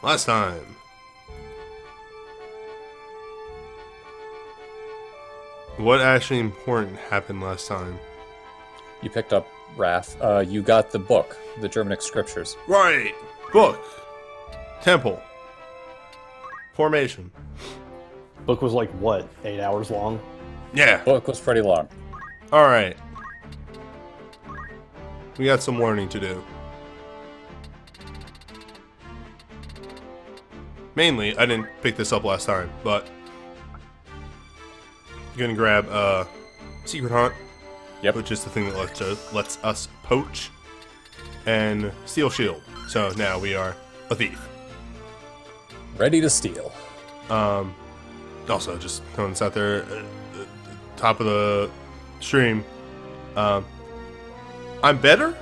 Last time. What actually important happened last time? You picked up Wrath. You got the book, the Germanic scriptures. Right. Book. Temple. Formation. Book was like, what, 8 hours long? Yeah. Book was pretty long. Alright. We got some learning to do. Mainly, I didn't pick this up last time, but I'm gonna grab Secret Hunt, which is the thing that lets us poach, and Steel Shield. So now we are a thief. Ready to steal. Also, just throwing this out there, top of the stream. I'm better.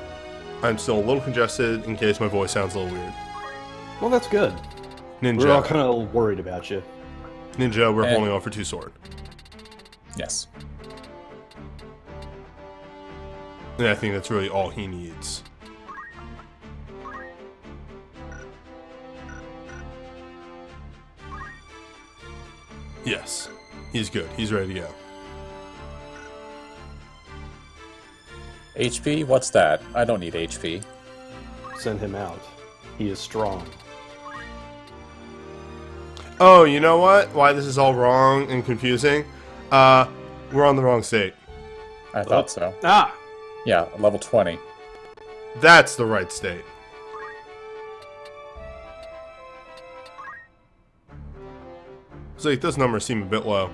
I'm still a little congested in case my voice sounds a little weird. Well, that's good. Ninja. We're all kind of worried about you. Ninja, we're holding on for 2 sword. Yes. And I think that's really all he needs. Yes. He's good. He's ready to go. HP? What's that? I don't need HP. Send him out. He is strong. Oh, you know what? Why this is all wrong and confusing? We're on the wrong state. I thought so. Ah! Yeah, level 20. That's the right state. So like, those numbers seem a bit low.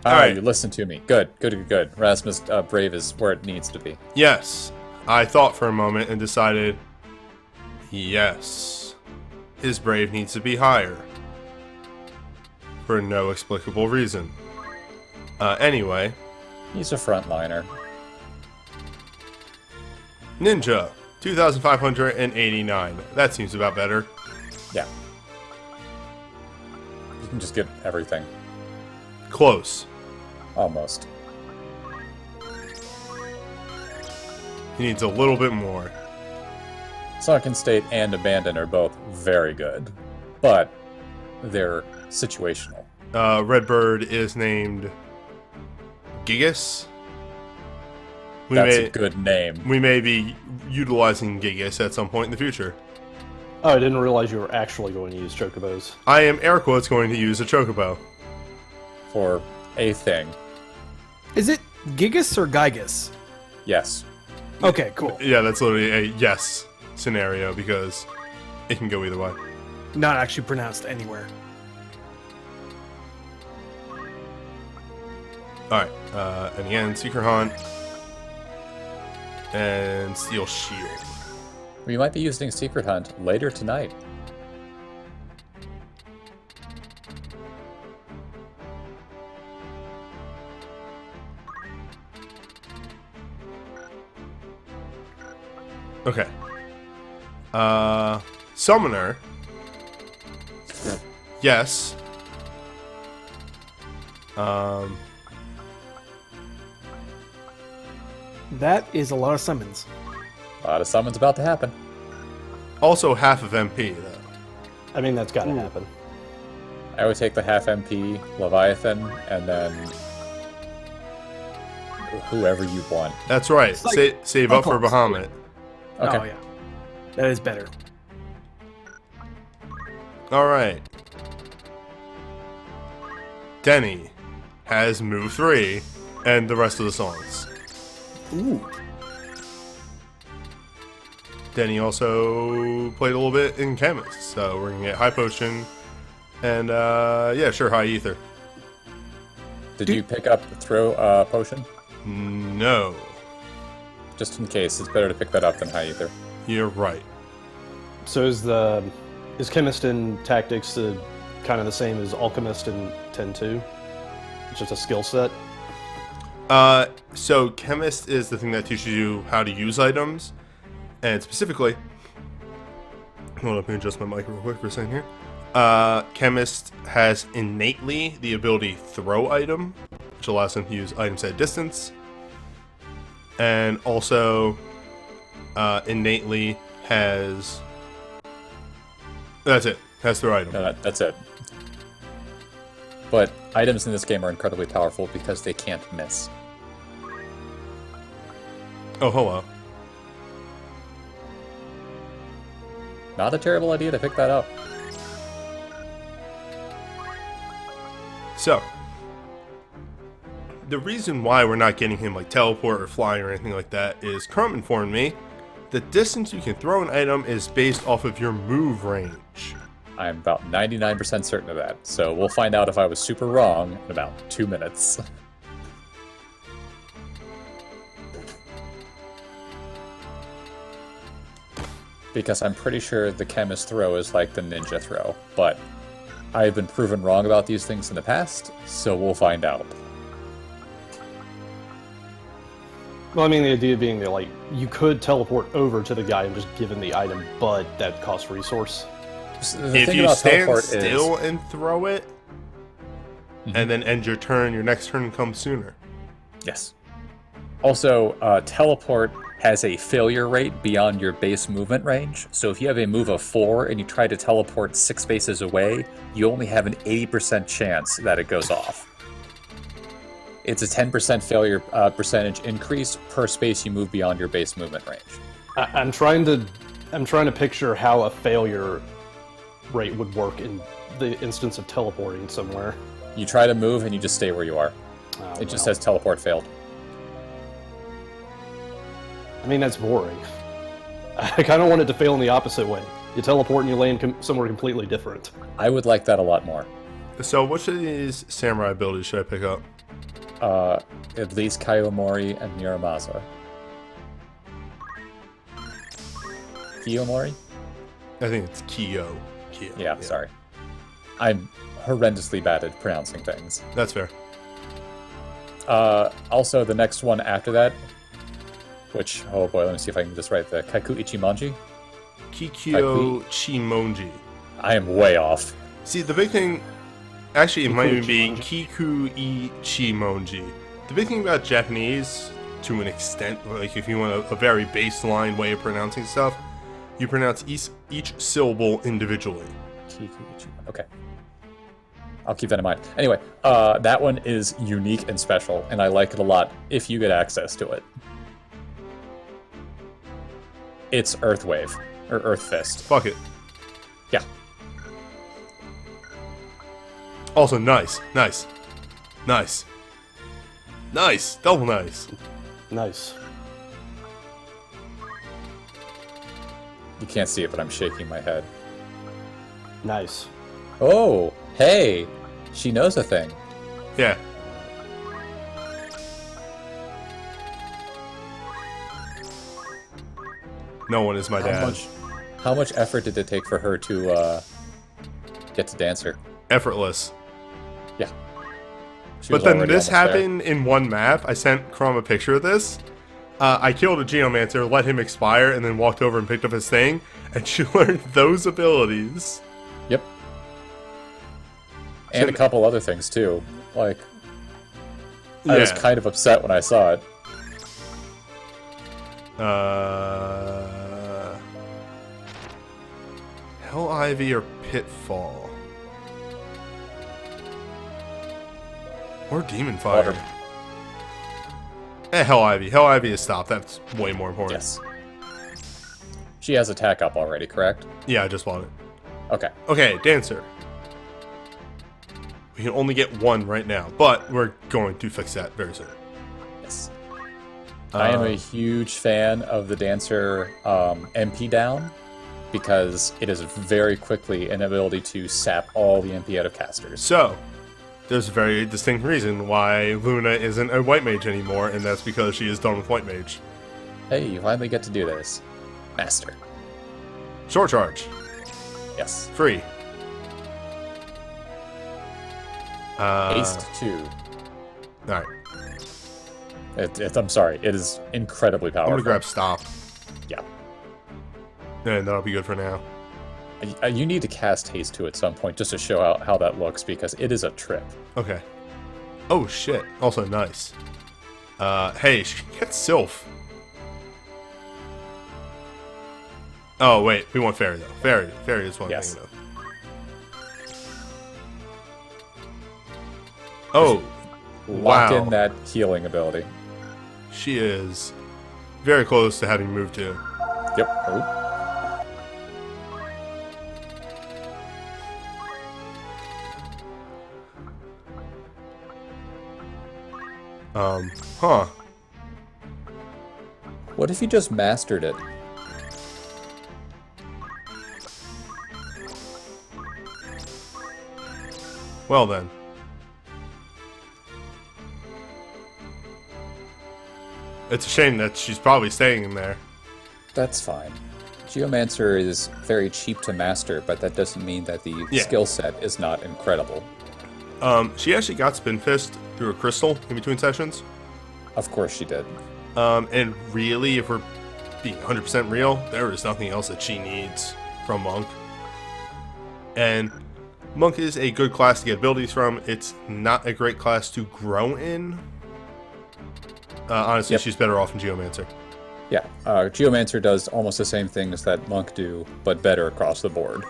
Alright, you listen to me. Good. Rasmus Brave is where it needs to be. Yes. I thought for a moment and decided, yes. His Brave needs to be higher. For no explicable reason. Anyway. He's a frontliner. Ninja. 2,589. That seems about better. Yeah. You can just get everything. Close. Almost. He needs a little bit more. Sunken State and Abandon are both very good, but they're situational. Redbird is named Gigas. That's a good name. We may be utilizing Gigas at some point in the future. Oh, I didn't realize you were actually going to use chocobos. I am air quotes going to use a chocobo. For a thing. Is it Gigas or Gygas? Yes. Okay, cool. Yeah, that's literally a yes scenario because it can go either way. Not actually pronounced anywhere. Alright, and again, Secret Hunt and Steel Shield. We might be using Secret Hunt later tonight. Okay. Summoner. Yes. That is a lot of summons. A lot of summons about to happen. Also half of MP, though. I mean, that's gotta happen. I would take the half MP Leviathan and then whoever you want. That's right. like Save up for Bahamut. Okay. Oh, yeah. That is better. Alright. Denny has move 3 and the rest of the songs. Ooh. Denny also played a little bit in Chemist, so we're gonna get High Potion and, yeah, sure, High Ether. Did you pick up the throw potion? No. Just in case, it's better to pick that up than High Ether. You're right. So is Chemist in Tactics kind of the same as Alchemist in 10-2? It's just a skill set? So Chemist is the thing that teaches you how to use items, and specifically, hold up, let me adjust my mic real quick for a second here. Chemist has innately the ability throw item, which allows him to use items at distance, and also innately has That's it. That's the item. No, that's it. But items in this game are incredibly powerful because they can't miss. Oh, hello. Not a terrible idea to pick that up. So, the reason why we're not getting him like teleport or fly or anything like that is Crumb informed me the distance you can throw an item is based off of your move range. I'm about 99% certain of that, so we'll find out if I was super wrong in about 2 minutes. Because I'm pretty sure the chemist throw is like the ninja throw, but I've been proven wrong about these things in the past, so we'll find out. Well, I mean, the idea being that, like, you could teleport over to the guy and just give him the item, but that costs resource. The If thing you about stand teleport still is, and throw it, and then end your turn, your next turn comes sooner. yes. Also, teleport has a failure rate beyond your base movement range. So if you have a move of 4 and you try to teleport 6 spaces away, you only have an 80% chance that it goes off. It's a 10% failure percentage increase per space you move beyond your base movement range. I'm trying to picture how a failure rate would work in the instance of teleporting somewhere. You try to move and you just stay where you are. Oh, It just well. says teleport failed. I mean, that's boring. I kind of want it to fail in the opposite way. You teleport and you land somewhere completely different. I would like that a lot more. So, which of these samurai abilities should I pick up? At least Kayomori and Miramasa. Kiyomori? I think it's Kyo. Yeah, sorry. I'm horrendously bad at pronouncing things. That's fair. Also, the next one after that, which, oh boy, let me see if I can just write the Kaiku Ichimonji. Kikyo Chimonji. I am way off. See, the big thing... Actually, it might even be Ichimonji. Kiku Ichimonji. The big thing about Japanese, to an extent, like if you want a very baseline way of pronouncing stuff, you pronounce each syllable individually. Kiku Ichimonji. Okay. I'll keep that in mind. Anyway, that one is unique and special, and I like it a lot if you get access to it. It's Earth Wave, or Earth Fist. Fuck it. Yeah. Also, nice. Nice. Nice. Nice. Double nice. Nice. You can't see it, but I'm shaking my head. Nice. Oh, hey! She knows a thing. Yeah. No one is my dad. How much effort did it take for her to get to Dancer? Effortless. Yeah. She But was then already this almost there. happened in one map. I sent Chrome a picture of this. I killed a Geomancer, let him expire, and then walked over and picked up his thing. And she learned those abilities. Yep. And a couple other things too. Like, I was Yeah. kind of upset when I saw it. Hell Ivy or Pitfall? Or Demon Fire? Water. Hell Ivy. Hell Ivy is stopped. That's way more important. Yes. She has attack up already, correct? Yeah, I just bought it. Okay. Okay, Dancer. We can only get one right now, but we're going to fix that very soon. Yes. I am a huge fan of the Dancer MP down because it is very quickly an ability to sap all the MP out of casters. So, there's a very distinct reason why Luna isn't a White Mage anymore, and that's because she is done with White Mage. Hey, you finally get to do this. Master. Short Charge. Yes. Free. Haste 2. Alright. I'm sorry, it is incredibly I'm powerful. gonna grab Stop. Yeah. And that'll be good for now. You need to cast Haste 2 at some point just to show how that looks because it is a trip. Okay. Oh shit. Also nice. Hey, she can get Sylph. Oh wait, we want Fairy though. Fairy is one Yes. thing though. Oh, Lock wow. in that healing ability. She is very close to having moved to. Yep. Oh. Huh. What if you just mastered it? Well then. It's a shame that she's probably staying in there. That's fine. Geomancer is very cheap to master, but that doesn't mean that the Yeah. skill set is not incredible. She actually got Spin Fist through a crystal in between sessions. Of course she did. And really, if we're being 100% real, there is nothing else that she needs from Monk. And Monk is a good class to get abilities from. It's not a great class to grow in. Honestly, Yep. she's better off in Geomancer. Yeah, Geomancer does almost the same things that Monk do, but better across the board.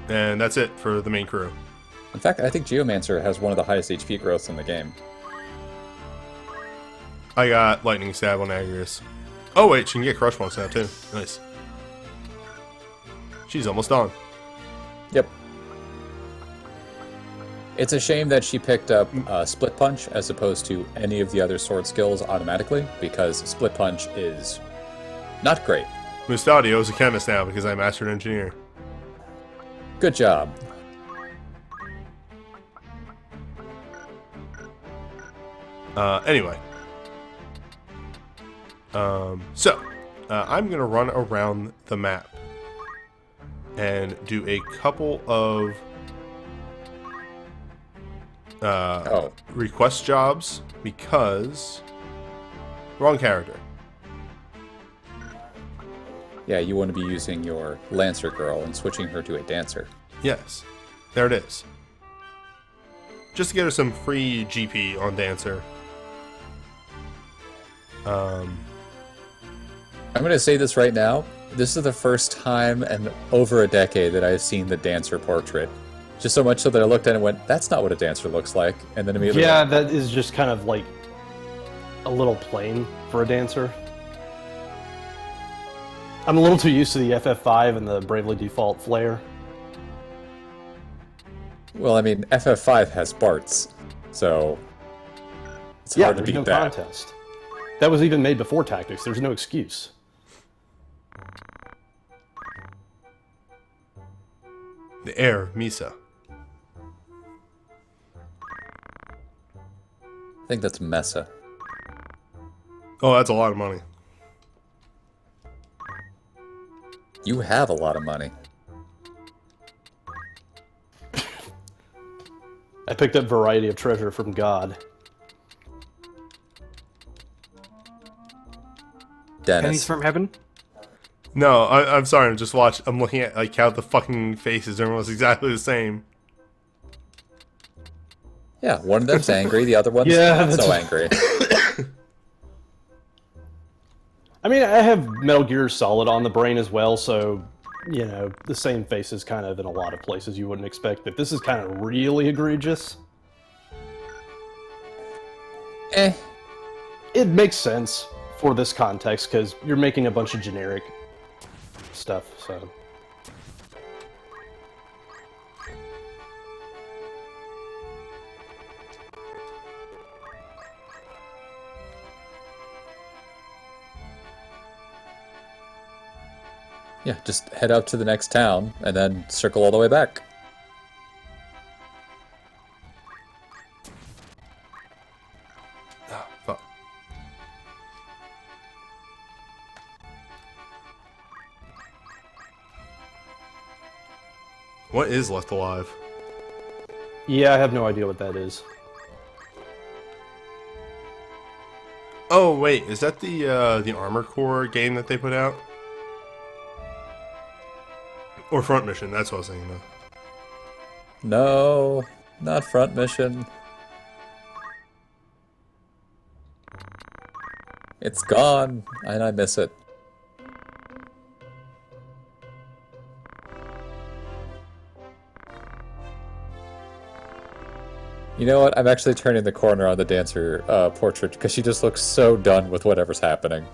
And that's it for the main crew. In fact, I think Geomancer has one of the highest HP growths in the game. I got Lightning Stab on Agrius. Oh wait, she can get Crush Punch now too. Nice. She's almost done. Yep. It's a shame that she picked up Split Punch as opposed to any of the other sword skills automatically, because Split Punch is not great. Mustadio is a chemist now because I mastered engineer. Good job. Anyway. I'm gonna run around the map and do a couple of request jobs because wrong character. Yeah, you want to be using your Lancer girl and switching her to a dancer. Yes, there it is. Just to get her some free GP on dancer. I'm going to say this right now. This is the first time in over a decade that I've seen the dancer portrait. Just so much so that I looked at it and went, that's not what a dancer looks like. And then immediately Yeah, went, that is just kind of like a little plain for a dancer. I'm a little too used to the FF5 and the Bravely Default flare. well, I mean, FF5 has Barts, so it's Yeah, hard to there's beat no that. contest. That was even made before Tactics. There's no excuse. The heir of Misa. I think that's Mesa. Oh, that's a lot of money. You have a lot of money. I picked up Variety of Treasure from God. Pennies Dennis. from heaven? No, I'm sorry. I'm looking at like how the fucking faces are almost exactly the same. Yeah, one of them's angry, the other one's Yeah, not so that's- angry. I mean, I have Metal Gear Solid on the brain as well, so, you know, the same face is kind of in a lot of places you wouldn't expect, but this is kind of really egregious. Eh. It makes sense for this context, because you're making a bunch of generic stuff, so... Yeah, just head up to the next town and then circle all the way back. Ah, fuck. What is left alive? Yeah, I have no idea what that is. Oh wait, is that the Armor Core game that they put out? Or Front Mission? That's what I was thinking of. No, not front mission. It's gone, and I miss it. You know what? I'm actually turning the corner on the dancer portrait because she just looks so done with whatever's happening.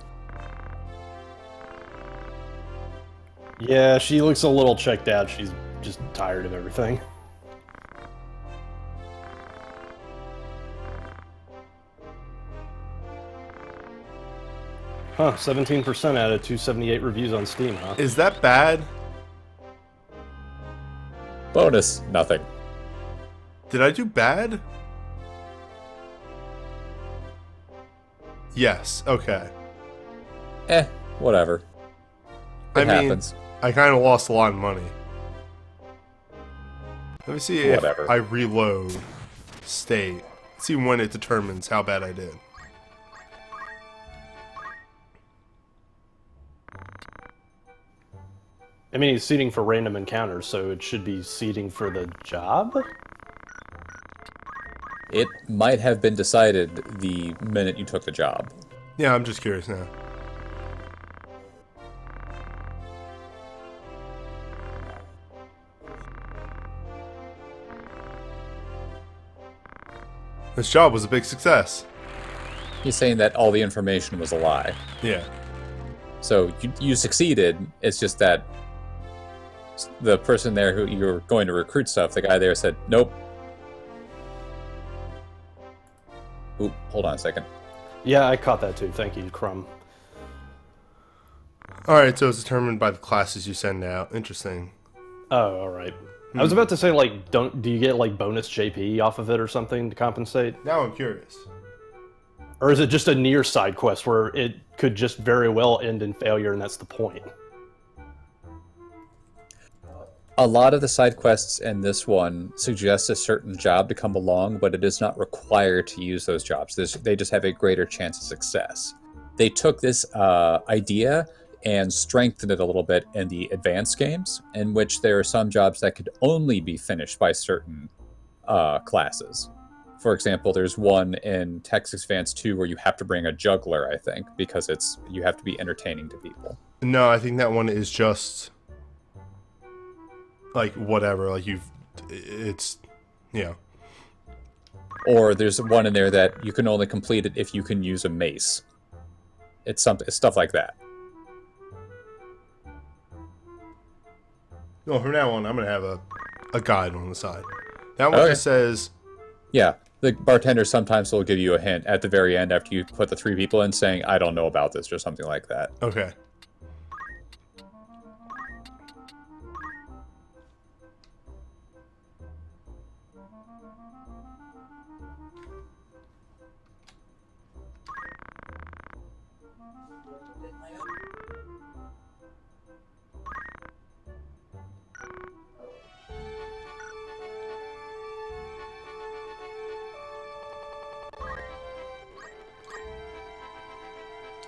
Yeah, she looks a little checked out. She's just tired of everything. Huh, 17% out of 278 reviews on Steam, huh? Is that bad? Bonus, nothing. Did I do bad? Yes, okay. Whatever. It happens. I kind of lost a lot of money. Let me see if Whatever. I reload state. See when it determines how bad I did. I mean, he's seeding for random encounters, so it should be seeding for the job? It might have been decided the minute you took the job. Yeah, I'm just curious now. This job was a big success. He's saying that all the information was a lie. Yeah. So you succeeded. It's just that the person there who you were going to recruit stuff, the guy there said, nope. Oop, hold on a second. Yeah, I caught that too. Thank you, Crumb. Alright, so it's determined by the classes you send out. Interesting. Oh, alright. I was about to say, like, do you get, like, bonus JP off of it or something to compensate? Now I'm curious. Or is it just a near side quest where it could just very well end in failure and that's the point? A lot of the side quests in this one suggest a certain job to come along, but it is not required to use those jobs. They just have a greater chance of success. They took this idea and strengthened it a little bit in the advanced games, in which there are some jobs that could only be finished by certain classes. For example, there's one in Texas Advance 2 where you have to bring a juggler, I think, because you have to be entertaining to people. No, I think that one is just like whatever. Like it's yeah. Or there's one in there that you can only complete it if you can use a mace. It's stuff like that. Well, from now on, I'm gonna have a guide on the side. That one just says, yeah, the bartender sometimes will give you a hint at the very end after you put the 3 people in, saying, "I don't know about this," or something like that. okay.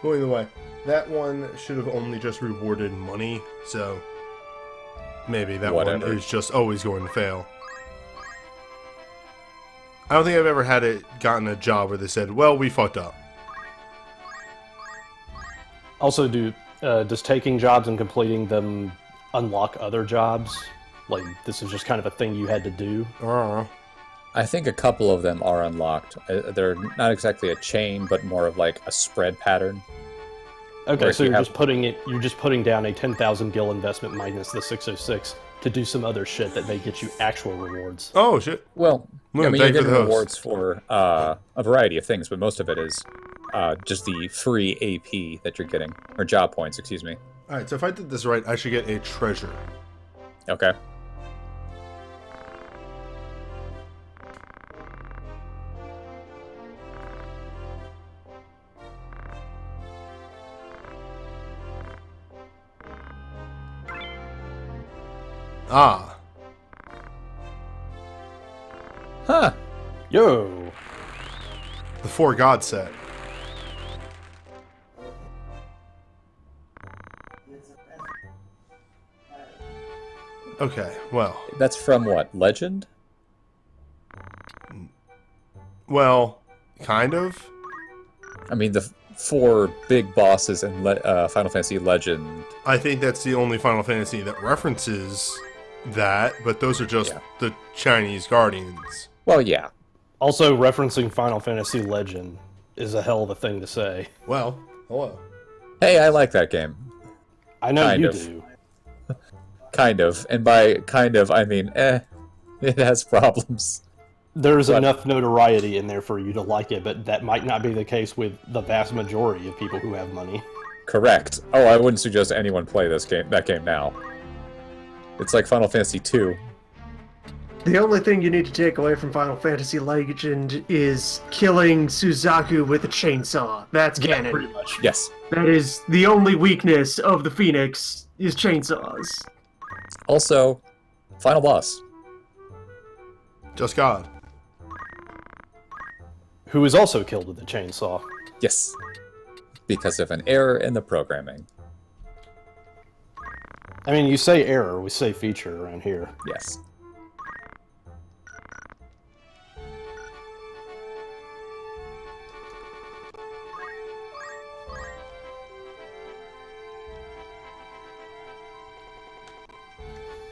Well, either way, that one should have only just rewarded money, so maybe that Whatever. one is just always going to fail. I don't think I've ever had it gotten a job where they said, well, we fucked up. Also, does taking jobs and completing them unlock other jobs? Like, this is just kind of a thing you had to do? I think a couple of them are unlocked. They're not exactly a chain, but more of like a spread pattern. Okay, Or so if you you're just putting down a 10,000 gil investment minus the 606 to do some other shit that they get you actual rewards. Oh, shit. Well, Well, I mean, thank you're you for getting those. rewards for a variety of things, but most of it is just the free AP that you're getting, or job points, excuse me. Alright, so if I did this right, I should get a treasure. Okay. Ah. Huh. Yo! The 4 God set. Okay, well. That's from what? Legend? Well, kind of. I mean, the 4 big bosses in Final Fantasy Legend. I think that's the only Final Fantasy that references that, but those are just Yeah. the Chinese Guardians. Well, yeah. Also, referencing Final Fantasy Legend is a hell of a thing to say. Well, hello. Hey, I like that game. I know Kind you of. do. Kind of. And by kind of, I mean, it has problems. There's But- enough notoriety in there for you to like it, but that might not be the case with the vast majority of people who have money. Correct. Oh, I wouldn't suggest anyone play that game now. It's like Final Fantasy 2. The only thing you need to take away from Final Fantasy Legend is killing Suzaku with a chainsaw. That's canon. Pretty much. Yes. That is the only weakness of the Phoenix is chainsaws. Also, final boss. Just God. Who is also killed with a chainsaw. Yes. Because of an error in the programming. I mean, you say error, we say feature around here. Yes.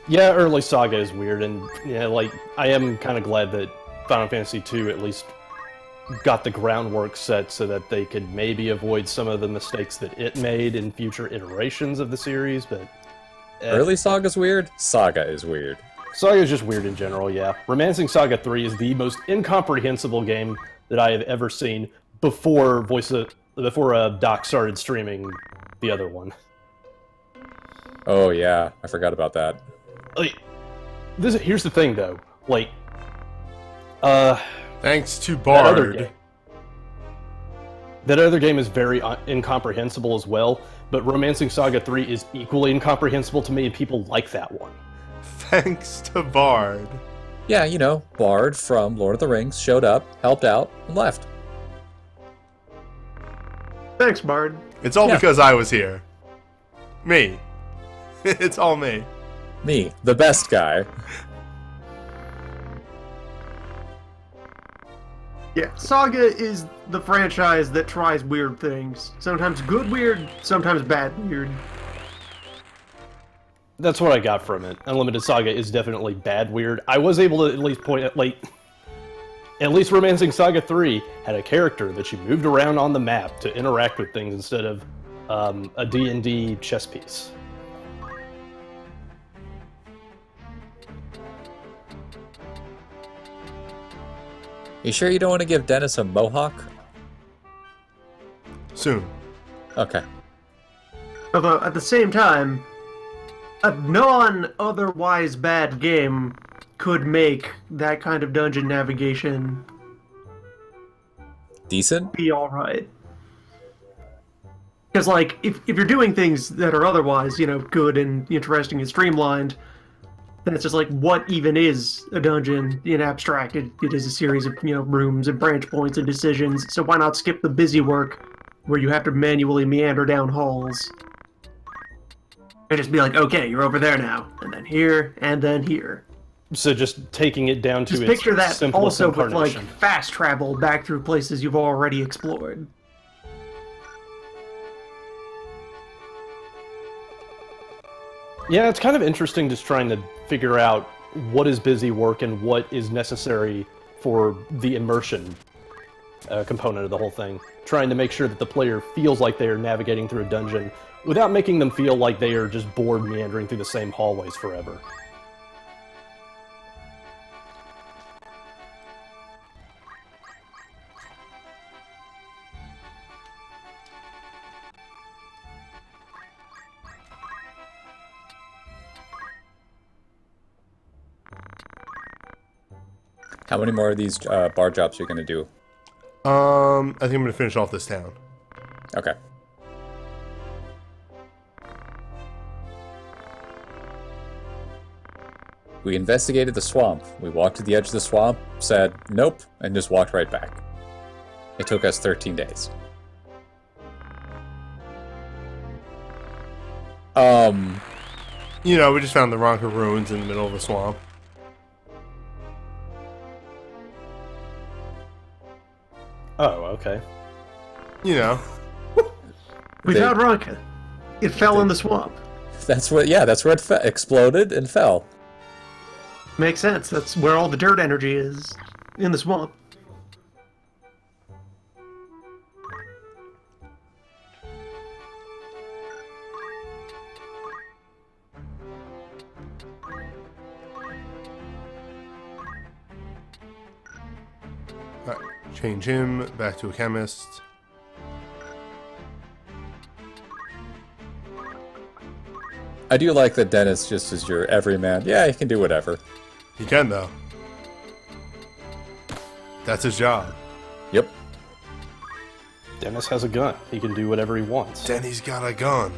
Yeah, early Saga is weird, and yeah, like, I am kind of glad that Final Fantasy II at least got the groundwork set so that they could maybe avoid some of the mistakes that it made in future iterations of the series, but... Early Saga's weird. Saga is weird. Saga is just weird in general, yeah. Romancing Saga 3 is the most incomprehensible game that I have ever seen before Doc started streaming the other one. Oh, yeah. I forgot about that. Like, here's the thing, though. Like, Thanks to that other Bard. game, that other game is very incomprehensible as well, but Romancing Saga 3 is equally incomprehensible to me, and people like that one. Thanks to Bard. Yeah, you know, Bard from Lord of the Rings showed up, helped out, and left. Thanks, Bard. It's all Yeah. because I was here. Me. It's all me. Me, the best guy. Yeah, Saga is the franchise that tries weird things. Sometimes good weird, sometimes bad weird. That's what I got from it. Unlimited Saga is definitely bad weird. I was able to at least point at, like... At least Romancing Saga 3 had a character that you moved around on the map to interact with things instead of a D&D chess piece. You sure you don't want to give Dennis a mohawk? Soon. Okay. Although, at the same time, a non-otherwise bad game could make that kind of dungeon navigation Decent? be alright. Because, like, if you're doing things that are otherwise, you know, good and interesting and streamlined, then it's just like, what even is a dungeon in abstract? It is a series of, you know, rooms and branch points and decisions, so why not skip the busy work where you have to manually meander down halls? And just be like, okay, you're over there now, and then here, and then here. So just taking it down to Just its picture that simplest also with, like, incarnation. fast travel back through places you've already explored. Yeah, it's kind of interesting just trying to figure out what is busy work and what is necessary for the immersion component of the whole thing. Trying to make sure that the player feels like they are navigating through a dungeon without making them feel like they are just bored meandering through the same hallways forever. How many more of these bar jobs are you going to do? I think I'm gonna finish off this town. Okay. We investigated the swamp. We walked to the edge of the swamp, said nope, and just walked right back. It took us 13 days. You know, we just found the Ronka ruins in the middle of the swamp. Oh, okay. You know. We They- found Ronka. It fell in the swamp. That's what. Yeah, that's where it exploded and fell. Makes sense. That's where all the dirt energy is. In the swamp. Alright, change him back to a chemist. I do like that Dennis just is your everyman. Yeah, he can do whatever. He can, though. That's his job. Yep. Dennis has a gun. He can do whatever he wants. Denny's got a gun.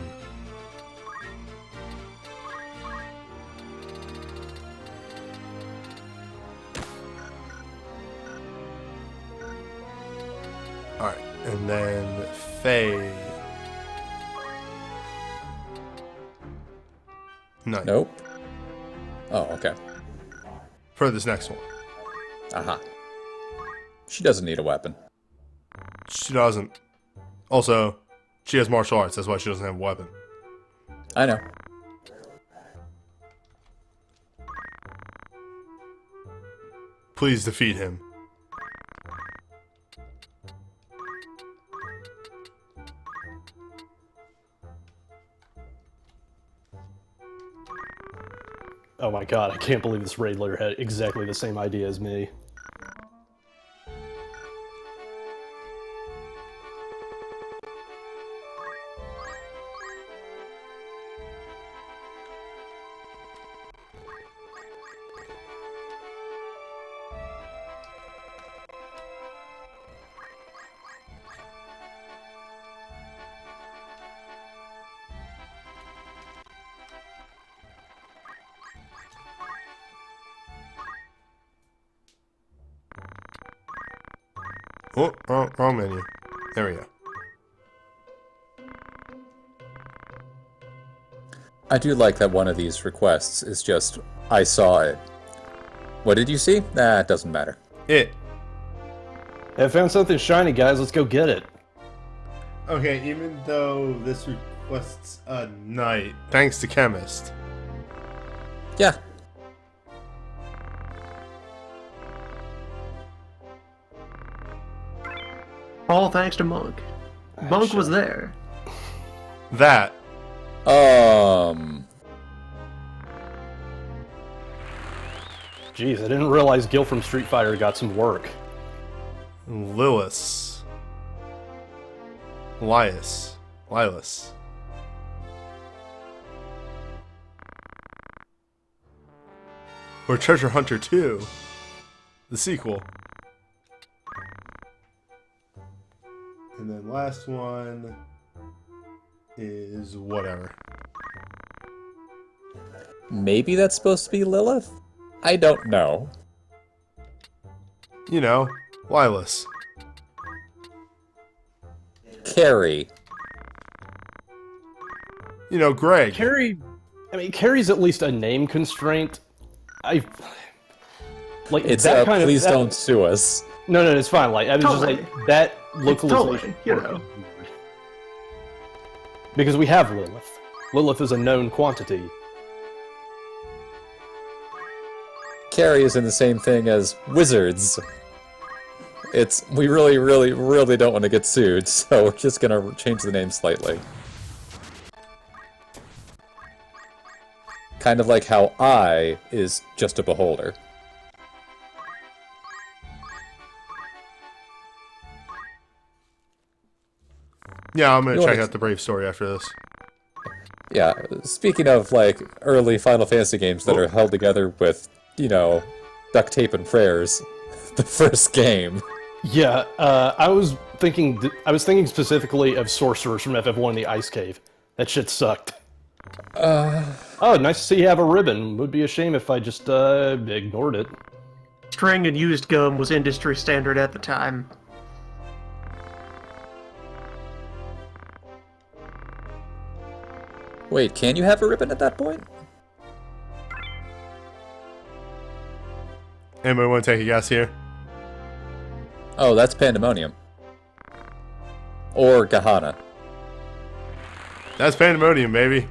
Alright, and then Faye. No. Nope. Oh, okay. For this next one. Aha. She doesn't need a weapon. She doesn't. Also, she has martial arts. That's why she doesn't have a weapon. I know. Please defeat him. Oh my god, I can't believe this raid leader had exactly the same idea as me. Oh, wrong menu. There we go. I do like that one of these requests is just, I saw it. What did you see? Nah, it doesn't matter. It. I found something shiny, guys. Let's go get it. Okay, even though this requests a night, thanks to Chemist. Yeah. All thanks to Monk. Monk was there. That. Jeez, I didn't realize Gil from Street Fighter got some work. Lilith. Lias. Lilas. Or Treasure Hunter 2. The sequel. And then last one is whatever. Maybe that's supposed to be Lilith? I don't know. You know, Lilas. Carrie. You know, Greg. Carrie, I mean, Carrie's at least a name constraint. Like It's that kind please of, don't sue us. No, it's fine. Like I was Totally. just like that localization, totally, you know. because we have Lilith. Lilith is a known quantity. Carrie is in the same thing as wizards. We really, really, really don't want to get sued, so we're just gonna change the name slightly. Kind of like how I is just a beholder. Yeah, I'm gonna You check wanna- out the Brave story after this. Yeah, speaking of, like, early Final Fantasy games that are held together with, you know, duct tape and prayers, the first game. Yeah, I was thinking specifically of Sorcerers from FF1 in the Ice Cave. That shit sucked. Oh, nice to see you have a ribbon. Would be a shame if I just ignored it. String and used gum was industry standard at the time. Wait, can you have a ribbon at that point? Anybody want to take a guess here? Oh, that's Pandemonium. Or Gahana. That's Pandemonium, baby.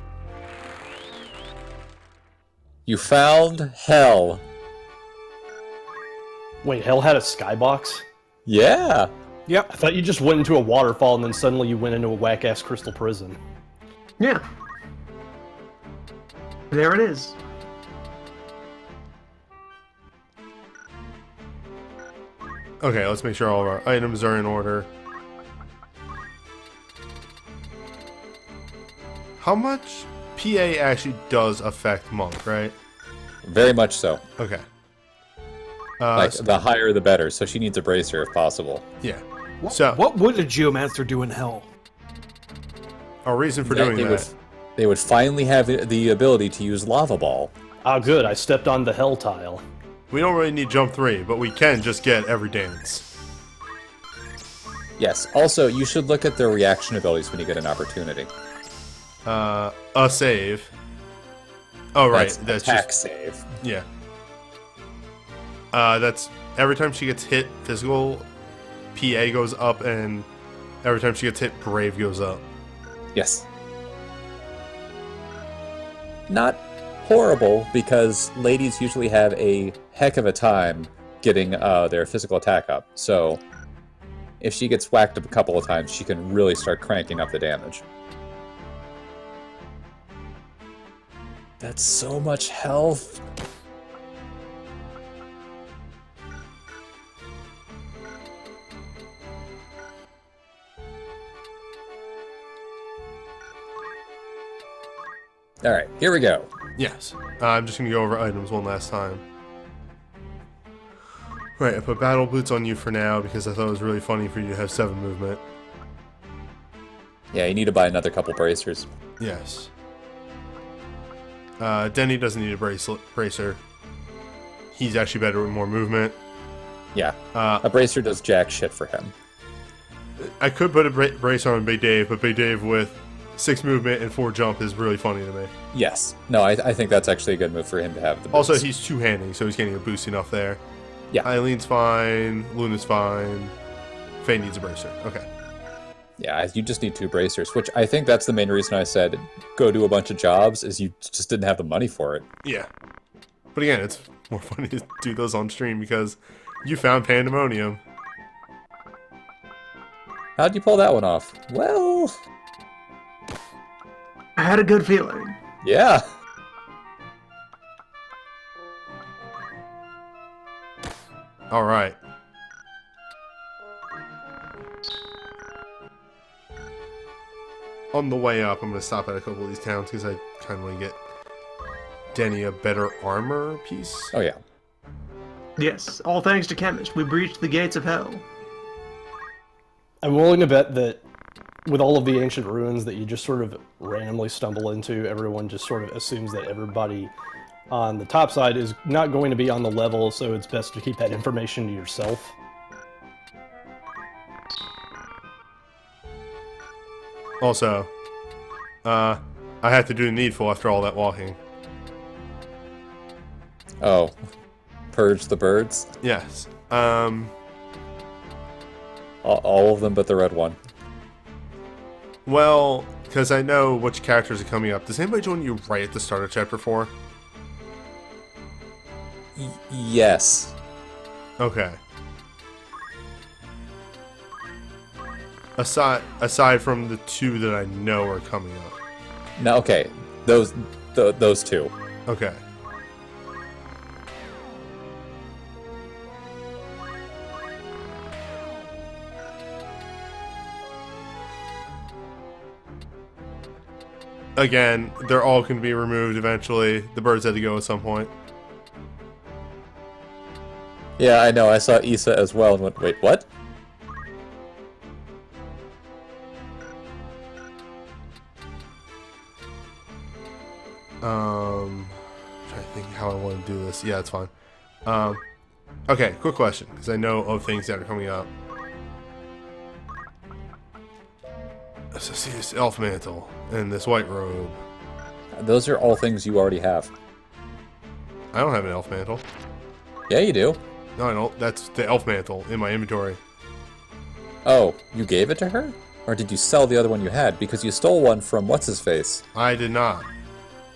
You found Hell. Wait, Hell had a skybox? Yeah! I thought you just went into a waterfall and then suddenly you went into a whack-ass crystal prison. Yeah. There it is. Okay, let's make sure all of our items are in order. How much PA actually does affect Monk, right? Very much so. Okay. Like, the higher the better, so she needs a bracer if possible. Yeah. What, So, what would a geomancer do in hell? our reason for doing that. They would finally have the ability to use Lava Ball. Ah, good. I stepped on the hell tile. We don't really need jump 3, but we can just get every dance. Yes, also, you should look at their reaction abilities when you get an opportunity. A save. Oh, right. That's attack just, save. yeah. That's every time she gets hit, physical PA goes up, and every time she gets hit, Brave goes up. Yes. Not horrible, because ladies usually have a heck of a time getting their physical attack up. So, if she gets whacked up a couple of times, she can really start cranking up the damage. That's so much health. Alright, here we go. Yes. I'm just going to go over items one last time. Right, I put Battle Boots on you for now because I thought it was really funny for you to have 7 movement. Yeah, you need to buy another couple bracers. Yes. Denny doesn't need a bracer. He's actually better with more movement. Yeah, a bracer does jack shit for him. I could put a bracer on Big Dave, but Big Dave with 6 movement and 4 jump is really funny to me. Yes. No, I think that's actually a good move for him to have. The boots. Also, he's 2-handing, so he's getting a boost enough there. Yeah. Eileen's fine. Luna's fine. Faye needs a bracer. Okay. Yeah, you just need 2 bracers, which I think that's the main reason I said go do a bunch of jobs, is you just didn't have the money for it. Yeah. But again, it's more funny to do those on stream because you found Pandemonium. How'd you pull that one off? Well... I had a good feeling. Yeah. Alright. On the way up, I'm going to stop at a couple of these towns because I kind of want to get Denny a better armor piece. Oh, yeah. Yes, all thanks to Chemist, we breached the gates of hell. I'm willing to bet that with all of the ancient ruins that you just sort of randomly stumble into, everyone just sort of assumes that everybody on the top side is not going to be on the level, so it's best to keep that information to yourself. Also, I had to do the needful after all that walking. Oh. Purge the birds? Yes. All of them but the red one. Well, because I know which characters are coming up. Does anybody join you right at the start of Chapter 4? Yes. Okay. Aside from the 2 that I know are coming up. No, okay. Those 2. Okay. Again, they're all going to be removed eventually. The birds had to go at some point. Yeah, I know. I saw Issa as well and went, wait, what? Trying to think how I want to do this. Yeah, it's fine. Okay, quick question, because I know of things that are coming up. So see this elf mantle and this white robe. Those are all things you already have. I don't have an elf mantle. Yeah, you do. No, I don't. That's the elf mantle in my inventory. Oh, you gave it to her? Or did you sell the other one you had? Because you stole one from what's-his-face. I did not.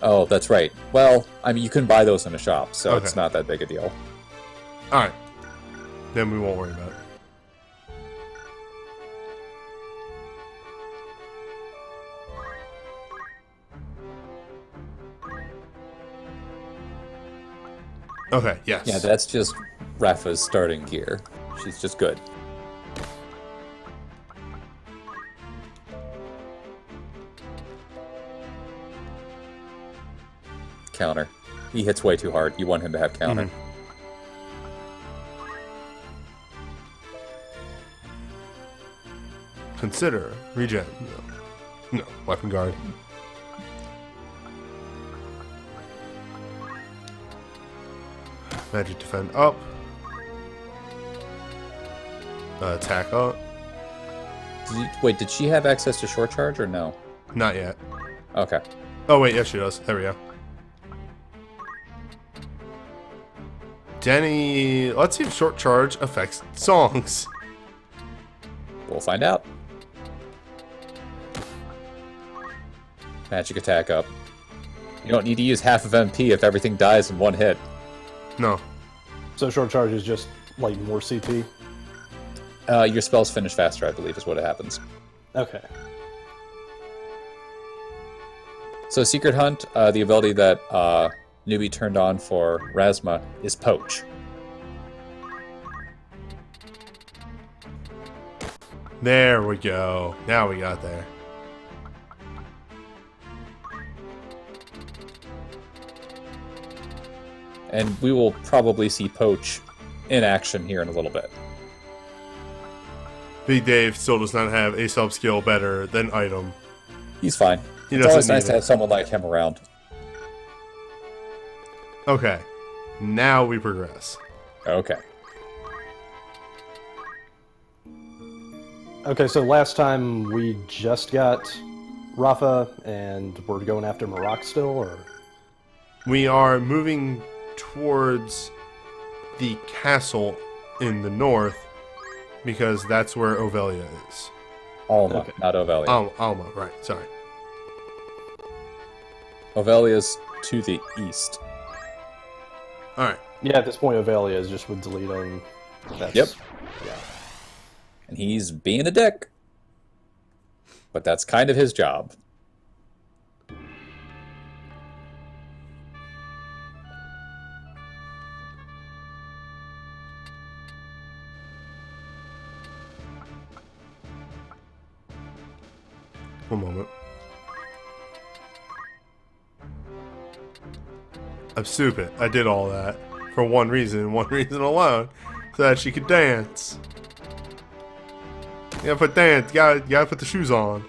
Oh, that's right. Well, I mean, you can buy those in a shop, so Okay. it's not that big a deal. Alright. Then we won't worry about it. Okay, yes. Yeah, that's just Rafa's starting gear. She's just good. Counter. He hits way too hard. You want him to have counter. Consider regen. No, weapon guard. Magic defend up. Attack up. Wait, did she have access to short charge or no? Not yet. Okay. Oh wait, yes she does. There we go. Denny, let's see if short charge affects songs. We'll find out. Magic attack up. You don't need to use half of MP if everything dies in one hit. No. So short charge is just like more CP. Your spells finish faster, I believe, is what happens. Okay. So Secret Hunt, the ability that Newbie turned on for Razma, is Poach. There we go. Now we got there. And we will probably see Poach in action here in a little bit. Big Dave still does not have a sub-skill better than item. He's fine. He It's always doesn't nice need to it. have someone like him around. Okay. Now we progress. Okay. Okay, so last time we just got Rafa, and we're going after Marak still, or? We are moving towards the castle in the north because that's where Ovelia is. Alma, Okay. not Ovelia. Alma, right, sorry. Ovelia's to the east. Alright. Yeah, at this point, Ovelia is just with deleting. That's, Yep. Yeah. And he's being a dick. But that's kind of his job. One moment. I'm stupid. I did all that for one reason and one reason alone. So that she could dance. You gotta put the shoes on.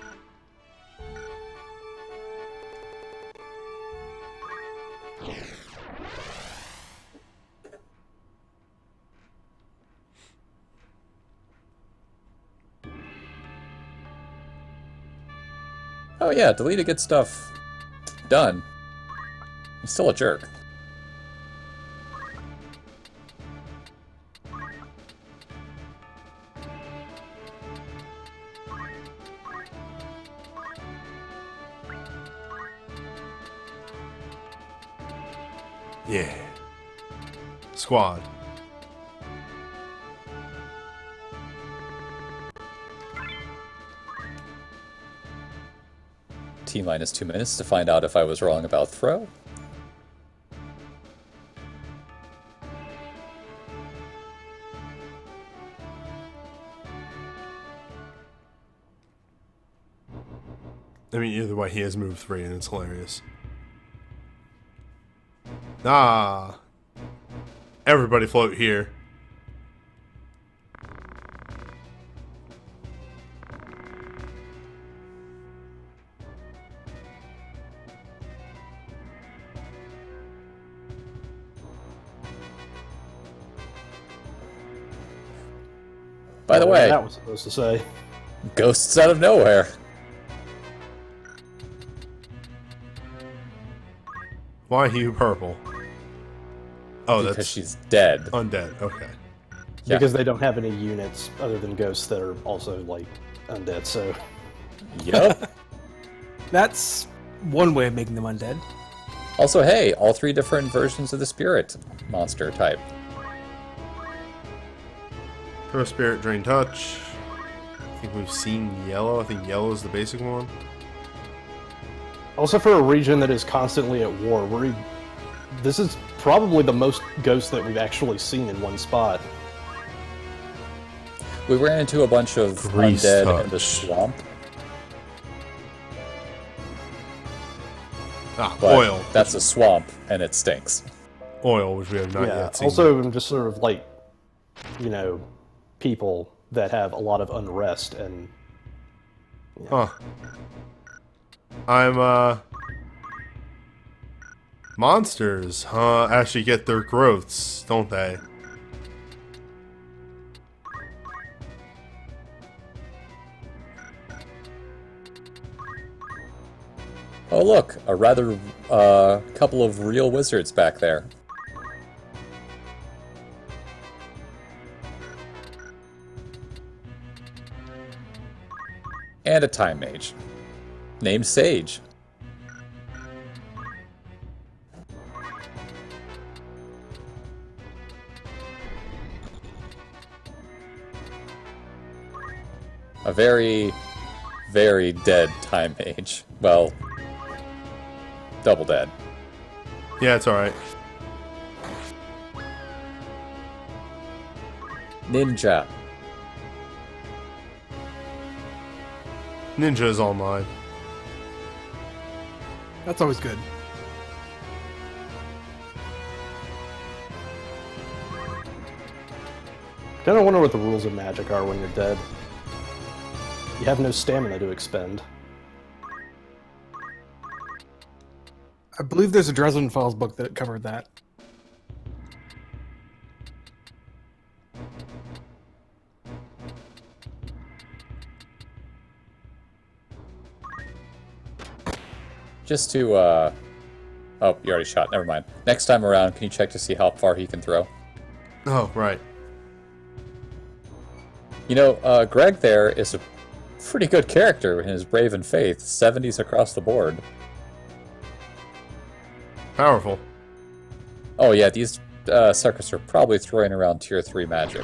Oh yeah, Delita gets stuff done. He's still a jerk. Yeah. Squad. T-minus 2 minutes to find out if I was wrong about throw. I mean, either way, he has move 3 and it's hilarious. Ah. Everybody float here. By the Whatever way, that was supposed to say. ghosts out of nowhere. Why hue purple? Oh, Because that's she's dead. undead. Okay. Yeah. Because they don't have any units other than ghosts that are also, like, undead, so... Yup. That's one way of making them undead. Also, hey, all 3 different versions of the spirit monster type. Throw spirit, drain touch. I think we've seen yellow. I think yellow is the basic one. Also, for a region that is constantly at war, this is probably the most ghosts that we've actually seen in one spot. We ran into a bunch of Grease undead in the touch. swamp, Ah, but oil. that's a swamp and it stinks. Oil, which we have not Yeah. yet seen. Also, I'm just sort of like, you know, people that have a lot of unrest and. Huh. I'm, monsters, huh, actually get their growths, don't they? Oh look, a rather couple of real wizards back there. And a time mage. Named Sage. A very, very dead time mage. Well, double dead. Yeah, it's alright. Ninja. Ninja is online. That's always good. Kind of wonder what the rules of magic are when you're dead. You have no stamina to expend. I believe there's a Dresden Files book that covered that. Just to, oh, you already shot. Never mind. Next time around, can you check to see how far he can throw? Oh, right. You know, Greg there is a pretty good character in his Brave and Faith. 70s across the board. Powerful. Oh yeah, these suckers are probably throwing around tier 3 magic.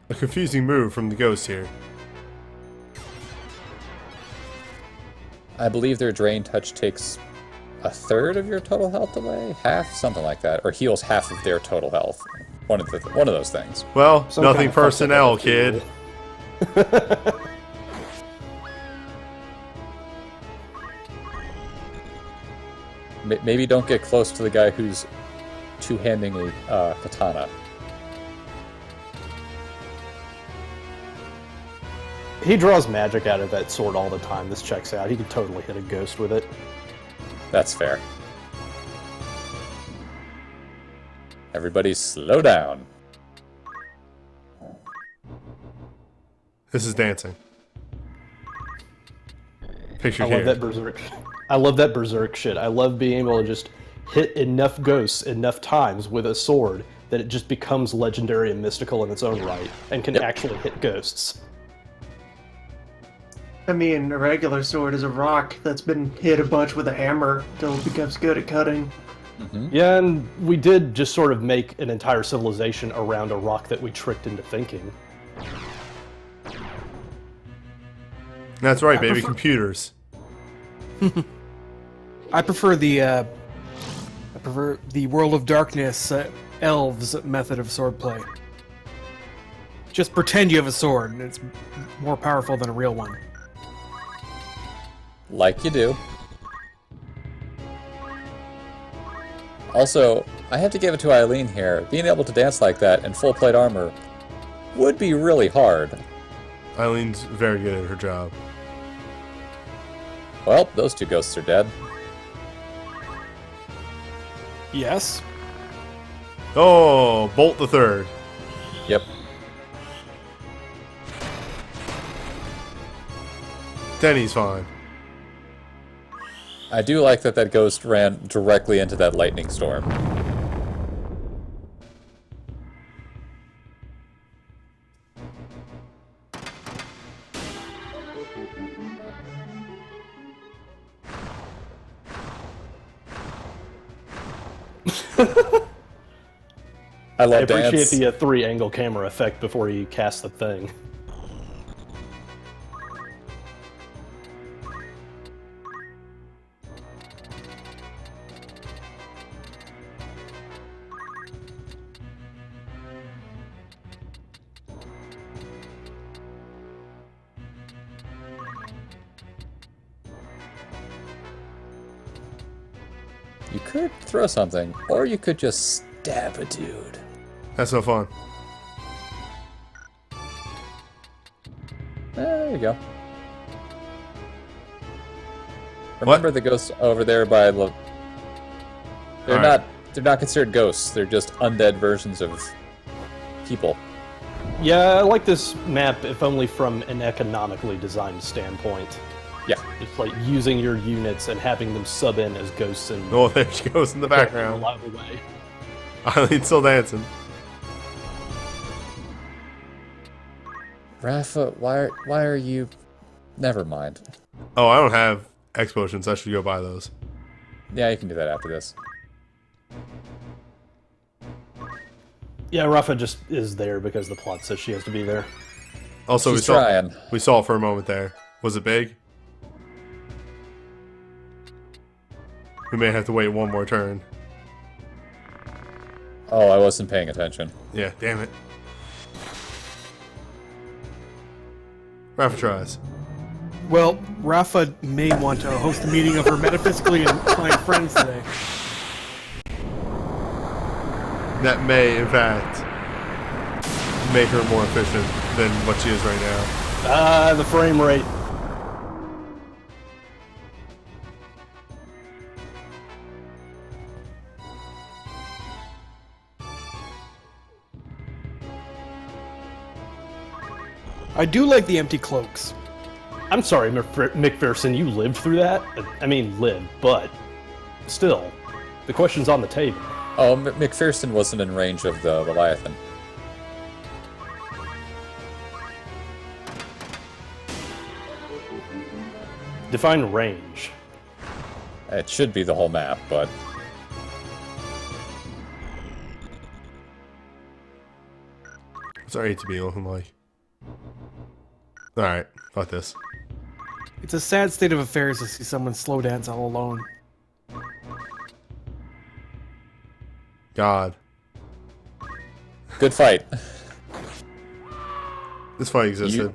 A confusing move from the ghost here. I believe their Drain Touch takes a third of your total health away? Half? Something like that. Or heals half of their total health. One of those things. Well, Some nothing kind of fucked up personnel, FFP kid. rule. Maybe don't get close to the guy who's two-handing a katana. He draws magic out of that sword all the time. This checks out. He could totally hit a ghost with it. That's fair. Everybody slow down. This is dancing. Picture I here. love that berserk. I love that berserk shit. I love being able to just hit enough ghosts enough times with a sword that it just becomes legendary and mystical in its own right and can actually hit ghosts. I mean, a regular sword is a rock that's been hit a bunch with a hammer until it becomes good at cutting. Yeah, and we did just sort of make an entire civilization around a rock that we tricked into thinking. That's right, baby. Computers. I prefer the World of Darkness elves method of swordplay. Just pretend you have a sword, and it's more powerful than a real one. Like you do. Also, I have to give it to Eileen here. Being able to dance like that in full plate armor would be really hard. Eileen's very good at her job. Well, those two ghosts are dead. Yes. Oh, Bolt the Third. Yep. Denny's fine. I do like that that ghost ran directly into that lightning storm. I I love appreciate dance. the 3-angle camera effect before you cast the thing. You could throw something, or you could just stab a dude. That's no fun. There you go. Remember the ghosts over there by the... They're not considered ghosts. They're just undead versions of people. Yeah, I like this map, if only from an economically designed standpoint. Yeah. It's like using your units and having them sub in as ghosts and... Oh, there she goes in the background. Eileen's still dancing. Rafa, why are you... Never mind. Oh, I don't have X potions. I should go buy those. Yeah, you can do that after this. Yeah, Rafa just is there because the plot says she has to be there. Also, She's trying. we saw it for a moment there. Was it big? We may have to wait one more turn. Oh, I wasn't paying attention. Yeah, damn it. Rafa tries. Well, Rafa may want to host a meeting of her metaphysically inclined friends today. That may, in fact, make her more efficient than what she is right now. The frame rate. I do like the empty cloaks. I'm sorry, McPherson, you lived through that? I mean, lived, but still, the question's on the table. Oh, McPherson wasn't in range of the Leviathan. Define range. It should be the whole map, but... What's our ATB looking like? Alright, fuck this. It's a sad state of affairs to see someone slow dance all alone. God. Good fight. This fight existed.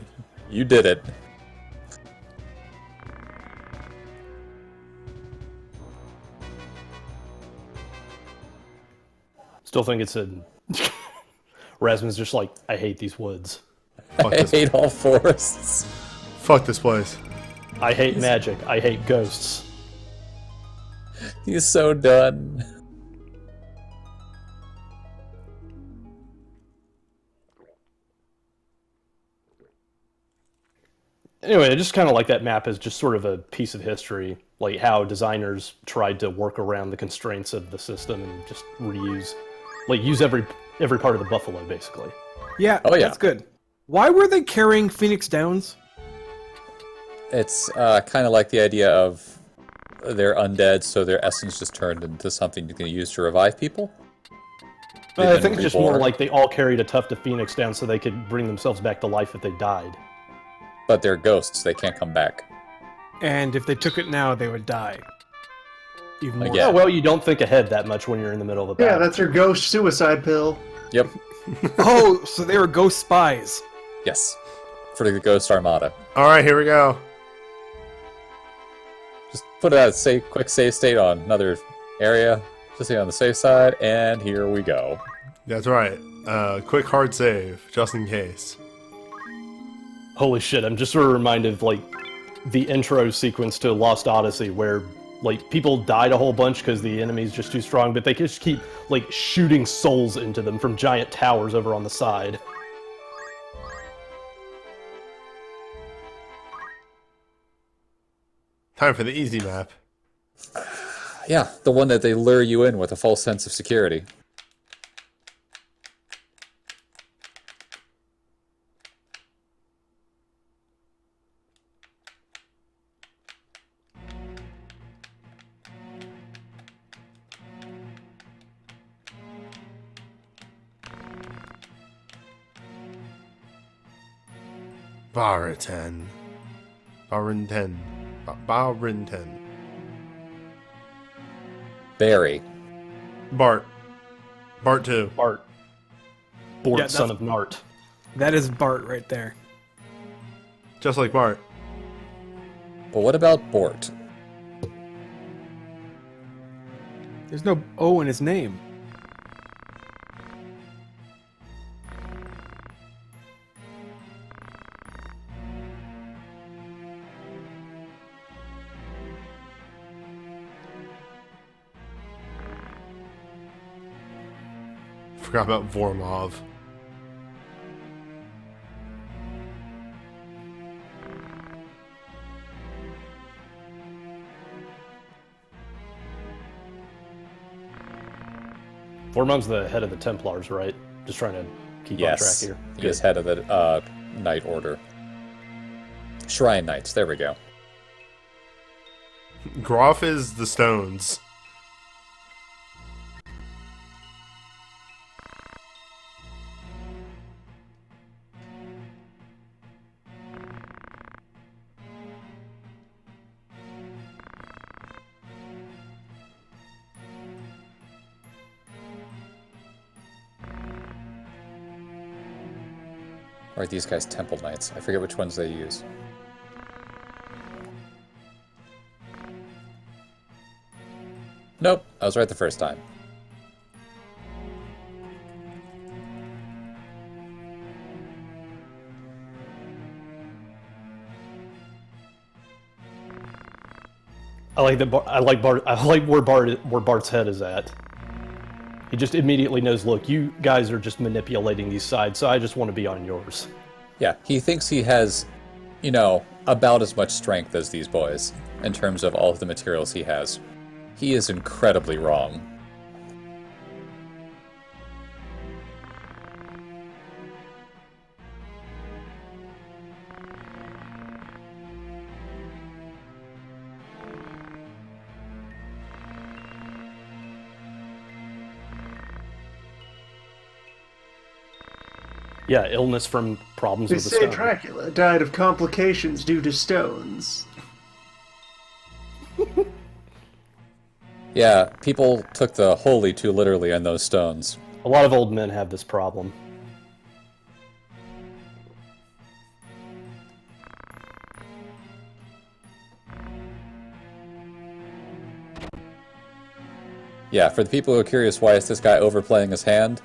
You did it. Still think it's a... Rasmus's just like, I hate these woods. Fuck I this. hate all forests. Fuck this place. I hate magic. I hate ghosts. He's so done. Anyway, I just kind of like that map as just sort of a piece of history, like how designers tried to work around the constraints of the system and just reuse, like use every part of the buffalo, basically. Yeah, Oh, yeah. that's good. Why were they carrying Phoenix Downs? It's kind of like the idea of they're undead, so their essence just turned into something you can use to revive people. I They've think been it's just more reborn. like they all carried a tuft of Phoenix down so they could bring themselves back to life if they died. But they're ghosts, they can't come back. And if they took it now, they would die. Even more. Again. Oh, well, you don't think ahead that much when you're in the middle of a Yeah, battle. that's your ghost suicide pill. Yep. Oh, so they were ghost spies. Yes. For the Ghost Armada. Alright, here we go. Just put a quick save state on another area. Just stay on the safe side, and here we go. That's right. Quick hard save, just in case. Holy shit, I'm just sort of reminded of, like, the intro sequence to Lost Odyssey where, like, people died a whole bunch because the enemy's just too strong, but they just keep, like, shooting souls into them from giant towers over on the side. Time for the easy map. Yeah, the one that they lure you in with a false sense of security. Barrington. Barrington. Barrington. Barry. Bart. Bart 2. Bart. Bort, Yeah, son that's- of Nart. That is Bart right there. Just like Bart. But what about Bort? There's no O in his name. Forgot about Vormov. Vormon's the head of the Templars, right? Just trying to keep on track Yes, here. he is head of the Knight Order. Shrine Knights, there we go. Groff is the stones. Or are these guys Temple Knights? I forget which ones they use. Nope, I was right the first time. I like that. I like Bart. I like where Bart's head is at. He just immediately knows. Look, you guys are just manipulating these sides, so I just want to be on yours. Yeah, he thinks he has, you know, about as much strength as these boys in terms of all of the materials he has. He is incredibly wrong. Yeah, illness from problems They with the say stone. Dracula died of complications due to stones. Yeah, people took the holy too literally on those stones. A lot of old men have this problem. Yeah, for the people who are curious why is this guy overplaying his hand,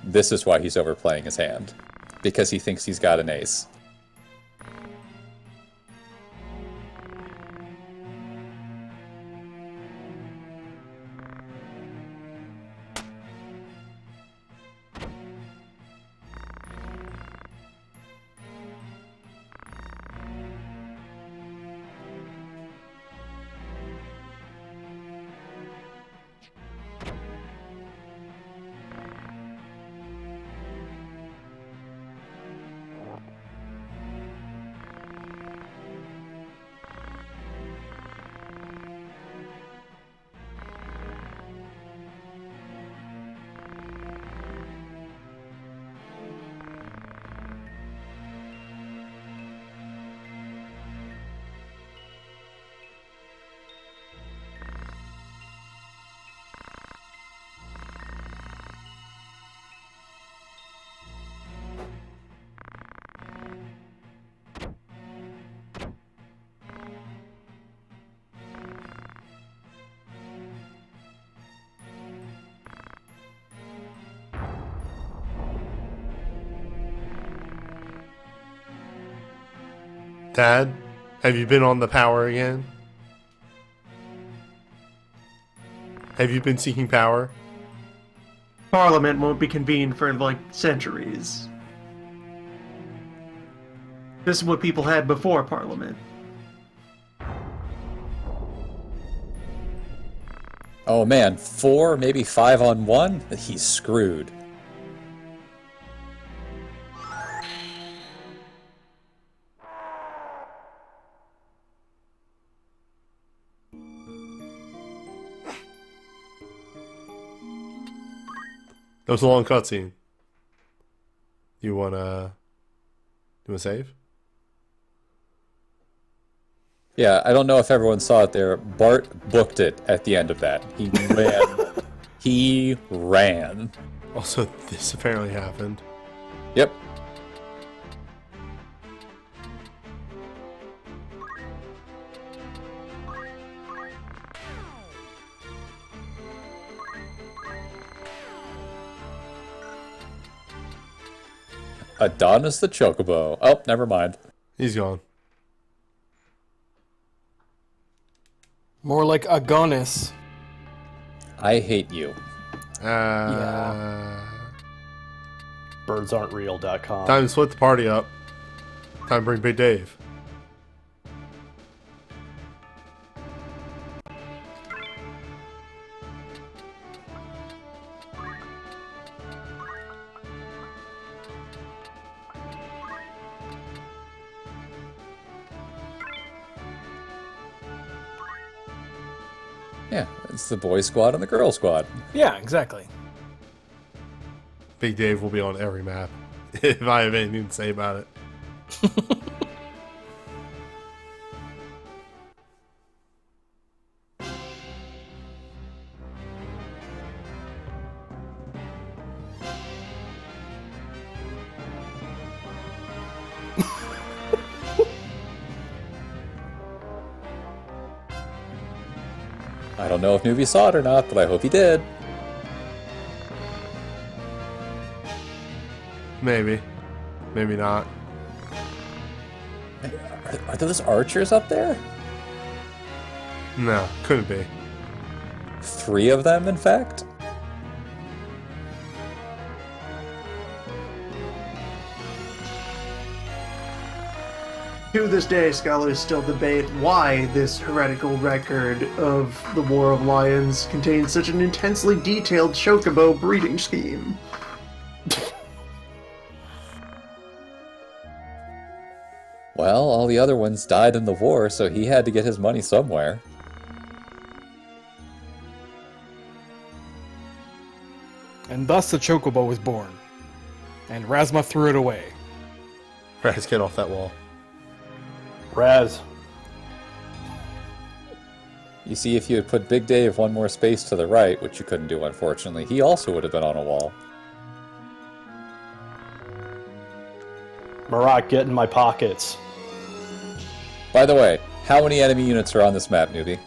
this is why he's overplaying his hand. Because he thinks he's got an ace. Dad, have you been on the power again? Have you been seeking power? Parliament won't be convened for, like, centuries. This is what people had before Parliament. Oh man, 4, maybe 5 on 1? He's screwed. That was a long cutscene. You wanna save? Yeah, I don't know if everyone saw it there. Bart booked it at the end of that. He ran. He ran. Also, this apparently happened. Yep. Adonis the Chocobo. Oh, never mind. He's gone. More like Agonis. I hate you. Birdsaren'treal.com. Time to split the party up. Time to bring Big Dave. Yeah, it's the boy squad and the girl squad. Yeah, exactly. Big Dave will be on every map if I have anything to say about it. I don't know if Newbie saw it or not, but I hope he did. Maybe. Maybe not. Are those archers up there? No, couldn't be. 3 of them, in fact? To this day, scholars still debate why this heretical record of the War of Lions contains such an intensely detailed chocobo breeding scheme. Well, all the other ones died in the war, so he had to get his money somewhere. And thus the Chocobo was born. And Razma threw it away. Raz, get off that wall. Raz. You see, if you had put Big Dave one more space to the right, which you couldn't do unfortunately, he also would have been on a wall. Marat, get in my pockets. By the way, how many enemy units are on this map, Newbie?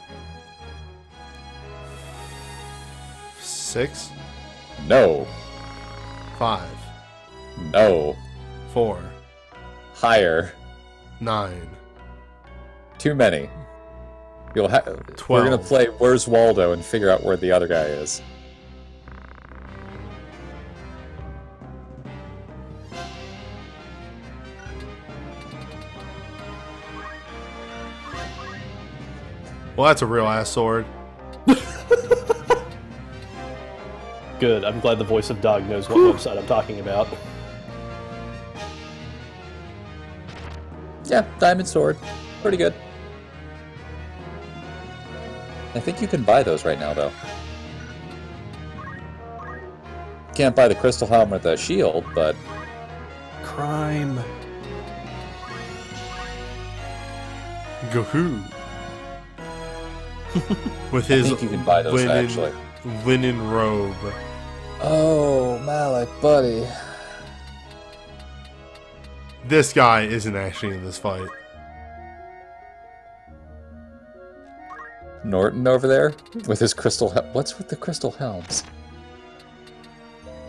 6, No. 5, No. 4, Higher. 9. Too many. We're 12. gonna play Where's Waldo and figure out where the other guy is. Well, that's a real ass sword. Good. I'm glad the voice of Doug knows what website I'm talking about. Yeah, diamond sword. Pretty good. I think you can buy those right now, though. Can't buy the crystal helm or the shield, but Crime. Goku. With I his think you can buy those, actually. linen robe. Oh, Malik, buddy. This guy isn't actually in this fight. Norton over there with his crystal what's with the crystal helms?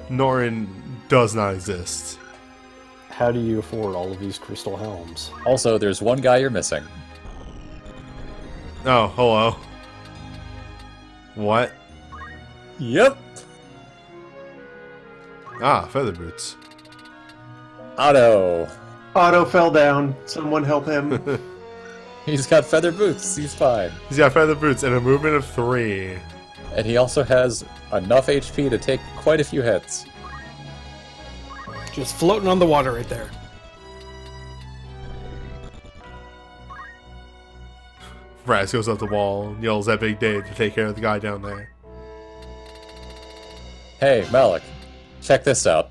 Norin does not exist. How do you afford all of these crystal helms? Also, there's one guy you're missing. Oh, hello. What? Yep. Ah, feather boots. Otto. Otto fell down. Someone help him. He's got feather boots. He's fine. He's got feather boots and a movement of 3. And he also has enough HP to take quite a few hits. Just floating on the water right there. Raz goes up the wall and yells at Big Dave to take care of the guy down there. Hey, Malik, check this out.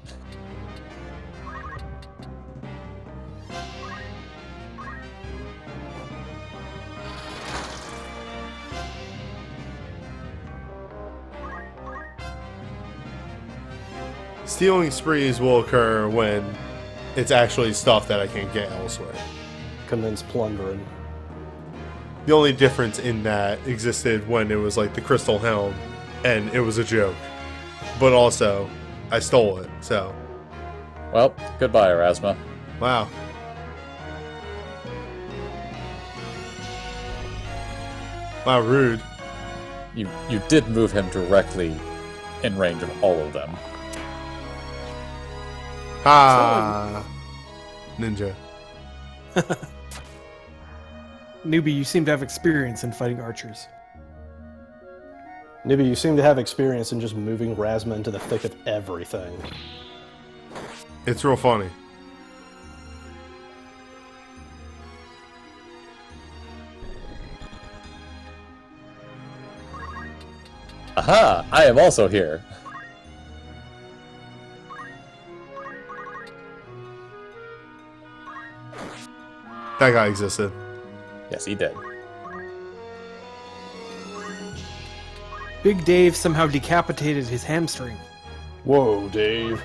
Stealing sprees will occur when it's actually stuff that I can get elsewhere. Commence plundering. The only difference in that existed when it was like the crystal helm and it was a joke. But also, I stole it, so. Well, goodbye, Erasma. Wow. Wow, rude. You did move him directly in range of all of them. Ah. Ninja. Newbie, you seem to have experience in fighting archers. Nibby, you seem to have experience in just moving Razma into the thick of everything. It's real funny. Aha! I am also here. That guy existed. Yes, he did. Big Dave somehow decapitated his hamstring. Whoa, Dave.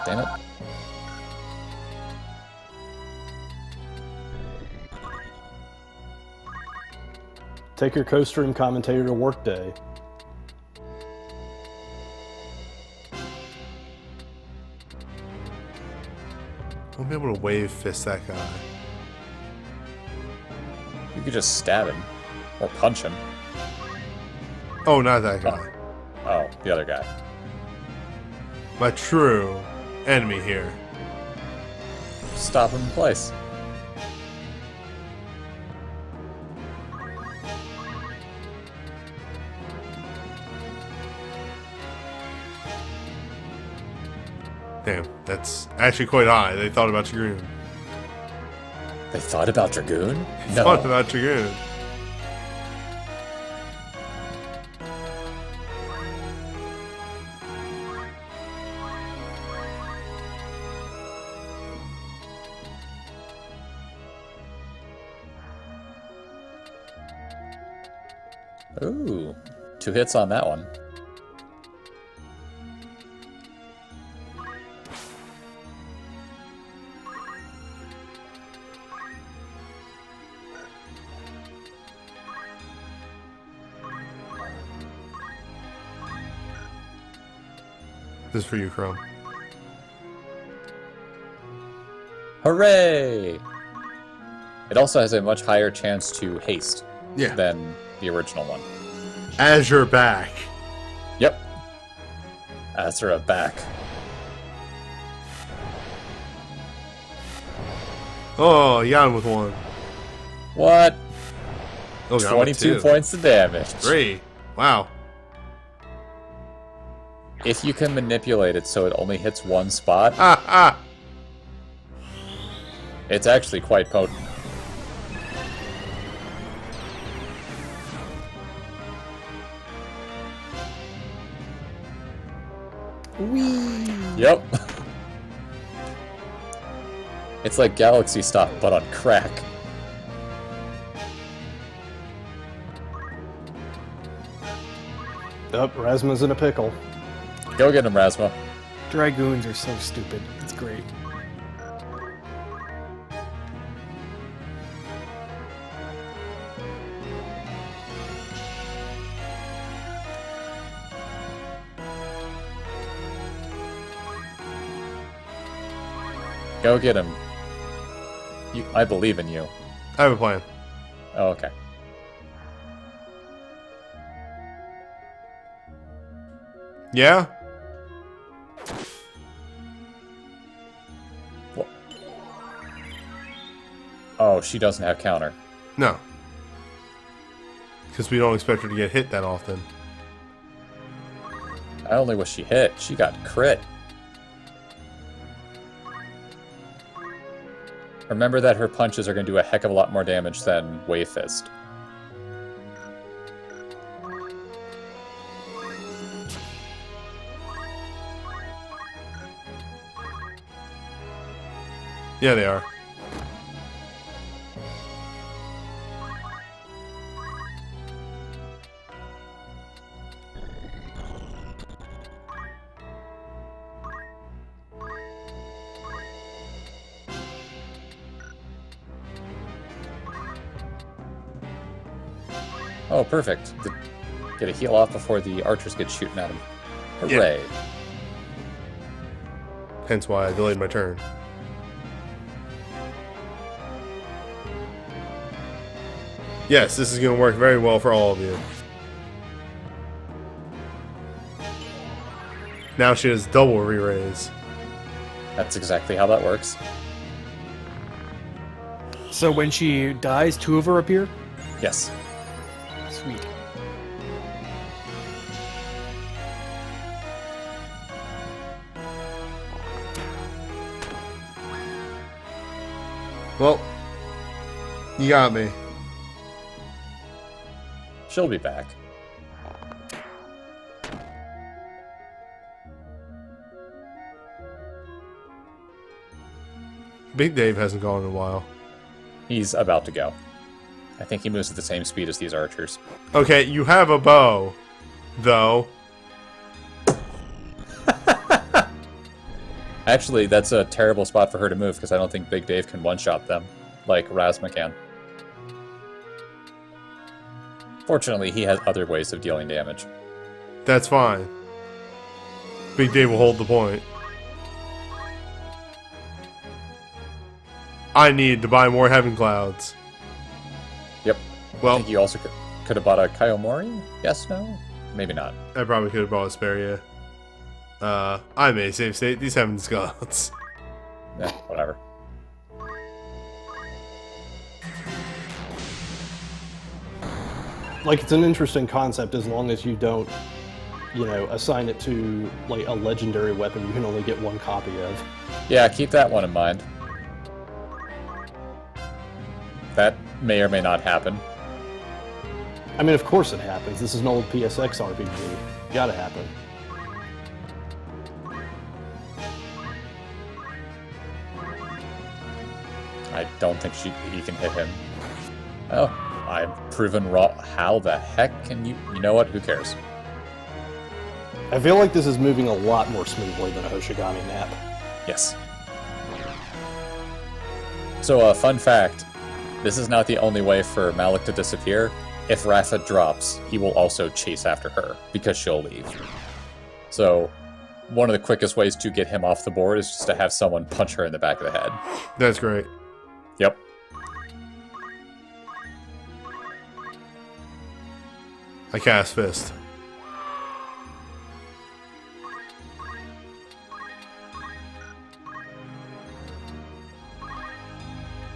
Damn it. Take your co-stream commentator to work day. Won't be able to wave fist that guy. You could just stab him. Or punch him. Oh, not that guy. Oh, the other guy. My true enemy here. Stop him in place. Damn, that's actually quite high. They thought about Dragoon. They thought about Dragoon? Thought about Dragoon. Ooh, 2 hits on that one. This is for you, Chrome. Hooray! It also has a much higher chance to haste Yeah. than the original one. Azure back. Yep. Azura back. Oh, Jan with one. What? Oh, Jan with 22 two. points of damage. 3. Wow. If you can manipulate it so it only hits one spot, Ah. it's actually quite potent. Whee! Yep. It's like Galaxy Stop, but on crack. Oh, Razma's in a pickle. Go get him, Rasma. Dragoons are so stupid. It's great. Go get him. I believe in you. I have a plan. Oh, okay. Yeah? Oh, she doesn't have counter. No. Because we don't expect her to get hit that often. I only wish she hit. She got crit. Remember that her punches are going to do a heck of a lot more damage than Wave Fist. Yeah, they are. Oh, perfect. Get a heal off before the archers get shooting at him. Hooray. Hence why I delayed my turn. Yes, this is going to work very well for all of you. Now she has double re-raise. That's exactly how that works. So when she dies, 2 of her appear? Yes. Sweet. Well, you got me. She'll be back. Big Dave hasn't gone in a while. He's about to go. I think he moves at the same speed as these archers. Okay, you have a bow, though. Actually, that's a terrible spot for her to move because I don't think Big Dave can one-shot them like Razma can. Fortunately, he has other ways of dealing damage. That's fine. Big Dave will hold the point. I need to buy more Heaven Clouds. Yep. Well, I think you also could have bought a Kaiomori? Yes, no? Maybe not. I probably could have bought a Asperia. I may save state. These Heaven Clouds. Yeah, whatever. Like, it's an interesting concept as long as you don't, assign it to, like, a legendary weapon you can only get 1 copy of. Yeah, keep that one in mind. That may or may not happen. I mean, of course it happens. This is an old PSX RPG. Gotta happen. I don't think he can hit him. Oh, I've proven wrong. How the heck can you... You know what? Who cares? I feel like this is moving a lot more smoothly than a Hoshigami nap. Yes. So, fun fact. This is not the only way for Malik to disappear. If Rafa drops, he will also chase after her, because she'll leave. So, one of the quickest ways to get him off the board is just to have someone punch her in the back of the head. That's great. Yep. I cast Fist.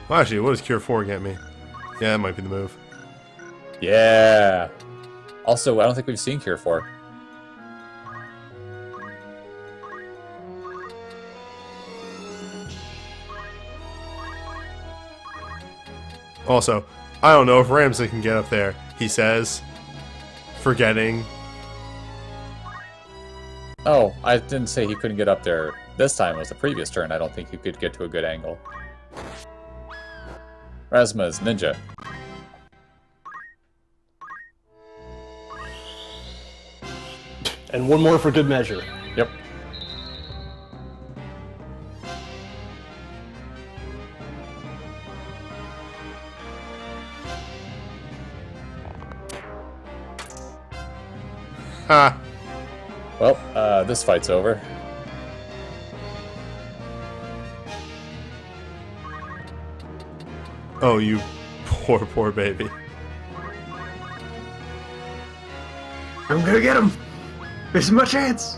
Well, actually, what does Cure 4 get me? Yeah, that might be the move. Yeah. Also, I don't think we've seen Cure 4. Also, I don't know if Ramsey can get up there, he says, forgetting. Oh, I didn't say he couldn't get up there. This time was the previous turn. I don't think he could get to a good angle. Razma's ninja. And 1 more for good measure. Yep. Ha! Well, this fight's over. Oh, you poor, poor baby. I'm gonna get him. This is my chance.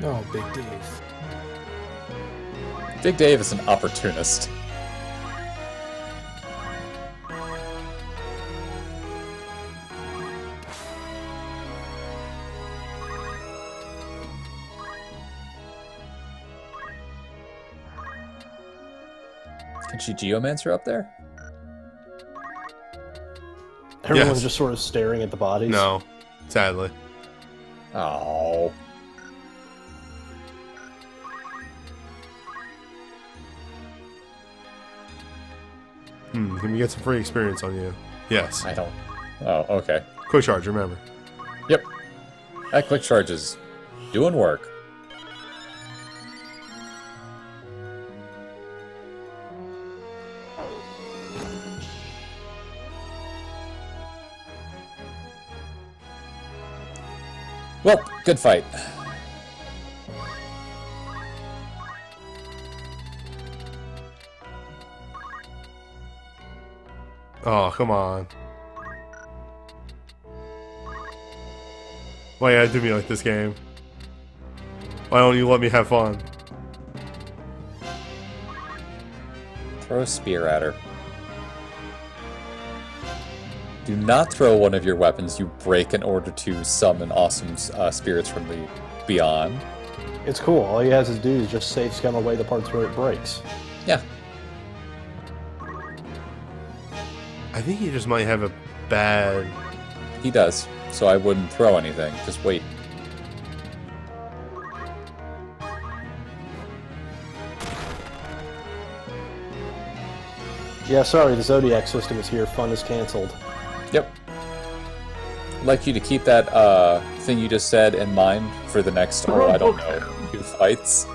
Oh, Big Dave. Big Dave is an opportunist. Can she Geomancer up there? Everyone's Yes. just sort of staring at the bodies. No, sadly. Oh. Can we get some free experience on you? Yes. I don't... Oh, okay. Quick charge, remember. Yep. That quick charge is doing work. Well, good fight. Oh, come on. Why you gotta do me like this, game? Why don't you let me have fun? Throw a spear at her. Do not throw one of your weapons you break in order to summon awesome spirits from the beyond. It's cool. All he has to do is just safe scan away the parts where it breaks. Yeah. I think he just might have a bad... He does, so I wouldn't throw anything. Just wait. Yeah, sorry, the Zodiac system is here. Fun is canceled. Yep. I'd like you to keep that thing you just said in mind for the next, I don't know, 2 fights.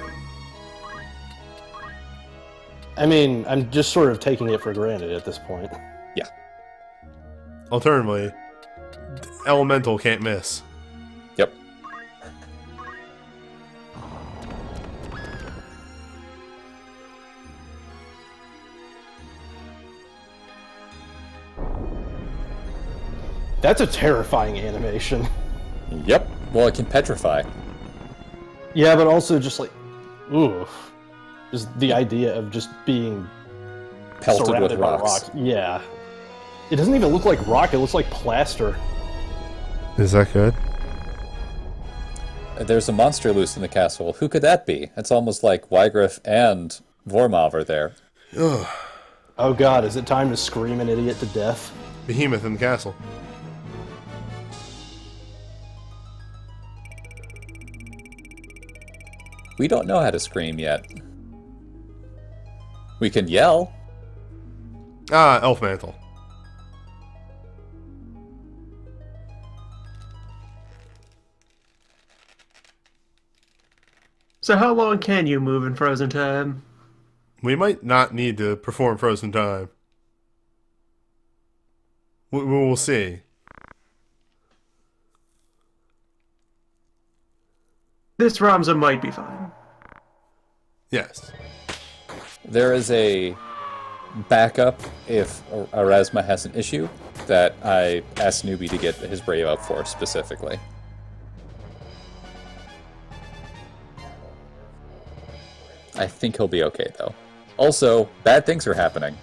I mean, I'm just sort of taking it for granted at this point. Yeah. Alternatively, Elemental can't miss. Yep. That's a terrifying animation. Yep. Well, it can petrify. Yeah, but also just like, oof. Just the idea of just being Pelted surrounded with by rocks. Yeah. It doesn't even look like rock, it looks like plaster. Is that good? There's a monster loose in the castle. Who could that be? It's almost like Wygriff and Vormov are there. Ugh. Oh god, is it time to scream an idiot to death? Behemoth in the castle. We don't know how to scream yet. We can yell. Ah, Elf Mantle. So how long can you move in frozen time? We might not need to perform Frozen Time. We'll see. This Ramza might be fine. Yes. There is a backup if Erasma has an issue that I asked Newbie to get his brave up for specifically. I think he'll be okay, though. Also, bad things are happening.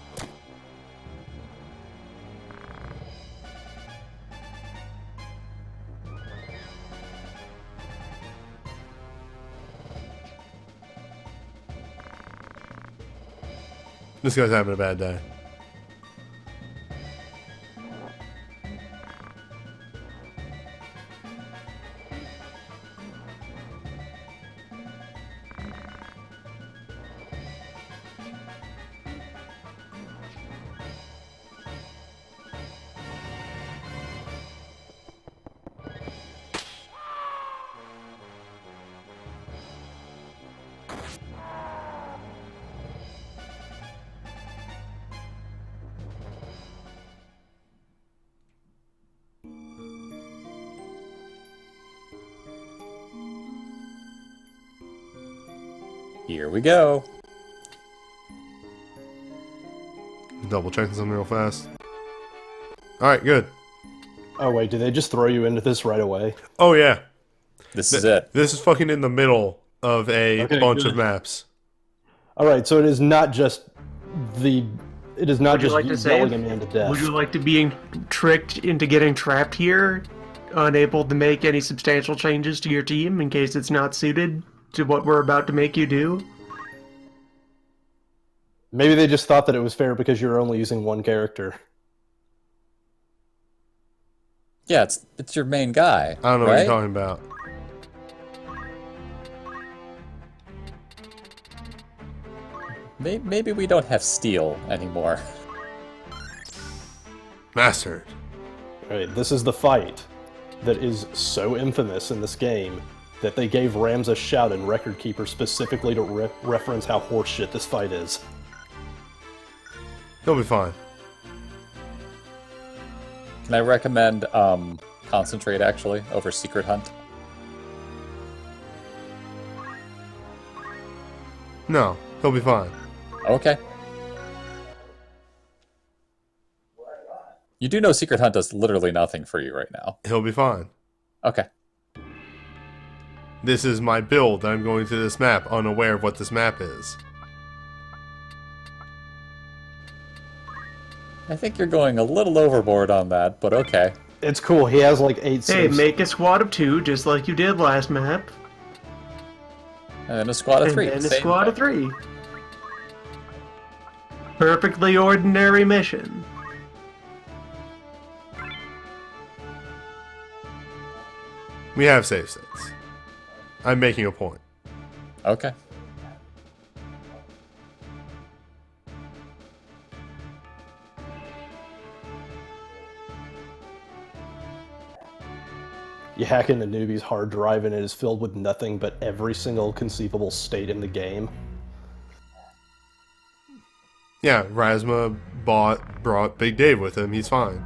This guy's having a bad day. Here we go. Double checking something real fast. Alright, good. Oh wait, do they just throw you into this right away? Oh, yeah. This is it. This is fucking in the middle of a Okay, bunch good. of maps. Alright, so it is not just the... It is not Would you just like to yelling save? a man to death. Would you like to being tricked into getting trapped here, unable to make any substantial changes to your team in case it's not suited to what we're about to make you do? Maybe they just thought that it was fair because you're only using one character. Yeah, it's your main guy. I don't know what right? you're talking about. Maybe we don't have steel anymore. Mastered. Alright, this is the fight that is so infamous in this game that they gave Rams a shout in Record Keeper specifically to reference how horseshit this fight is. He'll be fine. Can I recommend Concentrate, actually, over Secret Hunt? No, he'll be fine. Okay. You do know Secret Hunt does literally nothing for you right now. He'll be fine. Okay. This is my build. I'm going to this map unaware of what this map is. I think you're going a little overboard on that, but okay. It's cool. He has like 8 Hey, saves. make a squad of 2, just like you did last map. And then a squad of 3. And then a Same squad of 3. Perfectly ordinary mission. We have save states. I'm making a point. Okay. You hack into Newbie's hard drive and it is filled with nothing but every single conceivable state in the game. Yeah, Razma brought Big Dave with him. He's fine.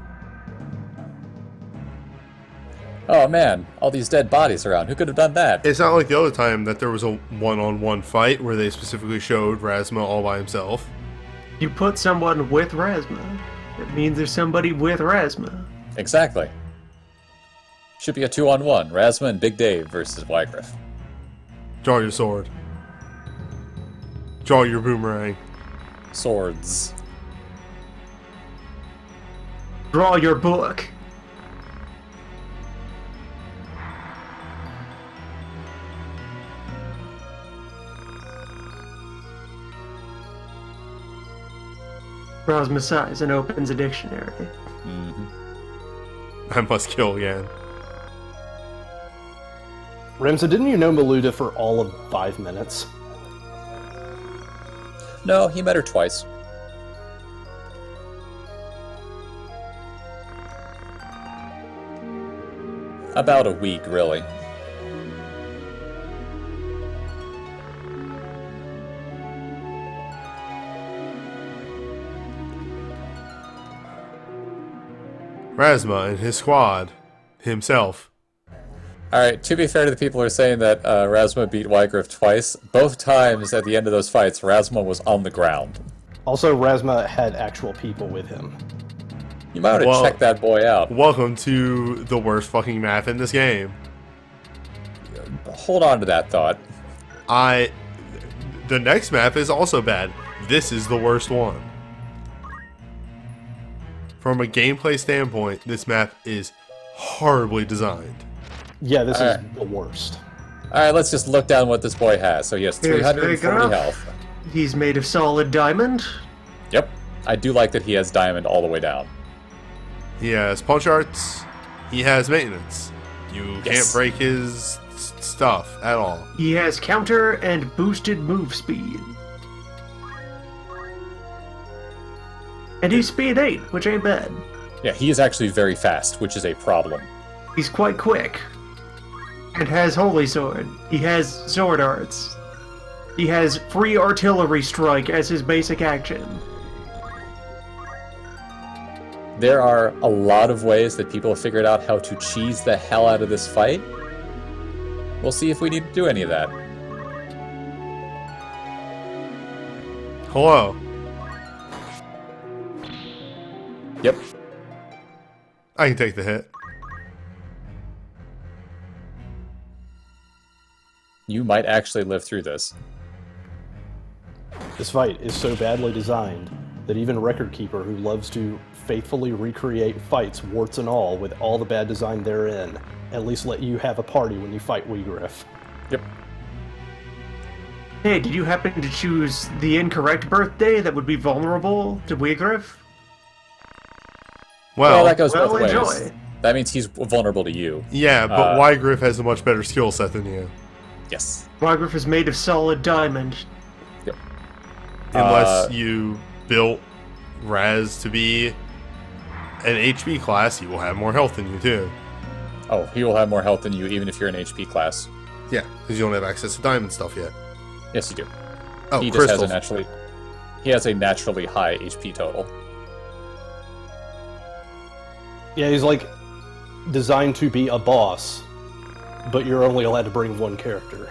Oh man, all these dead bodies around. Who could have done that? It's not like the other time that there was a one-on-one fight where they specifically showed Razma all by himself. You put someone with Razma. It means there's somebody with Razma. Exactly. Should be a 2-on-1. Razma and Big Dave versus Wycliffe. Draw your sword. Draw your boomerang. Swords. Draw your book. Razma sighs and opens a dictionary. I must kill again. Ramza, didn't you know Maluda for all of 5 minutes? No, he met her twice. About a week, really. Razma and his squad. Himself. Alright, to be fair to the people who are saying that Razma beat Wycliffe twice, both times at the end of those fights, Razma was on the ground. Also, Razma had actual people with him. You might want to Well- check that boy out. Welcome to the worst fucking map in this game. Hold on to that thought. The next map is also bad. This is the worst one. From a gameplay standpoint, this map is horribly designed. Yeah, this is Alright. the worst. Alright, let's just look down what this boy has. So he has Here's 340 big health. He's made of solid diamond. Yep. I do like that he has diamond all the way down. He has punch arts. He has maintenance. You can't Yes. break his stuff at all. He has counter and boosted move speed. And he's speed 8, which ain't bad. Yeah, he is actually very fast, which is a problem. He's quite quick. And has Holy Sword. He has Sword Arts. He has Free Artillery Strike as his basic action. There are a lot of ways that people have figured out how to cheese the hell out of this fight. We'll see if we need to do any of that. Hello. Yep. I can take the hit. You might actually live through this. This fight is so badly designed that even Record Keeper, who loves to faithfully recreate fights, warts and all, with all the bad design therein, at least let you have a party when you fight Weegriff. Yep. Hey, did you happen to choose the incorrect birthday that would be vulnerable to Weegriff? Well, Well, that goes well, both ways. enjoy. That means he's vulnerable to you. yeah, but Wygriff has a much better skill set than you. Yes. Weegriff is made of solid diamond. Yep. Unless you built Raz to be an HP class, he will have more health than you too. Oh, he will have more health than you, even if you're an HP class. Yeah, because you don't have access to diamond stuff yet. Yes, you do. Oh, He just has crystals. he has a naturally high HP total. Yeah, he's like designed to be a boss, but you're only allowed to bring one character.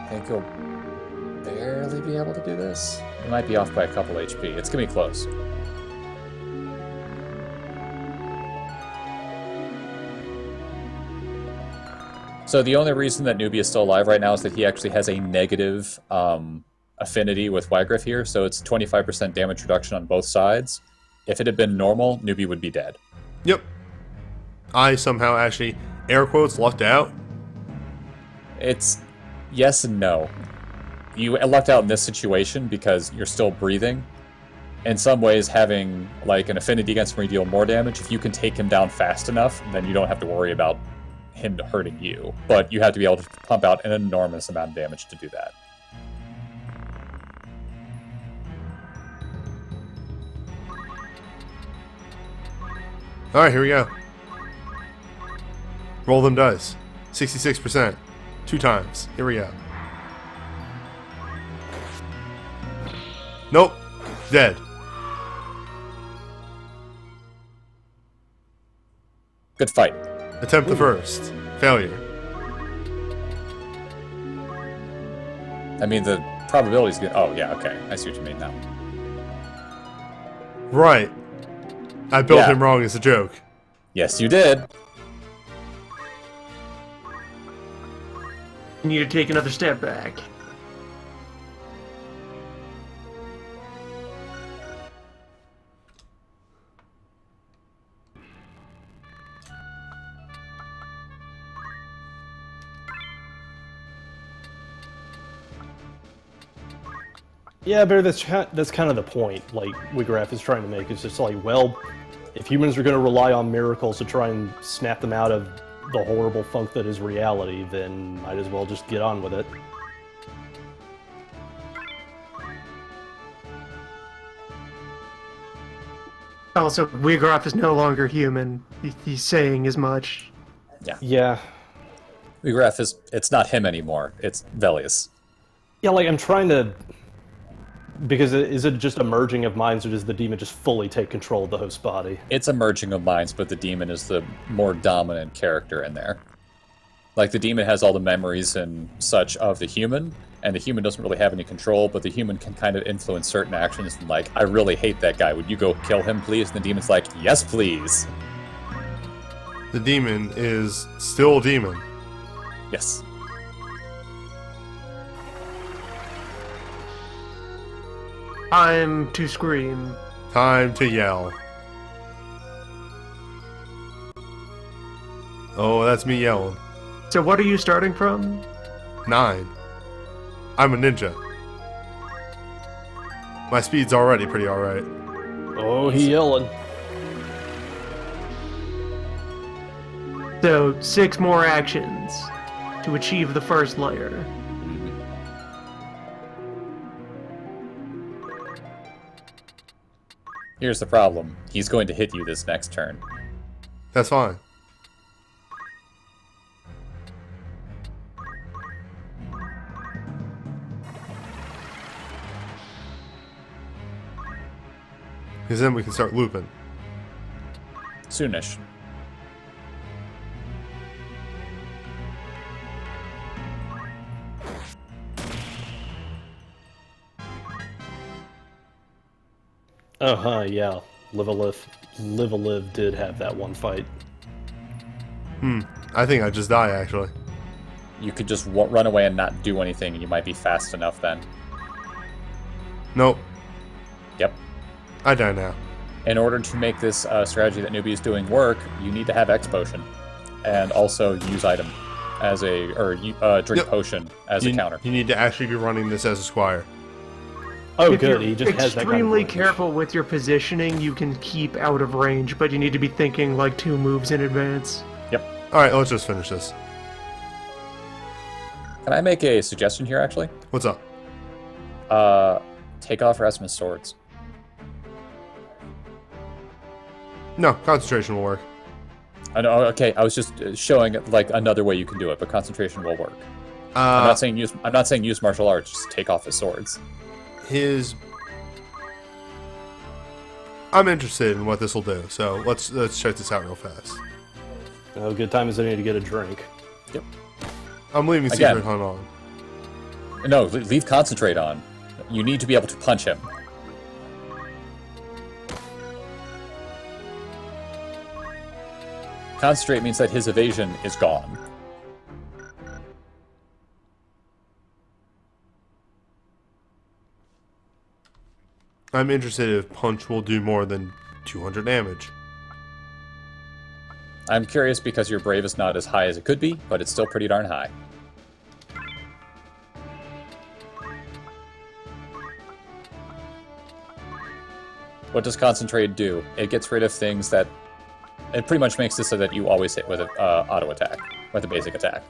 I think he'll barely be able to do this? It might be off by a couple HP. It's going to be close. So the only reason that Newbie is still alive right now is that he actually has a negative affinity with Wygriff here, so it's 25% damage reduction on both sides. If it had been normal, Newbie would be dead. Yep. I somehow actually, air quotes, lucked out. It's yes and no. You lucked out in this situation because you're still breathing. In some ways, having like an affinity against him where you deal more damage, if you can take him down fast enough, then you don't have to worry about him hurting you. But you have to be able to pump out an enormous amount of damage to do that. Alright, here we go. Roll them dice. 66%. 2 times. Here we go. Nope. Dead. Good fight. Attempt the first. Failure. I mean, the probability's good. Oh, yeah, okay. I see what you mean now. Right. I built Yeah. him wrong as a joke. Yes, you did. You need to take another step back. Yeah, but that's kind of the point. Like Wiggraff is trying to make. It's just like, well, if humans are going to rely on miracles to try and snap them out of the horrible funk that is reality, then might as well just get on with it. Also, Wiggroff is no longer human. He's saying as much. Yeah. Wiggraff it's not him anymore. It's Velius. Yeah, like I'm trying to... Because is it just a merging of minds, or does the demon just fully take control of the host body? It's a merging of minds, but the demon is the more dominant character in there. Like, the demon has all the memories and such of the human, and the human doesn't really have any control, but the human can kind of influence certain actions, and like, I really hate that guy. Would you go kill him, please? And the demon's like, yes, please. The demon is still a demon. Yes. Time to scream. Time to yell. Oh, that's me yelling. So what are you starting from? 9. I'm a ninja. My speed's already pretty alright. Oh, he yelling. So 6 more actions to achieve the first layer. Here's the problem. He's going to hit you this next turn. That's fine. Because then we can start looping. Soonish. Yeah. Live a Live did have that one fight. I think I just die, actually. You could just run away and not do anything, and you might be fast enough then. Nope. Yep. I die now. In order to make this strategy that Newbie is doing work, you need to have X Potion. And also use item as a... or drink Yep. potion as a counter. You need to actually be running this as a squire. Oh, If good. you're He just has that kind of extremely range. careful with your positioning, you can keep out of range, but you need to be thinking like 2 moves in advance. Alright, let's just finish this. Can I make a suggestion here, actually? What's up? Take off Rasmus' swords. No, concentration will work. I know, okay, I was just showing like another way you can do it, but concentration will work. I'm not saying use martial arts, just take off his swords. I'm interested in what this will do, so let's check this out real fast. Oh, good time is any to get a drink. Yep. I'm leaving Again. Secret Hunt on. No, leave concentrate on. You need to be able to punch him. Concentrate means that his evasion is gone. I'm interested if punch will do more than 200 damage. I'm curious because your brave is not as high as it could be, but it's still pretty darn high. What does Concentrate do? It gets rid of things that... It pretty much makes it so that you always hit with an auto attack, with a basic attack.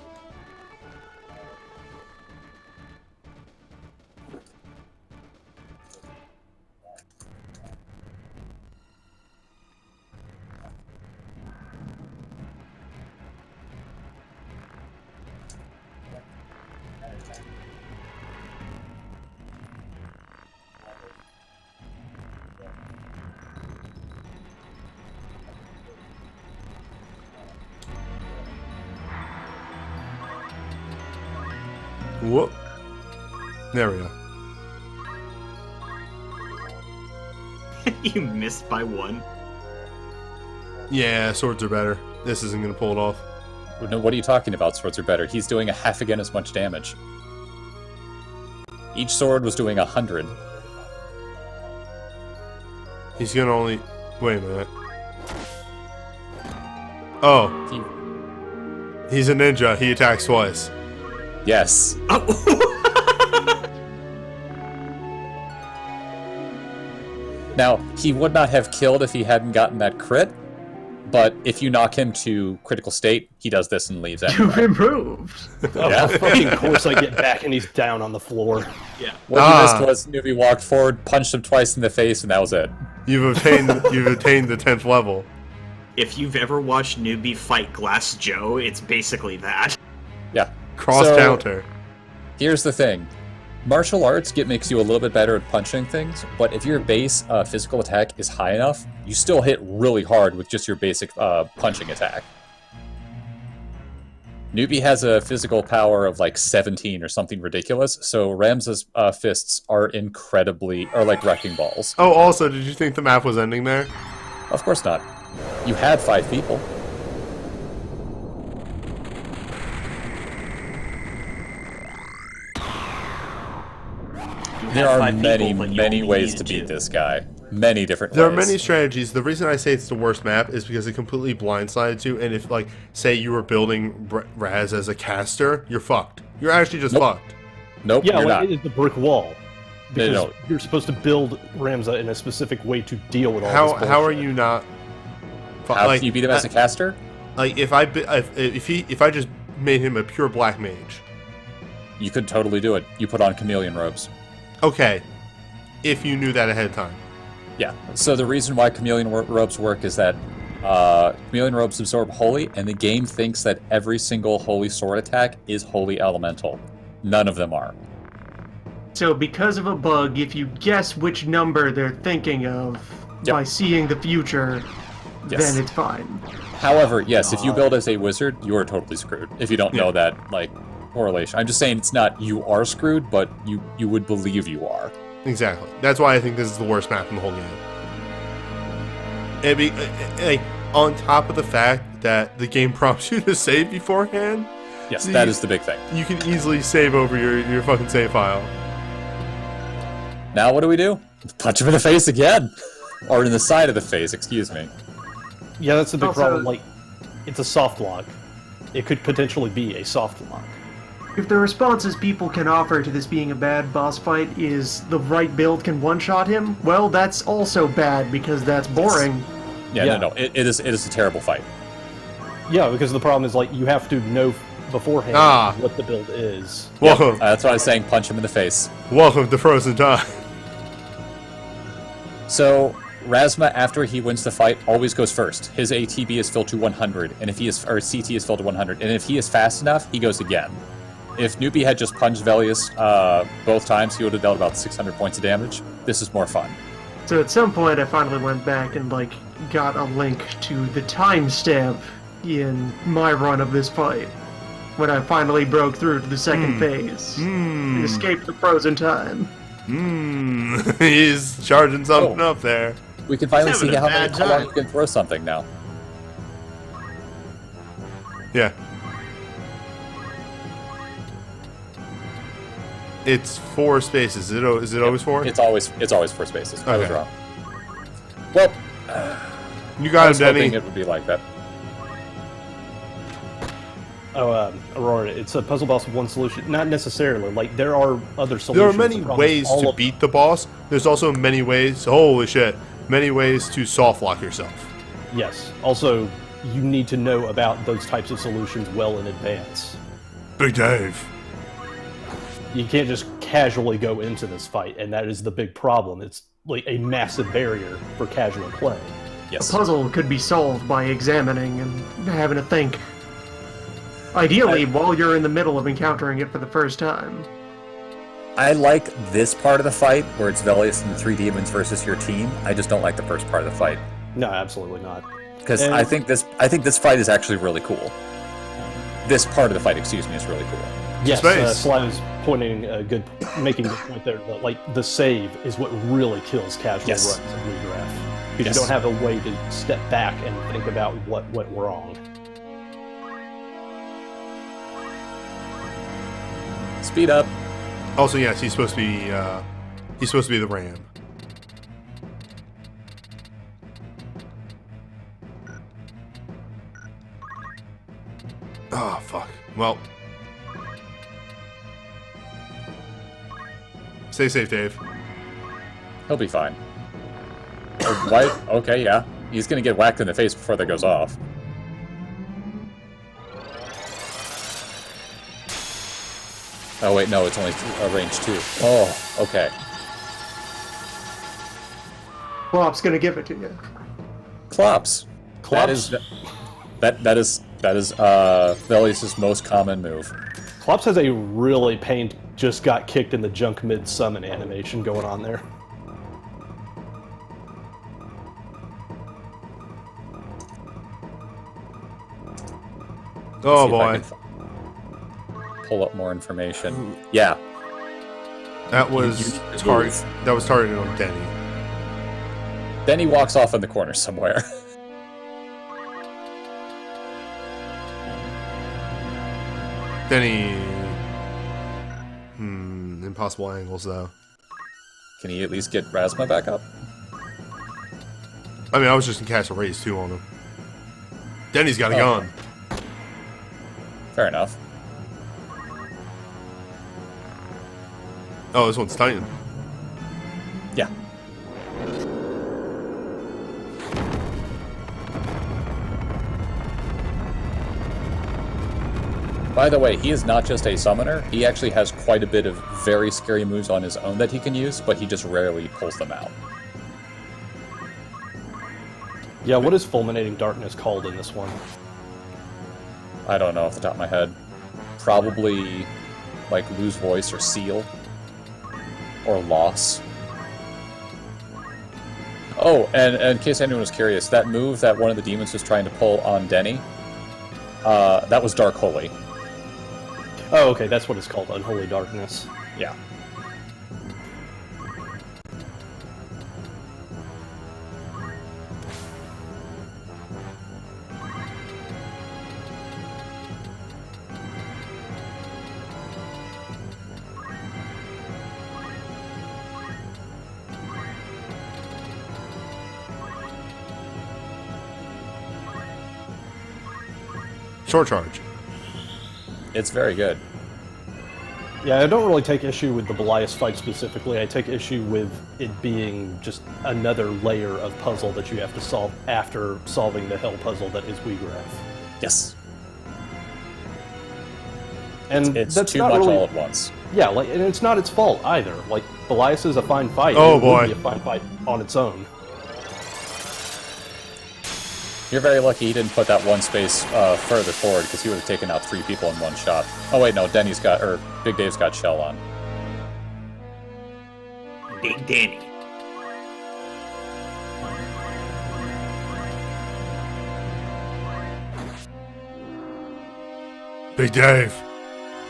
Whoop. There we go. You missed by 1. Yeah, swords are better. This isn't going to pull it off. No, what are you talking about? Swords are better. He's doing a half again as much damage. Each sword was doing 100. He's going to only... Wait a minute. Oh. He's a ninja. He attacks twice. Yes. Now, he would not have killed if he hadn't gotten that crit, but if you knock him to critical state, he does this and leaves You've anyway. improved. Yeah. Of fucking course I get back and he's down on the floor. Yeah. What you missed was Newbie walked forward, punched him twice in the face, and that was it. You've attained the 10th level. If you've ever watched Newbie fight Glass Joe, it's basically that. Yeah. Cross So- counter. Here's the thing. Martial arts makes you a little bit better at punching things, but if your base physical attack is high enough, you still hit really hard with just your basic punching attack. Newbie has a physical power of like 17 or something ridiculous, so Ramza's fists are like wrecking balls. Oh, also, did you think the map was ending there? Of course not. You had 5 people. There are many ways to beat this guy. Many different There are ways. many strategies. The reason I say it's the worst map is because it completely blindsides you, and if, like, say you were building Raz as a caster, you're fucked. You're actually just fucked. Nope, Yeah, you're like, not. it's the brick wall. Because No. you're supposed to build Ramza in a specific way to deal with all this How are bullshit. you not... How can you beat him as a caster? Like, if I just made him a pure black mage... You could totally do it. You put on chameleon robes. Okay, if you knew that ahead of time. Yeah. So the reason why chameleon robes work is that chameleon robes absorb holy, and the game thinks that every single holy sword attack is holy elemental. None of them are. So because of a bug, if you guess which number they're thinking of Yep. by seeing the future, Yes. then it's fine. However, yes, if you build as a wizard, you are totally screwed. If you don't know that, like, correlation. I'm just saying it's not you are screwed, but you would believe you are. Exactly. That's why I think this is the worst map in the whole game. It'd be, like, on top of the fact that the game prompts you to save beforehand, Yes, See, that is the big thing. you can easily save over your fucking save file. Now what do? Punch him in the face again! Or in the side of the face, excuse me. Yeah, that's the big Also- problem. Like, it's a soft lock. It could potentially be a soft lock. If the responses people can offer to this being a bad boss fight is the right build can one-shot him, well, that's also bad because that's boring. Yeah, Yeah. no, it is a terrible fight. Yeah, because the problem is, like, you have to know beforehand Ah. what the build is. Welcome, That's why I was saying punch him in the face. welcome to Frozen Time. So, Razma, after he wins the fight, always goes first. His ATB is filled to 100, and if he is, or CT is filled to 100, and if he is fast enough, he goes again. If Newbie had just punched Velius both times, he would have dealt about 600 points of damage. This is more fun. So at some point I finally went back and, like, got a link to the timestamp in my run of this fight. When I finally broke through to the second phase. And escaped the frozen time. He's charging something up there. We can finally He's see having a how bad long time. you can throw something now. Yeah. It's 4 spaces. Is it always 4? It's always 4 spaces. I was Okay. wrong. Well, You I got him, was hoping Denny. it would be like that. Oh, Aurora, it's a puzzle boss with one solution. Not necessarily. Like, there are other solutions. There are many The problem is ways all to of- beat the boss. There's also many ways. Holy shit! Many ways to soft lock yourself. Yes. Also, you need to know about those types of solutions well in advance. Big Dave. You can't just casually go into this fight, and that is the big problem. It's like a massive barrier for casual play. Yes. A puzzle could be solved by examining and having to think. Ideally, while you're in the middle of encountering it for the first time. I like this part of the fight where it's Velius and the 3 demons versus your team. I just don't like the first part of the fight No, absolutely not. because And- I think this fight is actually really cool. This part of the fight, excuse me, is really cool. Yes, Space. Sly was making a good point there. That, like, the save is what really kills casual Yes. runs in redraft. Because Yes. you don't have a way to step back and think about what went wrong. Speed up. Also, yes, he's supposed to be the ram. Oh fuck. Well, stay safe, Dave. He'll be fine. Oh, why? Okay, yeah. He's gonna get whacked in the face before that goes off. Oh wait, no, it's only range 2. Oh, okay. Plop's gonna give it to you. Clops. That is Velius' most common move. Klops has a really pained, just got kicked in the junk mid summon animation going on there. Oh See if I boy, can pull up more information. Yeah, that was you- that was targeted on Denny. then he walks off in the corner somewhere. Denny. Impossible angles though. Can he at least get Rasma back up? I mean, I was just gonna cast a raise 2 on him. Denny's got a Oh. gun. Fair enough. Oh, this one's Titan. Yeah. By the way, he is not just a summoner. He actually has quite a bit of very scary moves on his own that he can use, but he just rarely pulls them out. Yeah, what is Fulminating Darkness called in this one? I don't know off the top of my head. Probably like lose voice or seal or loss. Oh, and in case anyone was curious, that move that one of the demons was trying to pull on Denny, that was Dark Holy. Oh, okay, that's what it's called, Unholy Darkness. Yeah. Short charge. It's very good. Yeah, I don't really take issue with the Belias fight specifically. I take issue with it being just another layer of puzzle that you have to solve after solving the hell puzzle that is Weegraph. Yes. And It's that's too not much really, all at once. Yeah, like, and it's not its fault either. Like, Belias is a fine fight. Oh, and it would boy. be a fine fight on its own. You're very lucky he didn't put that one space further forward, because he would have taken out 3 people in one shot. Oh wait, no, Big Dave's got Shell on. Big Danny. Big Dave.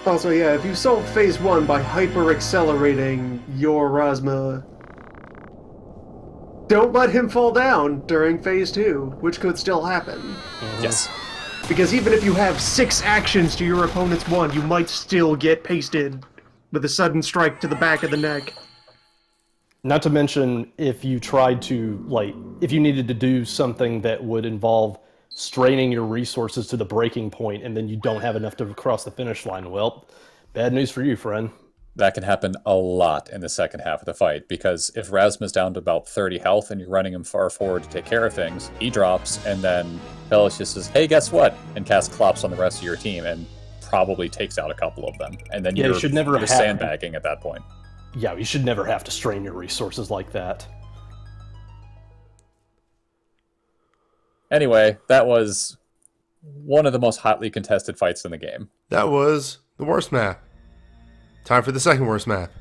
Also, yeah, if you solve Phase 1 by hyper-accelerating your Rasma, don't let him fall down during Phase 2, which could still happen. Yes. Because even if you have 6 actions to your opponent's 1, you might still get pasted with a sudden strike to the back of the neck. Not to mention, if you tried to, like, if you needed to do something that would involve straining your resources to the breaking point and then you don't have enough to cross the finish line, well, bad news for you, friend. That can happen a lot in the second half of the fight, because if Rasma's down to about 30 health and you're running him far forward to take care of things, he drops, and then Velis just says, hey, guess what? And casts Clops on the rest of your team and probably takes out a couple of them. And then you're sandbagging at that point. Yeah, you should never have to strain your resources like that. Anyway, that was one of the most hotly contested fights in the game. That was the worst map. Time for the second worst map.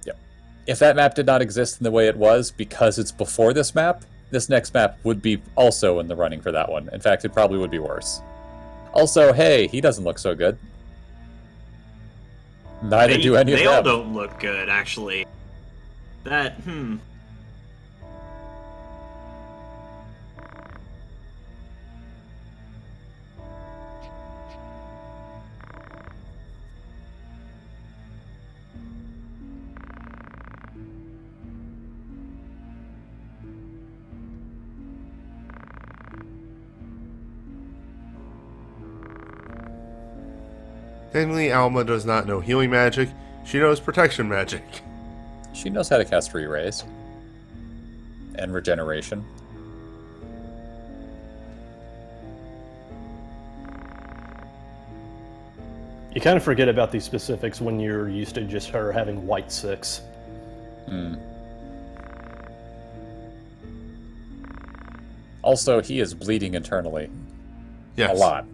Yep. If that map did not exist in the way it was because it's before this map, this next map would be also in the running for that one. In fact, it probably would be worse. Also, hey, he doesn't look so good. Neither do any of them. They all don't look good, actually. Thankfully, Alma does not know healing magic. She knows protection magic. She knows how to cast Re-Raise. And Regeneration. You kind of forget about these specifics when you're used to just her having white 6. Also, he is bleeding internally. Yes. A lot.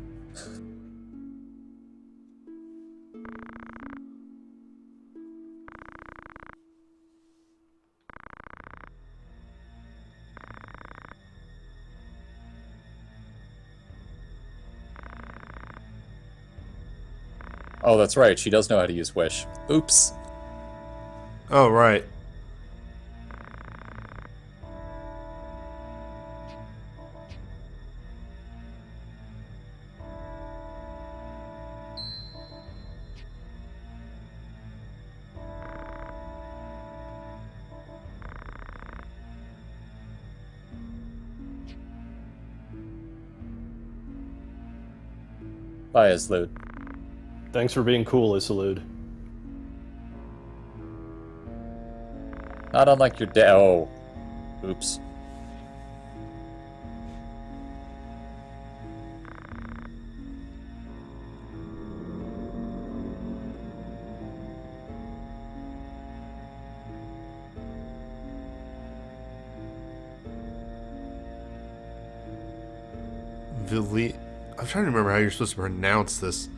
Oh, that's right. She does know how to use Wish. Oops. Oh, right. Bye, Islude. Thanks for being cool, Isolde. Not unlike your dad. Oh. Oops. I'm trying to remember how you're supposed to pronounce this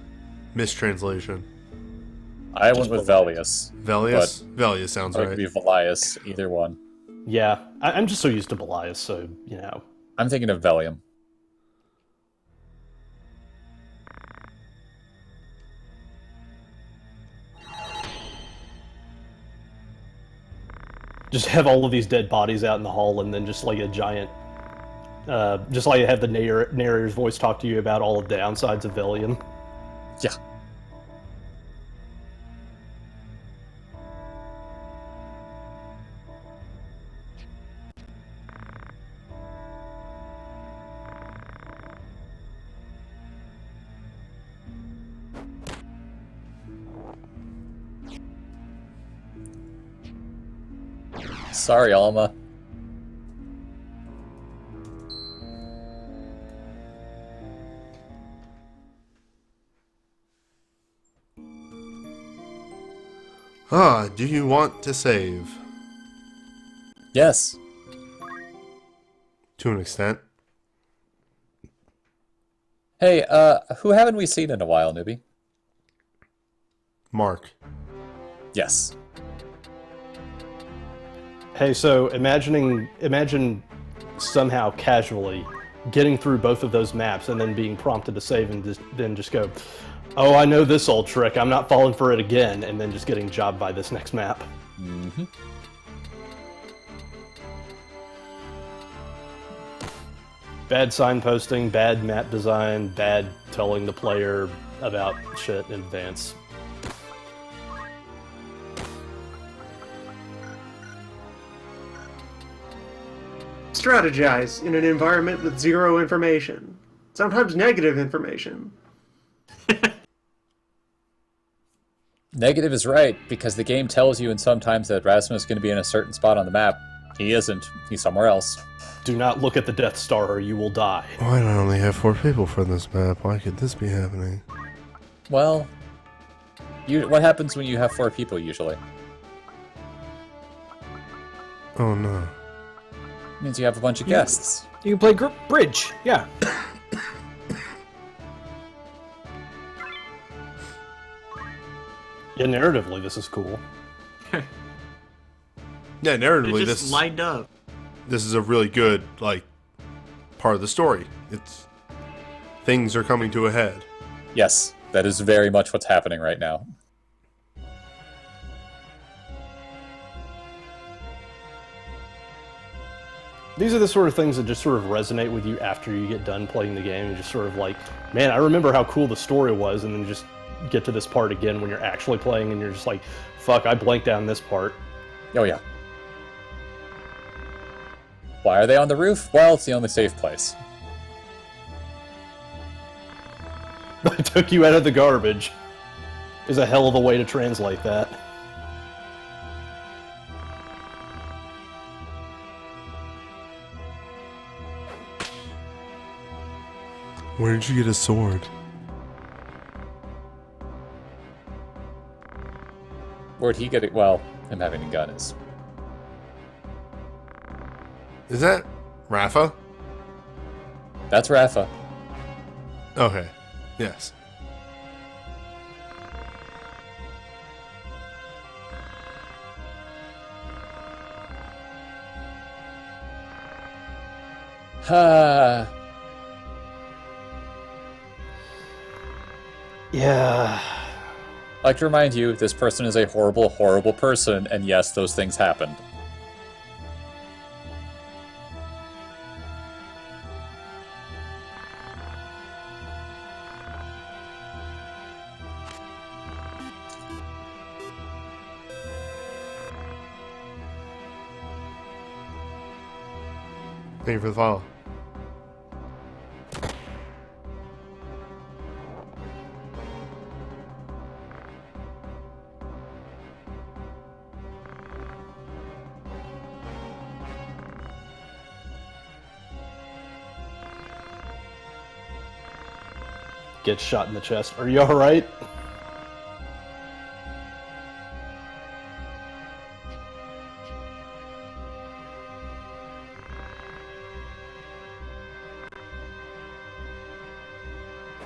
mistranslation. I went with Velius. Velius? Velius sounds Or it right. could be Velius, either one. Yeah, I'm just so used to Belias, so, you know. I'm thinking of Velium. Just have all of these dead bodies out in the hall and then just like a giant... just like have the narrator's voice talk to you about all of the downsides of Velium. Yeah. Sorry, Alma. Do you want to save? Yes. To an extent. Hey, who haven't we seen in a while, newbie? Mark. Yes. Hey, so imagine somehow casually getting through both of those maps and then being prompted to save and then just go, Oh, I know this old trick. I'm not falling for it again, and then just getting jobbed by this next map. Mm-hmm. Bad signposting, bad map design, bad telling the player about shit in advance. Strategize in an environment with zero information. Sometimes negative information. Negative is right, because the game tells you in sometimes that Rasmus is going to be in a certain spot on the map. He isn't. He's somewhere else. Do not look at the Death Star or you will die. Why do I only have 4 people for this map? Why could this be happening? Well, what happens when you have 4 people usually? Oh no. It means you have a bunch of guests. You can play bridge. Yeah. Yeah, narratively, this is cool. Yeah, They're narratively, just this lined up. is a really good like part of the story. It's things are coming to a head. Yes, that is very much what's happening right now. These are the sort of things that just sort of resonate with you after you get done playing the game. You're just sort of like, man, I remember how cool the story was, and then just get to this part again when you're actually playing, and you're just like, fuck, I blanked out this part. Oh yeah. Why are they on the roof? Well, it's the only safe place. I took you out of the garbage. Is a hell of a way to translate that. Where did you get a sword? Where'd he get it? Well, him having a gun is... Is that Rafa? That's Rafa. Okay. Yes. Ha. Yeah. I'd like to remind you, this person is a horrible, horrible person, and yes, those things happened. Thank you for the follow. Get shot in the chest. Are you alright?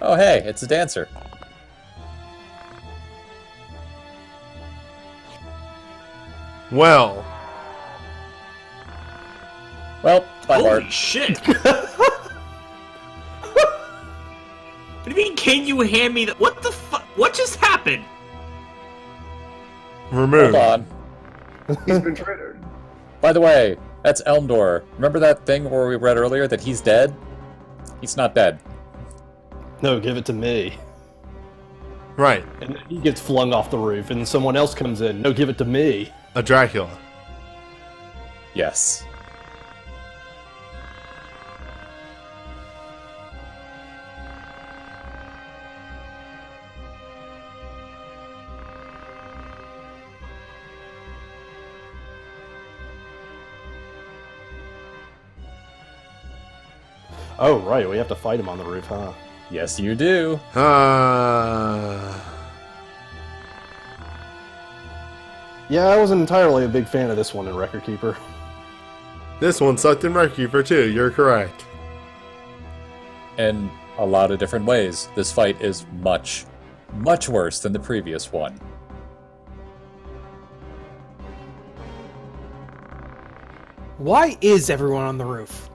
Oh hey, it's a dancer. Well, Well, bye Bart. Holy shit! What do you mean, can you hand me the... What the fuck? What just happened? remove. Hold on. He's been triggered. By the way, that's Elmdor. Remember that thing where we read earlier that he's dead? He's not dead. No, give it to me. Right. And then he gets flung off the roof, and someone else comes in. No, give it to me. A Dracula. Yes. Oh, right, we have to fight him on the roof, huh? Yes, you do. Yeah, I wasn't entirely a big fan of this one in Record Keeper. This one sucked in Record Keeper too, you're correct. In a lot of different ways. This fight is much, much worse than the previous one. Why is everyone on the roof?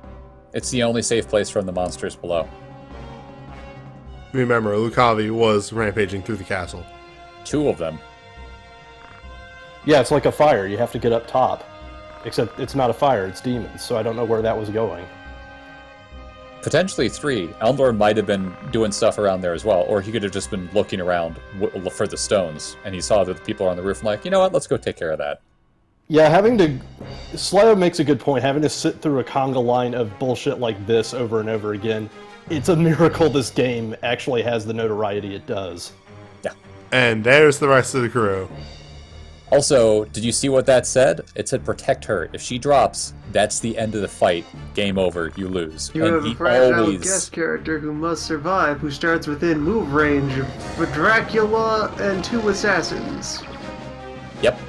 It's the only safe place from the monsters below. remember, Lucavi was rampaging through the castle. 2 of them. Yeah, it's like a fire. You have to get up top. Except it's not a fire, it's demons, so I don't know where that was going. Potentially 3. Elmdor might have been doing stuff around there as well, or he could have just been looking around for the stones, and he saw that the people are on the roof and like, you know what, let's go take care of that. Yeah, Slayo makes a good point. Having to sit through a conga line of bullshit like this over and over again, it's a miracle this game actually has the notoriety it does. Yeah. And there's the rest of the crew. Also, did you see what that said? It said protect her. If she drops, that's the end of the fight. Game over. You lose. You have a fragile guest character who must survive, who starts within move range of Dracula and 2 assassins. Yep.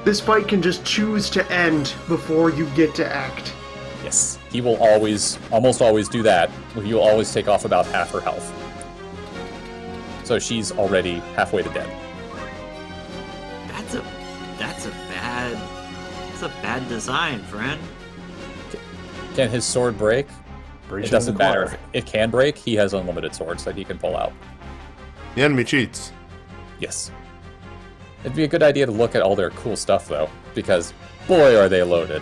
This fight can just choose to end before you get to act. Yes. He will almost always do that. He will always take off about half her health. So she's already halfway to dead. That's a bad design, friend. Can his sword break? Breaching It doesn't the matter. choir. If it can break, he has unlimited swords that he can pull out. The enemy cheats. Yes. It'd be a good idea to look at all their cool stuff, though, because boy, are they loaded.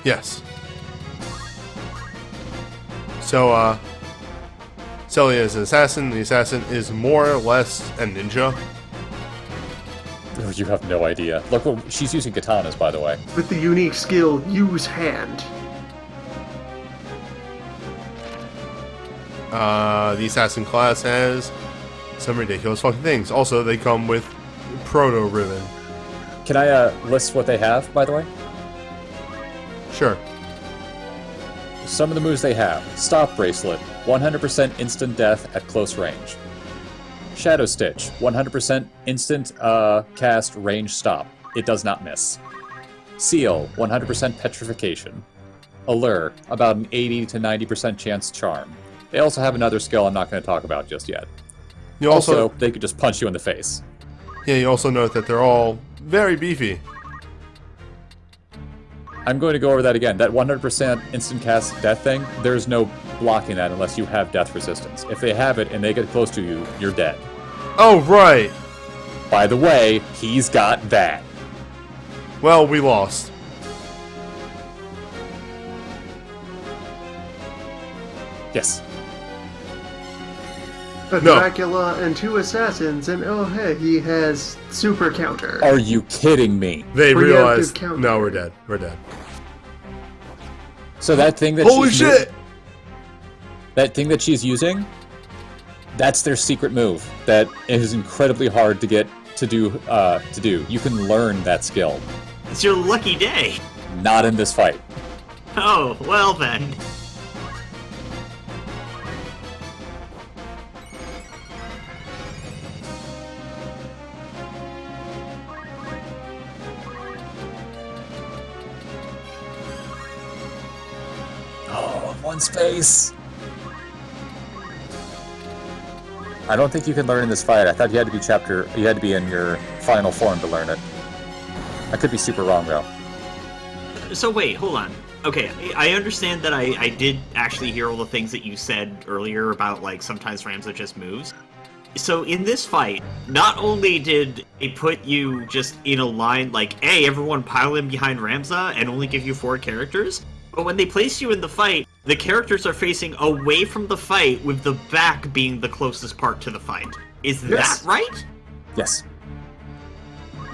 Yes. So, Celia is an assassin. The assassin is more or less a ninja. Oh, you have no idea. Look, she's using katanas, by the way. With the unique skill, use hand. The assassin class has some ridiculous fucking things. Also, they come with proto ribbon. Can I list what they have, by the way? Sure. Some of the moves they have. Stop Bracelet, 100% instant death at close range. Shadow Stitch, 100% instant cast range stop. It does not miss. Seal, 100% petrification. Allure, about an 80 to 90% chance charm. They also have another skill I'm not going to talk about just yet. You Also, they could just punch you in the face. Yeah, you also note that they're all very beefy. I'm going to go over that again. That 100% instant cast death thing, there's no blocking that unless you have death resistance. If they have it and they get close to you, you're dead. Oh, right. By the way, he's got that. Well, we lost. Yes. A No. Dracula and 2 assassins, and oh hey, he has super counter. Are you kidding me? They Preemptive realized, counter. no, we're dead. We're dead. So that thing that Holy she's shit! that thing that she's using, that's their secret move. That is incredibly hard to get to do. You can learn that skill. It's your lucky day. Not in this fight. Oh, well then. Oh, one space. I don't think you can learn in this fight. I thought you had to be in your final form to learn it. I could be super wrong though. So wait, hold on. Okay, I understand that I did actually hear all the things that you said earlier about, like, sometimes Ramza just moves. So in this fight, not only did it put you just in a line like, hey, everyone pile in behind Ramza and only give you 4 characters, but when they place you in the fight, the characters are facing away from the fight with the back being the closest part to the fight. Is Yes. that right? Yes.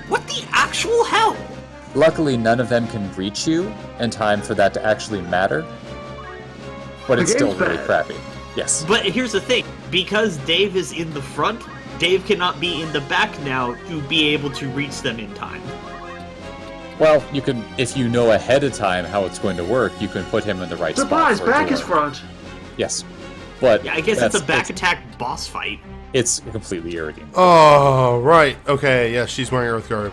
What the actual hell? Luckily, none of them can reach you in time for that to actually matter. But it's The still game's really bad. crappy. Yes. But here's the thing, because Dave is in the front, Dave cannot be in the back now to be able to reach them in time. Well, you can, if you know ahead of time how it's going to work, you can put him in the right Surprise, spot. for it to back is work. front. Yes. But Yeah, I guess it's a back that's- attack boss fight. It's completely irritating. Oh, right. Okay, yes, she's wearing Earth Guard.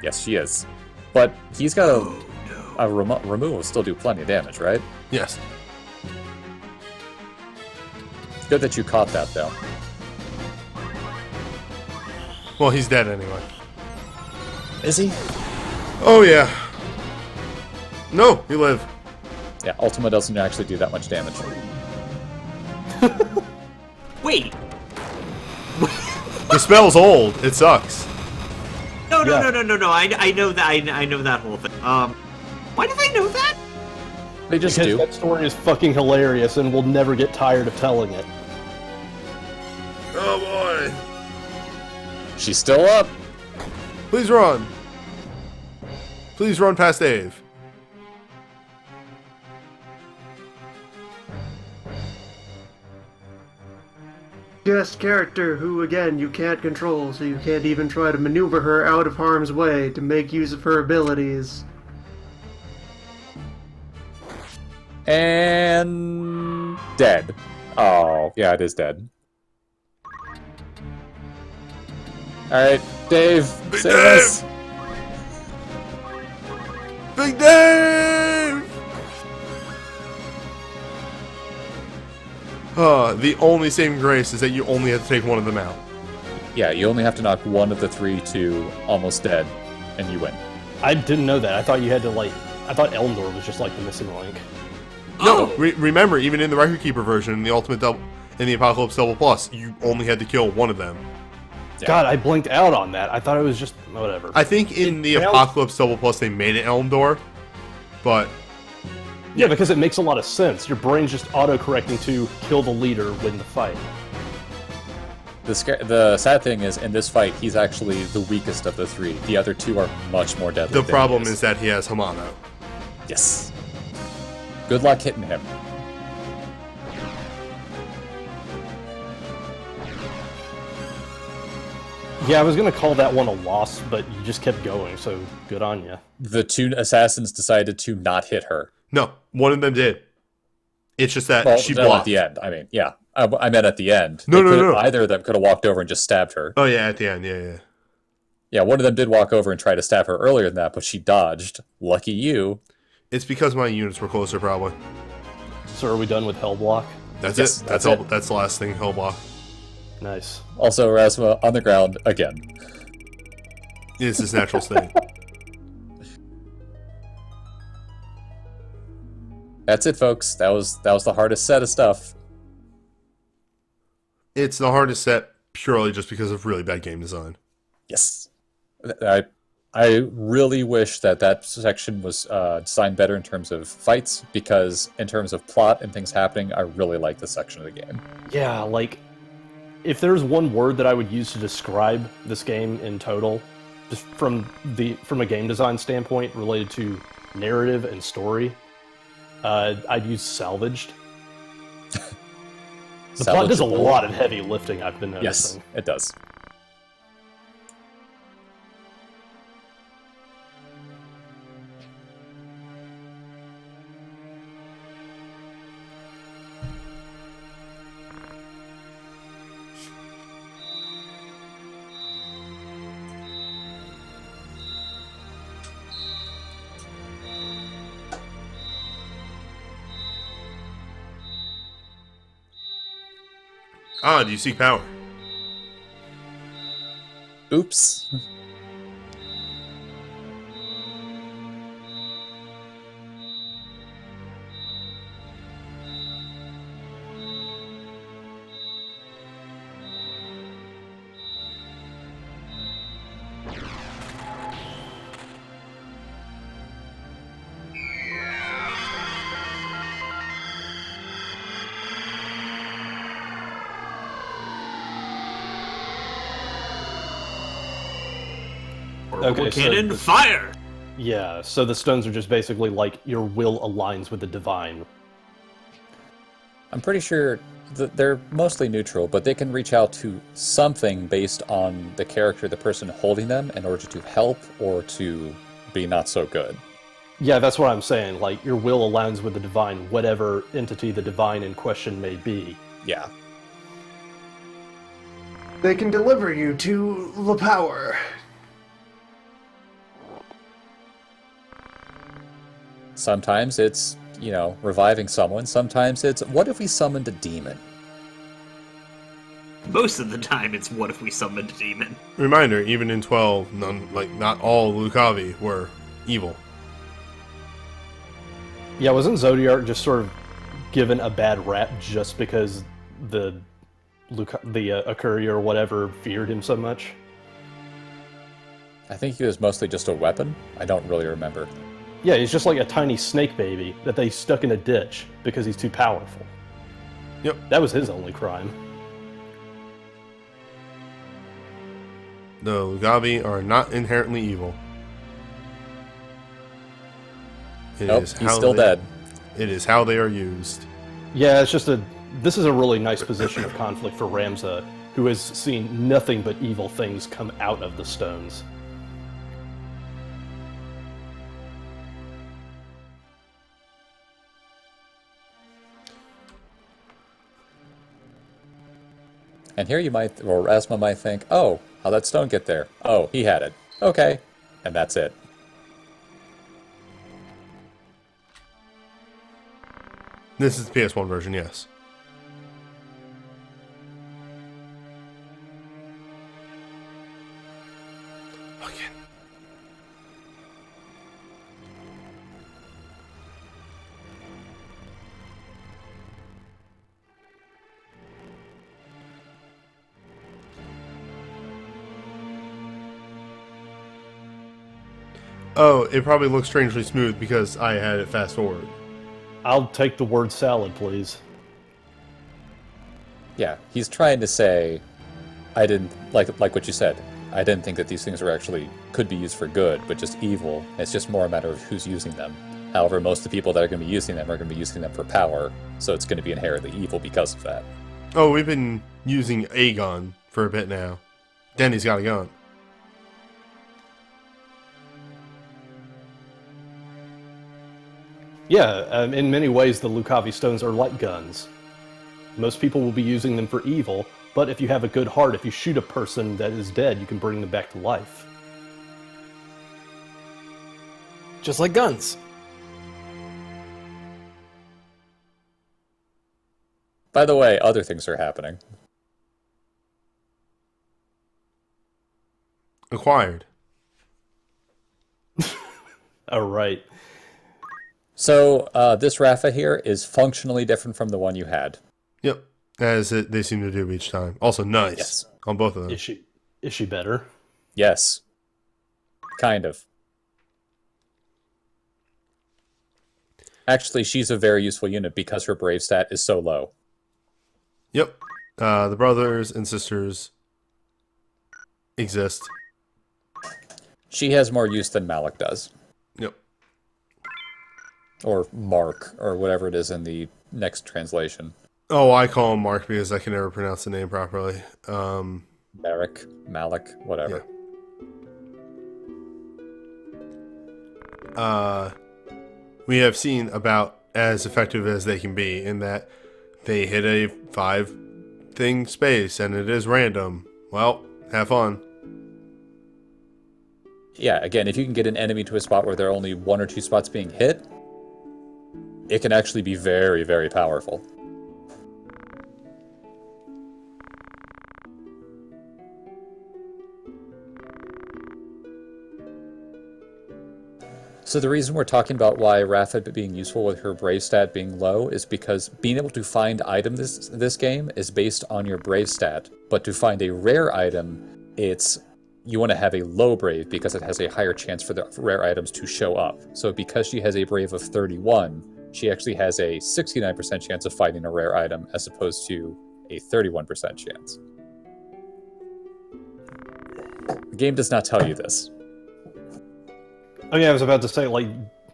Yes, she is. But he's got a removal will still do plenty of damage, right? Yes. Good that you caught that, though. Well, he's dead anyway. Is he? Oh, yeah. No, you live. Yeah, Ultima doesn't actually do that much damage. Wait. The spell's old. It sucks. No. Yeah. I know that. I know that whole thing. Why did I know that? They just Because do. that story is fucking hilarious, and we'll never get tired of telling it. Oh boy. She's still up. Please run. Please run past Dave. Guest character who, again, you can't control, so you can't even try to maneuver her out of harm's way to make use of her abilities. And dead. Oh, yeah, it is dead. Alright, Dave, Big save Dave! us. Big Dave! The only saving grace is that you only have to take one of them out. Yeah, you only have to knock one of the 3 to almost dead, and you win. I didn't know that. I thought you had to, like... I thought Elendor was just, like, the missing link. No, Oh. remember, even in the Record Keeper version, in the Ultimate Double, in the Apocalypse Double Plus, you only had to kill one of them. Yeah. God, I blinked out on that. I thought it was just... whatever. I think in the Well- Apocalypse Double Plus they made it Elendor, but Yeah, because it makes a lot of sense. Your brain's just auto-correcting to kill the leader, win the fight. The sad thing is, in this fight, he's actually the weakest of the 3. The other 2 are much more deadly. the than problem he is that he has Hamano. Yes. Good luck hitting him. Yeah, I was gonna call that one a loss, but you just kept going, so good on you. The 2 assassins decided to not hit her. No, one of them did. It's just that Well, she no, at blocked. the end. I mean, yeah. I meant at the end. No, They no, could've- no. Either of them could have walked over and just stabbed her. Oh yeah, at the end, yeah. Yeah, one of them did walk over and try to stab her earlier than that, but she dodged. Lucky you. It's because my units were closer, probably. So are we done with Hellblock? That's Yes, it. that's That's all. it. That's the last thing. Hellblock. Nice. Also, Erasma on the ground again. It's his natural state. That's it, folks. That was the hardest set of stuff. It's the hardest set purely just because of really bad game design. Yes. I really wish that section was designed better in terms of fights, because in terms of plot and things happening, I really like this section of the game. Yeah, like, if there's one word that I would use to describe this game in total, just from a game design standpoint related to narrative and story, I'd use salvaged. The plot does a Salvageable. lot of heavy lifting, I've been Yes, noticing. it does. Ah, do you seek power? Oops. Okay, so Cannon the- fire! Yeah, so the stones are just basically like your will aligns with the divine. I'm pretty sure that they're mostly neutral, but they can reach out to something based on the character, the person holding them, in order to help or to be not so good. Yeah, that's what I'm saying. Like, your will aligns with the divine, whatever entity the divine in question may be. Yeah. They can deliver you to the power. Sometimes it's, reviving someone. Sometimes it's, what if we summoned a demon? Most of the time, it's what if we summoned a demon? Reminder: even in 12, not all Lucavi were evil. Yeah, wasn't Zodiark just sort of given a bad rap just because the a courier or whatever feared him so much? I think he was mostly just a weapon. I don't really remember. Yeah, he's just like a tiny snake baby that they stuck in a ditch because he's too powerful. Yep. That was his only crime. The Lugavi are not inherently evil. Nope, he's still dead. It is how they are used. Yeah, it's just this is a really nice position of conflict for Ramza, who has seen nothing but evil things come out of the stones. And here you might, or Asma might think, oh, how'd that stone get there? Oh, he had it. Okay. And that's it. This is the PS1 version, yes. Again. Oh, it probably looks strangely smooth because I had it fast forward. I'll take the word salad, please. Yeah, he's trying to say, I didn't, like what you said, I didn't think that these things were actually, could be used for good, but just evil. It's just more a matter of who's using them. However, most of the people that are going to be using them are going to be using them for power, so it's going to be inherently evil because of that. Oh, we've been using a gun for a bit now. Denny's got a gun. Yeah, in many ways, the Lukavi stones are like guns. Most people will be using them for evil, but if you have a good heart, if you shoot a person that is dead, you can bring them back to life. Just like guns. By the way, other things are happening. Acquired. All right. So, this Rafa here is functionally different from the one you had. Yep. As they seem to do each time. Also nice. Yes. On both of them. Is she better? Yes. Kind of. Actually, she's a very useful unit because her brave stat is so low. Yep. The brothers and sisters exist. She has more use than Malik does. Yep. Or Mark, or whatever it is in the next translation. Oh, I call him Mark because I can never pronounce the name properly. Merrick, Malik, whatever. Yeah. We have seen about as effective as they can be in that they hit a 5-thing space and it is random. Well, have fun. Yeah, again, if you can get an enemy to a spot where there are only 1 or 2 spots being hit, it can actually be very, very powerful. So the reason we're talking about why Rafa being useful with her Brave stat being low is because being able to find items this game is based on your Brave stat, but to find a rare item, you want to have a low Brave because it has a higher chance for the rare items to show up. So because she has a Brave of 31, she actually has a 69% chance of finding a rare item as opposed to a 31% chance. The game does not tell you this. Oh yeah, I was about to say, like,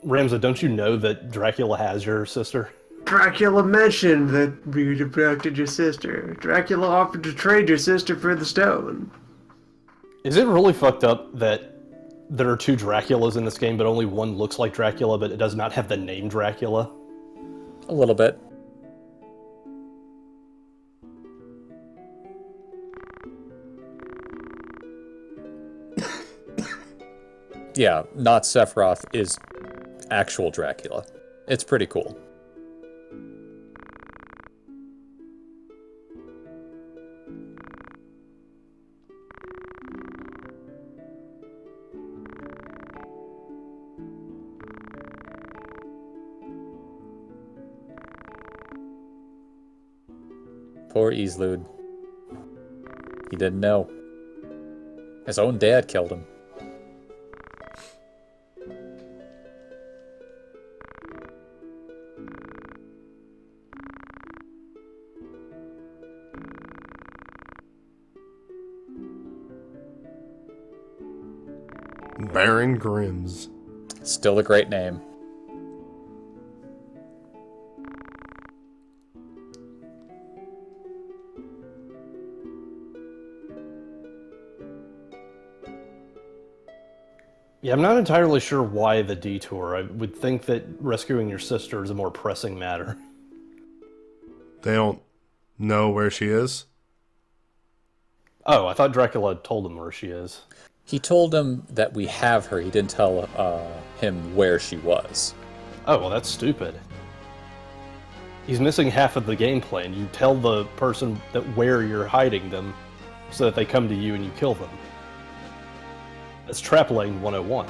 Ramza, don't you know that Dracula has your sister? Dracula mentioned that we abducted your sister. Dracula offered to trade your sister for the stone. Is it really fucked up that there are 2 Draculas in this game, but only one looks like Dracula, but it does not have the name Dracula? A little bit. Yeah, not Sephiroth is actual Dracula. It's pretty cool. Poor Islud. He didn't know. His own dad killed him. Baron Grimm's. Still a great name. Yeah, I'm not entirely sure why the detour. I would think that rescuing your sister is a more pressing matter. They don't know where she is? Oh, I thought Dracula told him where she is. He told him that we have her. He didn't tell him where she was. Oh, well, that's stupid. He's missing half of the gameplay, and you tell the person that where you're hiding them so that they come to you and you kill them. That's trap laying 101.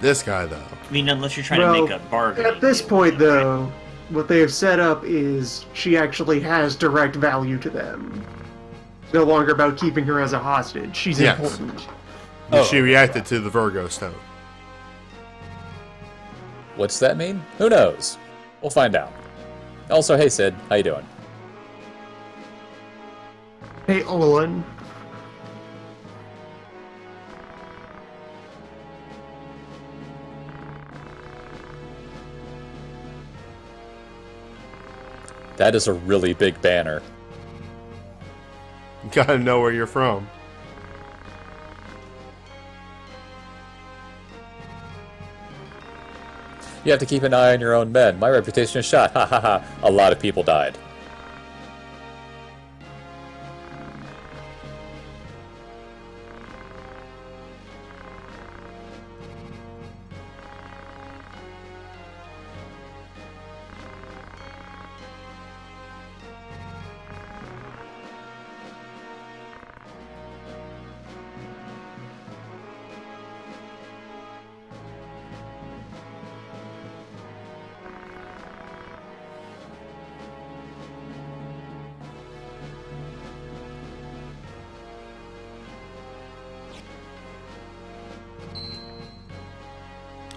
This guy, though. I mean, unless you're trying to make a bargain. At this point, though, what they have set up is she actually has direct value to them. It's no longer about keeping her as a hostage. She's Yes. important. She reacted to the Virgo Stone. What's that mean? Who knows? We'll find out. Also, hey Sid, how you doing? Hey, Olin. That is a really big banner. You gotta know where you're from. You have to keep an eye on your own men. My reputation is shot. Ha ha ha. A lot of people died.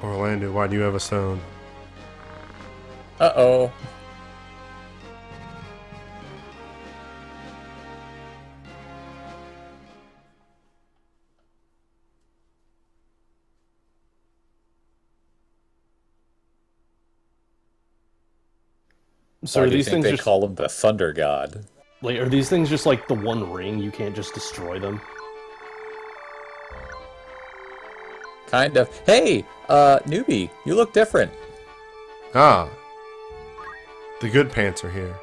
Orlando, why do you have a stone? Uh-oh. So Why are do you these think things they just call him the Thunder God? like are these things just like the One Ring? You can't just destroy them. Kind of. Hey, newbie, you look different. Ah. The good pants are here.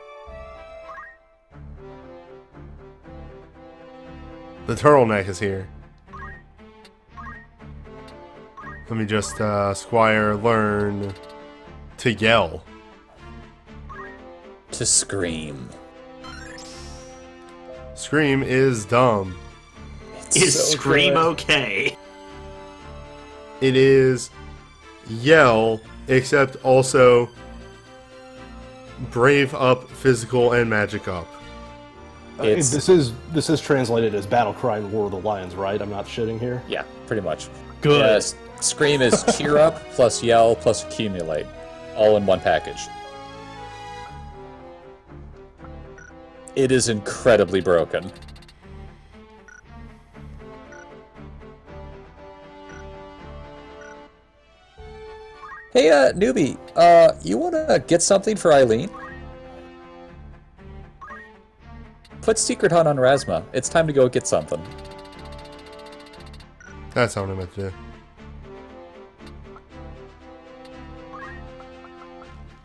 The turtleneck is here. Let me just, Squire, learn to yell. To scream. Scream is dumb. Is so Scream good. okay? It is yell, except also brave up, physical, and magic up. It's- This is translated as Battle Cry in War of the Lions, right? I'm not shitting here. Yeah, pretty much. Good. Yes, scream is cheer up plus yell plus accumulate, all in one package. It is incredibly broken. Hey, newbie, you wanna get something for Eileen? Put Secret Hunt on Rasma. It's time to go get something. That's not what I meant to do.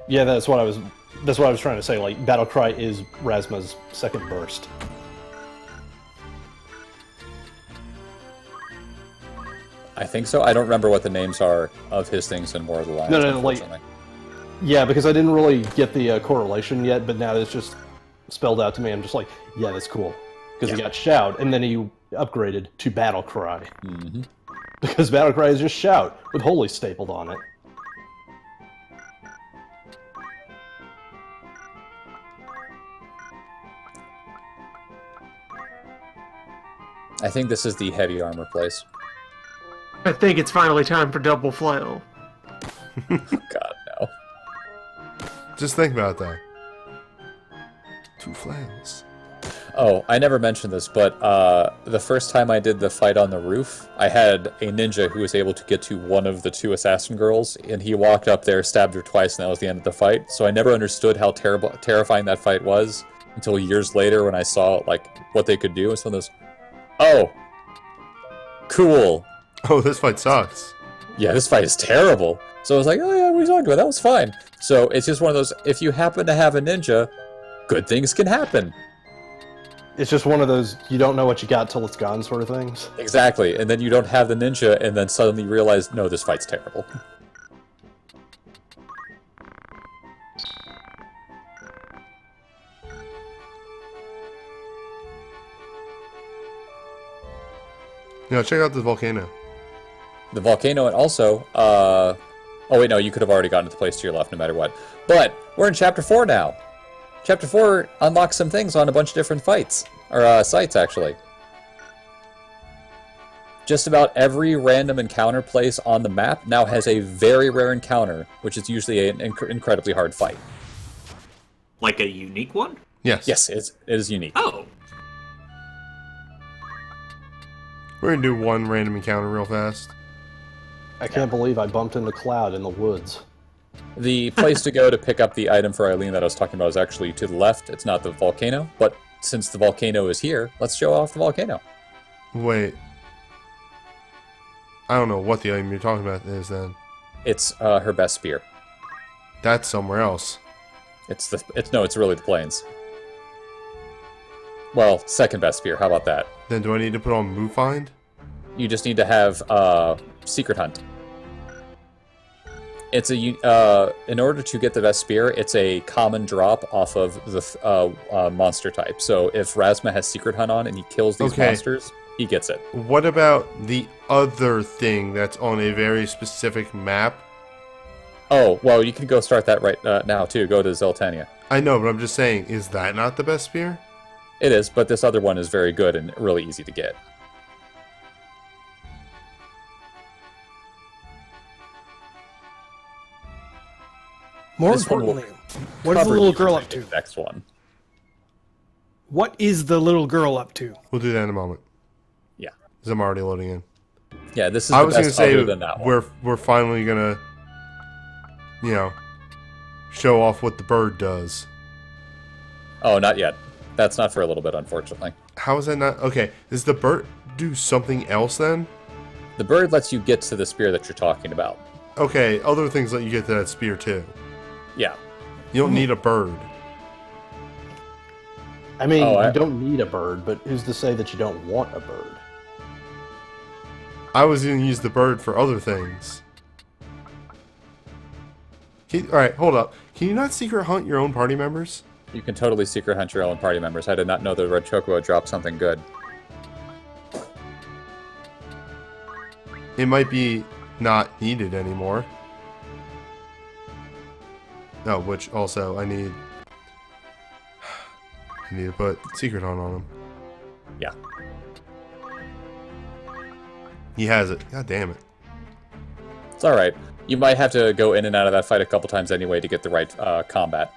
Yeah, that's what I was trying to say. Like, Battle Cry is Rasma's second burst. I think so. I don't remember what the names are of his things in War of the Lions. No, like- unfortunately. Yeah, because I didn't really get the correlation yet, but now it's just spelled out to me. I'm just like, yeah, that's cool. Because he got Shout, and then he upgraded to Battle Cry. Mm-hmm. Because Battle Cry is just Shout, with Holy stapled on it. I think this is the heavy armor place. I think it's finally time for double flail. God, no. Just think about that. 2 flails. Oh, I never mentioned this, but the first time I did the fight on the roof, I had a ninja who was able to get to one of the 2 assassin girls, and he walked up there, stabbed her twice, and that was the end of the fight. So I never understood how terrifying that fight was until years later when I saw like what they could do. And some of those, oh, cool. Oh, this fight sucks. Yeah, this fight is terrible. So I was like, oh yeah, we talked about it. That was fine. So it's just one of those, if you happen to have a ninja, good things can happen. It's just one of those you don't know what you got till it's gone sort of things. Exactly, and then you don't have the ninja, and then suddenly realize, no, this fight's terrible. Check out this volcano. The volcano, and also, oh wait, no, you could have already gotten to the place to your left no matter what. But, we're in Chapter 4 now. Chapter 4 unlocks some things on a bunch of different fights. Or, sites, actually. Just about every random encounter place on the map now has a very rare encounter, which is usually an incredibly hard fight. Like a unique one? Yes. Yes, it is unique. Oh. We're gonna do one random encounter real fast. I can't believe I bumped into Cloud in the woods. The place to go to pick up the item for Eileen that I was talking about is actually to the left. It's not the volcano, but since the volcano is here, let's show off the volcano. Wait. I don't know what the item you're talking about is then. It's her best spear. That's somewhere else. It's really the plains. Well, second best spear. How about that? Then do I need to put on Move Find? You just need to have Secret Hunt. It's in order to get the best spear, it's a common drop off of the monster type. So if Razma has Secret Hunt on and he kills these monsters, he gets it. What about the other thing that's on a very specific map? Oh, well, you can go start that right now, too. Go to Zeltania. I know, but I'm just saying, is that not the best spear? It is, but this other one is very good and really easy to get. More This one will importantly, what is the Cover little you girl for up to? the next one. What is the little girl up to? We'll do that in a moment. Yeah. Because I'm already loading in. Yeah, this is I the was gonna best say other than that one. we're finally gonna, show off what the bird does. Oh, not yet. That's not for a little bit, unfortunately. How is that not okay? Does the bird do something else then? The bird lets you get to the spear that you're talking about. Okay, other things let you get to that spear too. Yeah. You don't need a bird. I mean, Oh, you don't need a bird, but who's to say that you don't want a bird? I was gonna use the bird for other things. Alright, hold up. Can you not secret hunt your own party members? You can totally secret hunt your own party members. I did not know the Red Chocobo dropped something good. It might be not needed anymore. No, which also I need to put secret hunt on him. Yeah. He has it. God damn it. It's alright. You might have to go in and out of that fight a couple times anyway to get the right combat.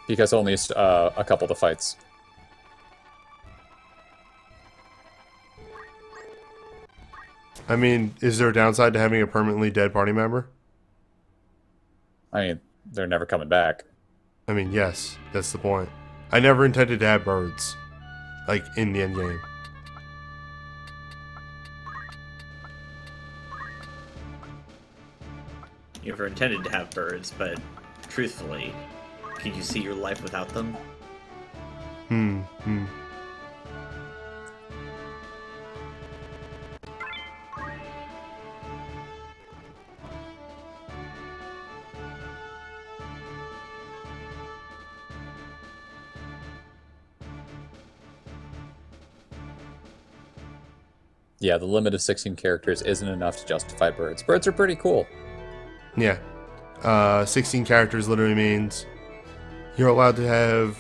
Because only a couple of the fights. I mean, is there a downside to having a permanently dead party member? I mean, they're never coming back. I mean, yes, that's the point. I never intended to have birds, like, in the end game. You never intended to have birds, but truthfully, could you see your life without them? Yeah, the limit of 16 characters isn't enough to justify birds. Birds are pretty cool. Yeah. 16 characters literally means you're allowed to have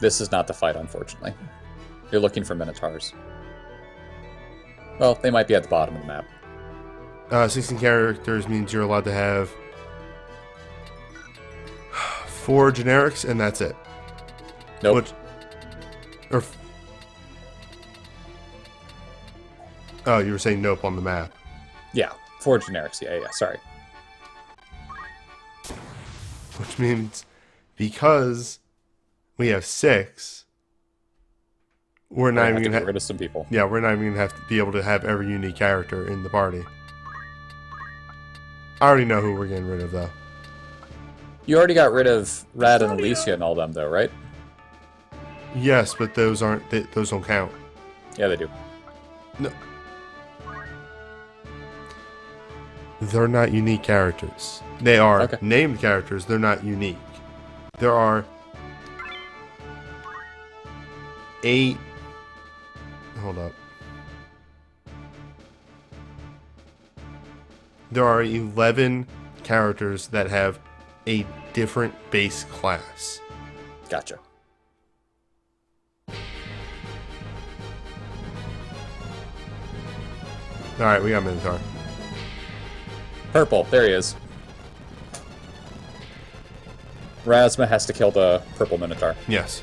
This is not the fight, unfortunately. You're looking for Minotaurs. Well, they might be at the bottom of the map. 16 characters means you're allowed to have 4 generics, and that's it. Nope. Oh, you were saying nope on the map. Yeah, 4 generics. Yeah, sorry. Which means because we have 6, we're not even gonna gonna get rid of some people. Yeah, we're not even gonna have to be able to have every unique character in the party. I already know who we're getting rid of, though. You already got rid of Rad and Alicia and all them, though, right? Yes, but those don't count. Yeah, they do. No. They're not unique characters. They are named characters. They're not unique. There are 8. Hold up. There are 11 characters that have a different base class. Gotcha. Alright, we got Minotaur. Purple, there he is. Razma has to kill the purple Minotaur. Yes.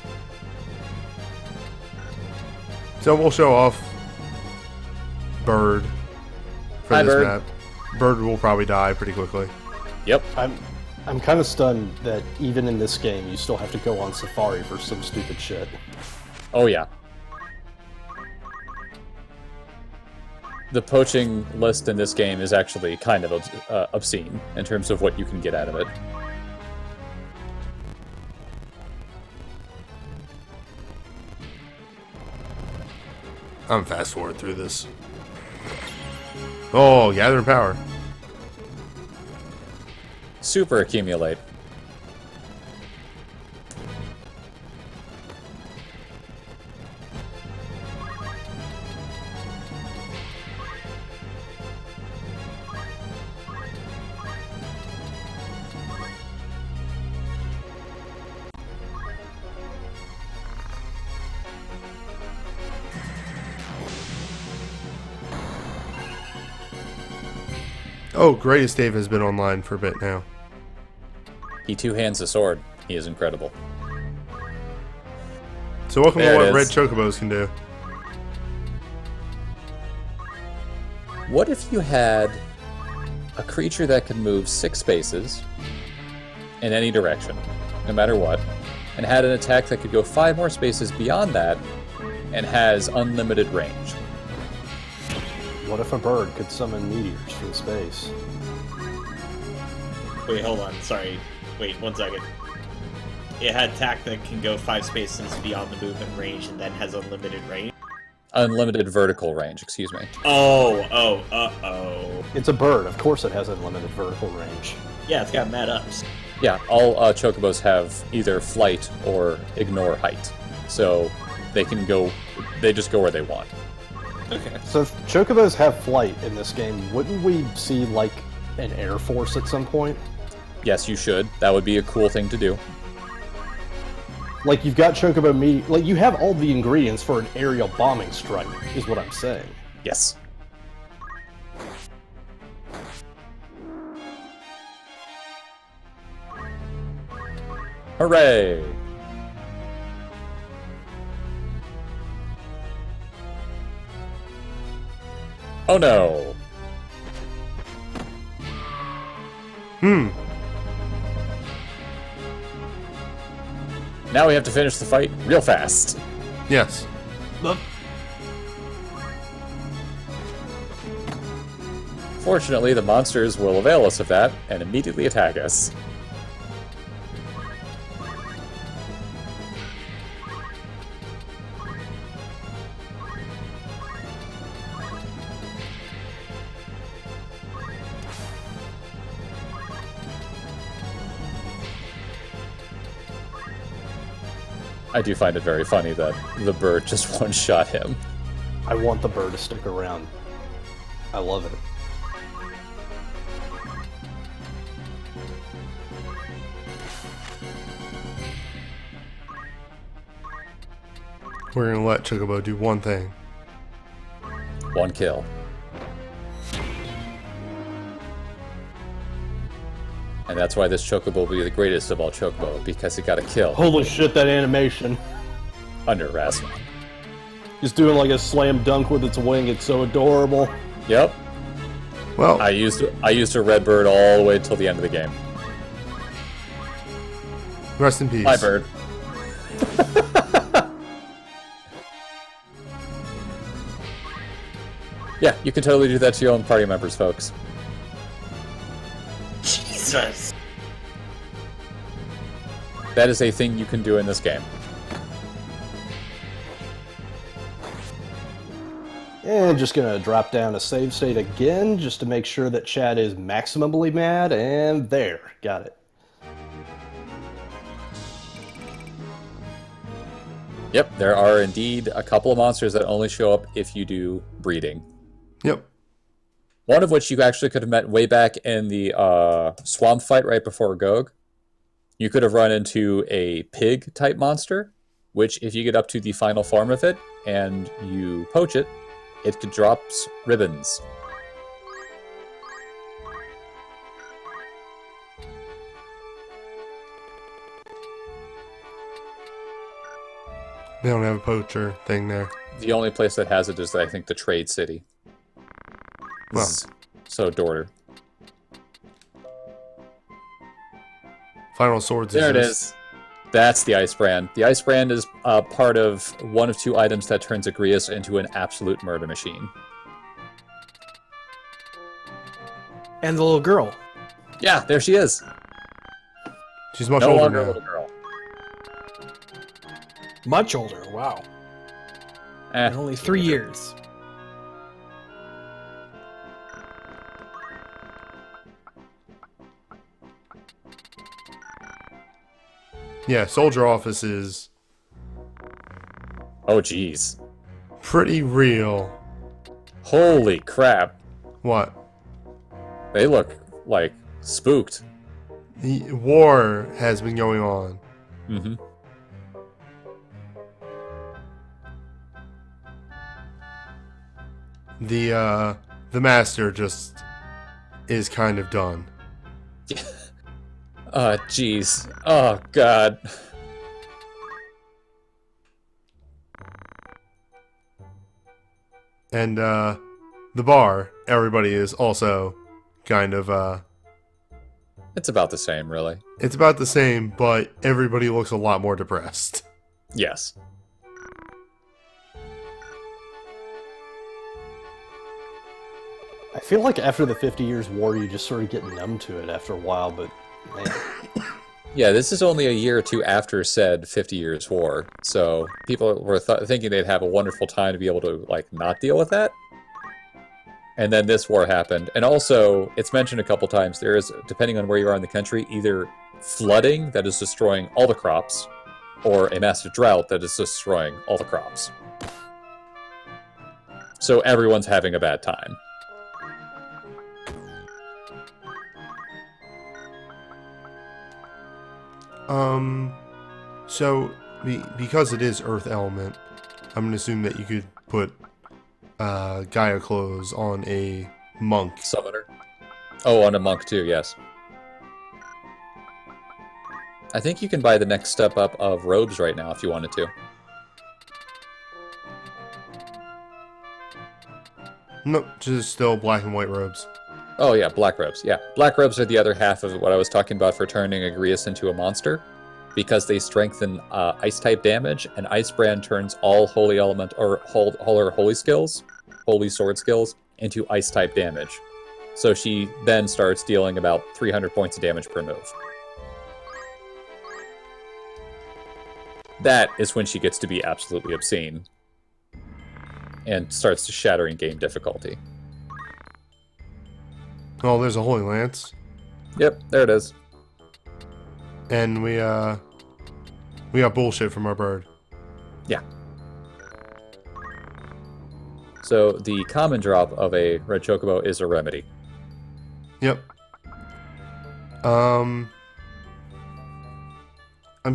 So we'll show off Bird for Hi, this Bird. map. Bird will probably die pretty quickly. Yep. I'm kind of stunned that even in this game, you still have to go on safari for some stupid shit. Oh, yeah. The poaching list in this game is actually kind of obscene in terms of what you can get out of it. I'm fast forward through this. Oh, gathering power. Super accumulate. Oh, Greatest Dave has been online for a bit now. He two-hands a sword. He is incredible. So welcome There to it what Red is. Chocobos can do. What if you had a creature that could move 6 spaces in any direction, no matter what, and had an attack that could go 5 more spaces beyond that and has unlimited range? What if a bird could summon meteors from space? Wait, hold on. Sorry. Wait, 1 second. It had attack that can go 5 spaces beyond the movement range and then has unlimited range. Unlimited vertical range, excuse me. Oh. It's a bird. Of course it has unlimited vertical range. Yeah, it's got mad ups. Yeah, all chocobos have either flight or ignore height. So they can go, they just go where they want. Okay. So if chocobos have flight in this game, wouldn't we see, like, an air force at some point? Yes, you should. That would be a cool thing to do. Like, you've got chocobo meteor... Like, you have all the ingredients for an aerial bombing strike, is what I'm saying. Yes. Hooray! Oh no! Now we have to finish the fight real fast. Yes. Fortunately, the monsters will avail us of that and immediately attack us. I do find it very funny that the bird just one-shot him. I want the bird to stick around. I love it. We're gonna let Chocobo do one thing. 1 kill. And that's why this Chocobo will be the greatest of all Chocobo, because it got a kill Holy shit, that animation. under Rasmus. Just doing like a slam dunk with its wing. It's so adorable. Yep. Well, I used a red bird all the way till the end of the game. rest in peace. Bye, bird. Yeah, you can totally do that to your own party members, folks. Jesus. That is a thing you can do in this game. And just gonna drop down a save state again, just to make sure that chat is maximally mad, and there, got it. Yep, there are indeed a couple of monsters that only show up if you do breeding. Yep. One of which you actually could have met way back in the swamp fight right before Gog. You could have run into a pig-type monster, which if you get up to the final form of it and you poach it, it drops ribbons. They don't have a poacher thing there. The only place that has it is, I think, the Trade City. Well. So, Dorter. Final swords. There it exist. is. That's the Ice Brand. The Ice Brand is part of one of 2 items that turns Agrias into an absolute murder machine. And the little girl. Yeah, there she is. She's much No older longer a now. little girl. Much older, wow. Eh, Only 3 years. Yeah, soldier office is oh, jeez. pretty real. Holy crap. What? They look like spooked. The war has been going on. Mm-hmm. The master just is kind of done. Oh, jeez. Oh, God. And the bar, everybody is also kind of It's about the same, really. it's about the same, but everybody looks a lot more depressed. Yes. I feel like after the 50 Years' War, you just sort of get numb to it after a while, but man. Yeah, this is only a year or 2 after said 50 Years War, so people were thinking they'd have a wonderful time to be able to, like, not deal with that. And then this war happened. And also, it's mentioned a couple times, there is, depending on where you are in the country, either flooding that is destroying all the crops, or a massive drought that is destroying all the crops. So everyone's having a bad time. So because it is Earth element, I'm gonna assume that you could put Gaia clothes on a monk. Summoner. Oh, on a monk too, yes. I think you can buy the next step up of robes right now if you wanted to. Nope, just still black and white robes. Oh yeah, black robes. Yeah, black robes are the other half of what I was talking about for turning Agrias into a monster, because they strengthen ice-type damage, and Ice Brand turns all holy element or holy skills, holy sword skills, into ice-type damage. So she then starts dealing about 300 points of damage per move. That is when she gets to be absolutely obscene and starts to shattering game difficulty. Oh, there's a holy lance, Yep, there it is. and we got bullshit from our bird. Yeah. So the common drop of a red chocobo is a remedy. Yep. I'm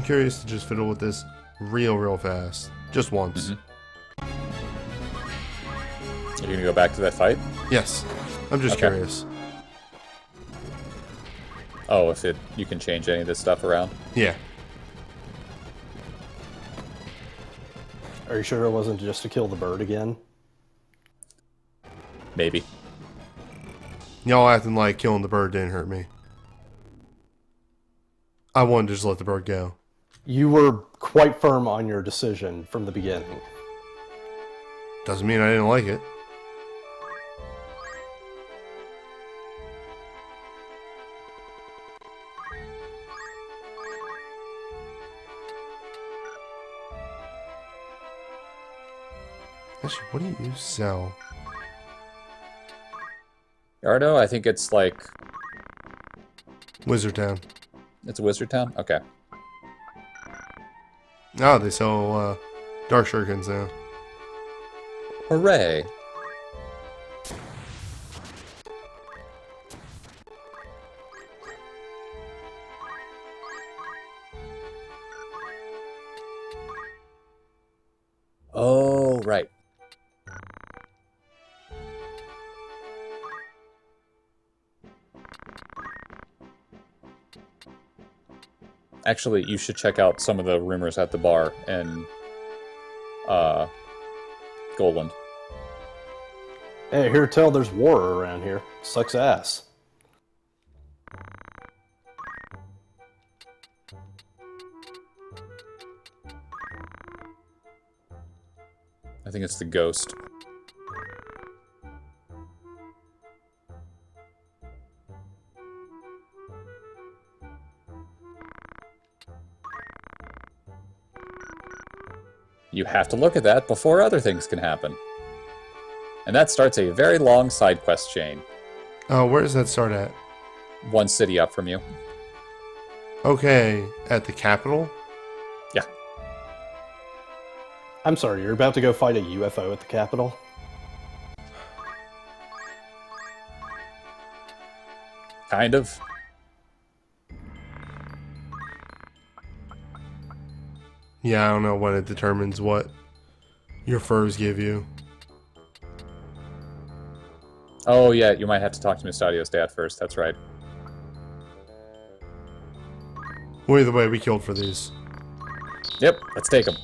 curious to just fiddle with this real fast. Just once. You're gonna go back to that fight? Yes. I'm just Okay. curious. Oh, you can change any of this stuff around? Yeah. Are you sure it wasn't just to kill the bird again? Maybe. Y'all acting like killing the bird didn't hurt me. I wanted to just let the bird go. You were quite firm on your decision from the beginning. Doesn't mean I didn't like it. Actually, what do you sell? Yardo, I think it's like... Wizard Town. It's a Wizard Town? Okay. Oh, they sell dark shurikens now. Hooray! Oh, right. Actually, you should check out some of the rumors at the bar in Goldland. Hey, here tell there's war around here. Sucks ass. I think it's the ghost. You have to look at that before other things can happen. And that starts a very long side quest chain. Oh, where does that start at? One city up from you. Okay, at the capital? Yeah. I'm sorry, you're about to go fight a UFO at the Capitol? Kind of. Yeah, I don't know when it determines what your furs give you. Oh, yeah, you might have to talk to Mustadio's dad first. That's right. Well, either way, we killed for these. Yep, let's take him.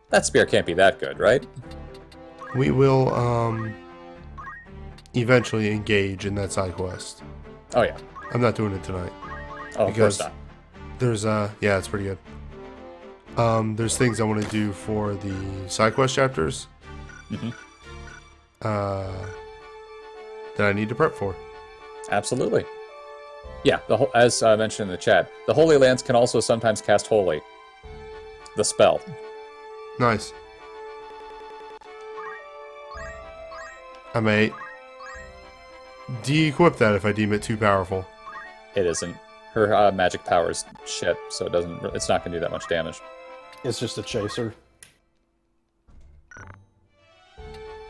That spear can't be that good, right? We will, eventually engage in that side quest. Oh, yeah. I'm not doing it tonight. Oh, of course Because not. there's, yeah, it's pretty good. There's things I want to do for the side quest chapters. Mhm. That I need to prep for. Absolutely. Yeah, as I mentioned in the chat, the Holy Lands can also sometimes cast Holy. The spell. Nice. I may de-equip that if I deem it too powerful. It isn't. Her magic power is shit, so it's not going to do that much damage. It's just a chaser.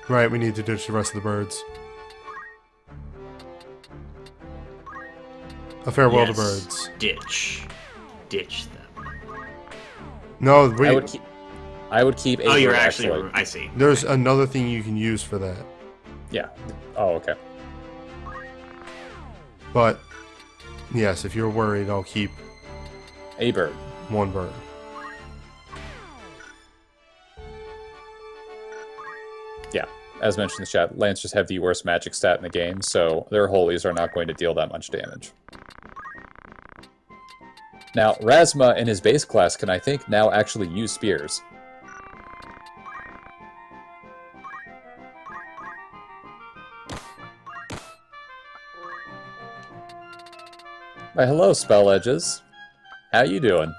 Right, we need to ditch the rest of the birds. A farewell to birds. Ditch them. No, we, I would keep a Oh, you're bird, actually. I see. there's another thing you can use for that. Yeah. Oh, okay. But, yes, if you're worried, I'll keep A bird. one bird. Yeah. As mentioned in the chat, Lancers have the worst magic stat in the game, so their holies are not going to deal that much damage. Now, Razma in his base class can, I think, now actually use spears. Why, hello, Spell Edges. How you doing?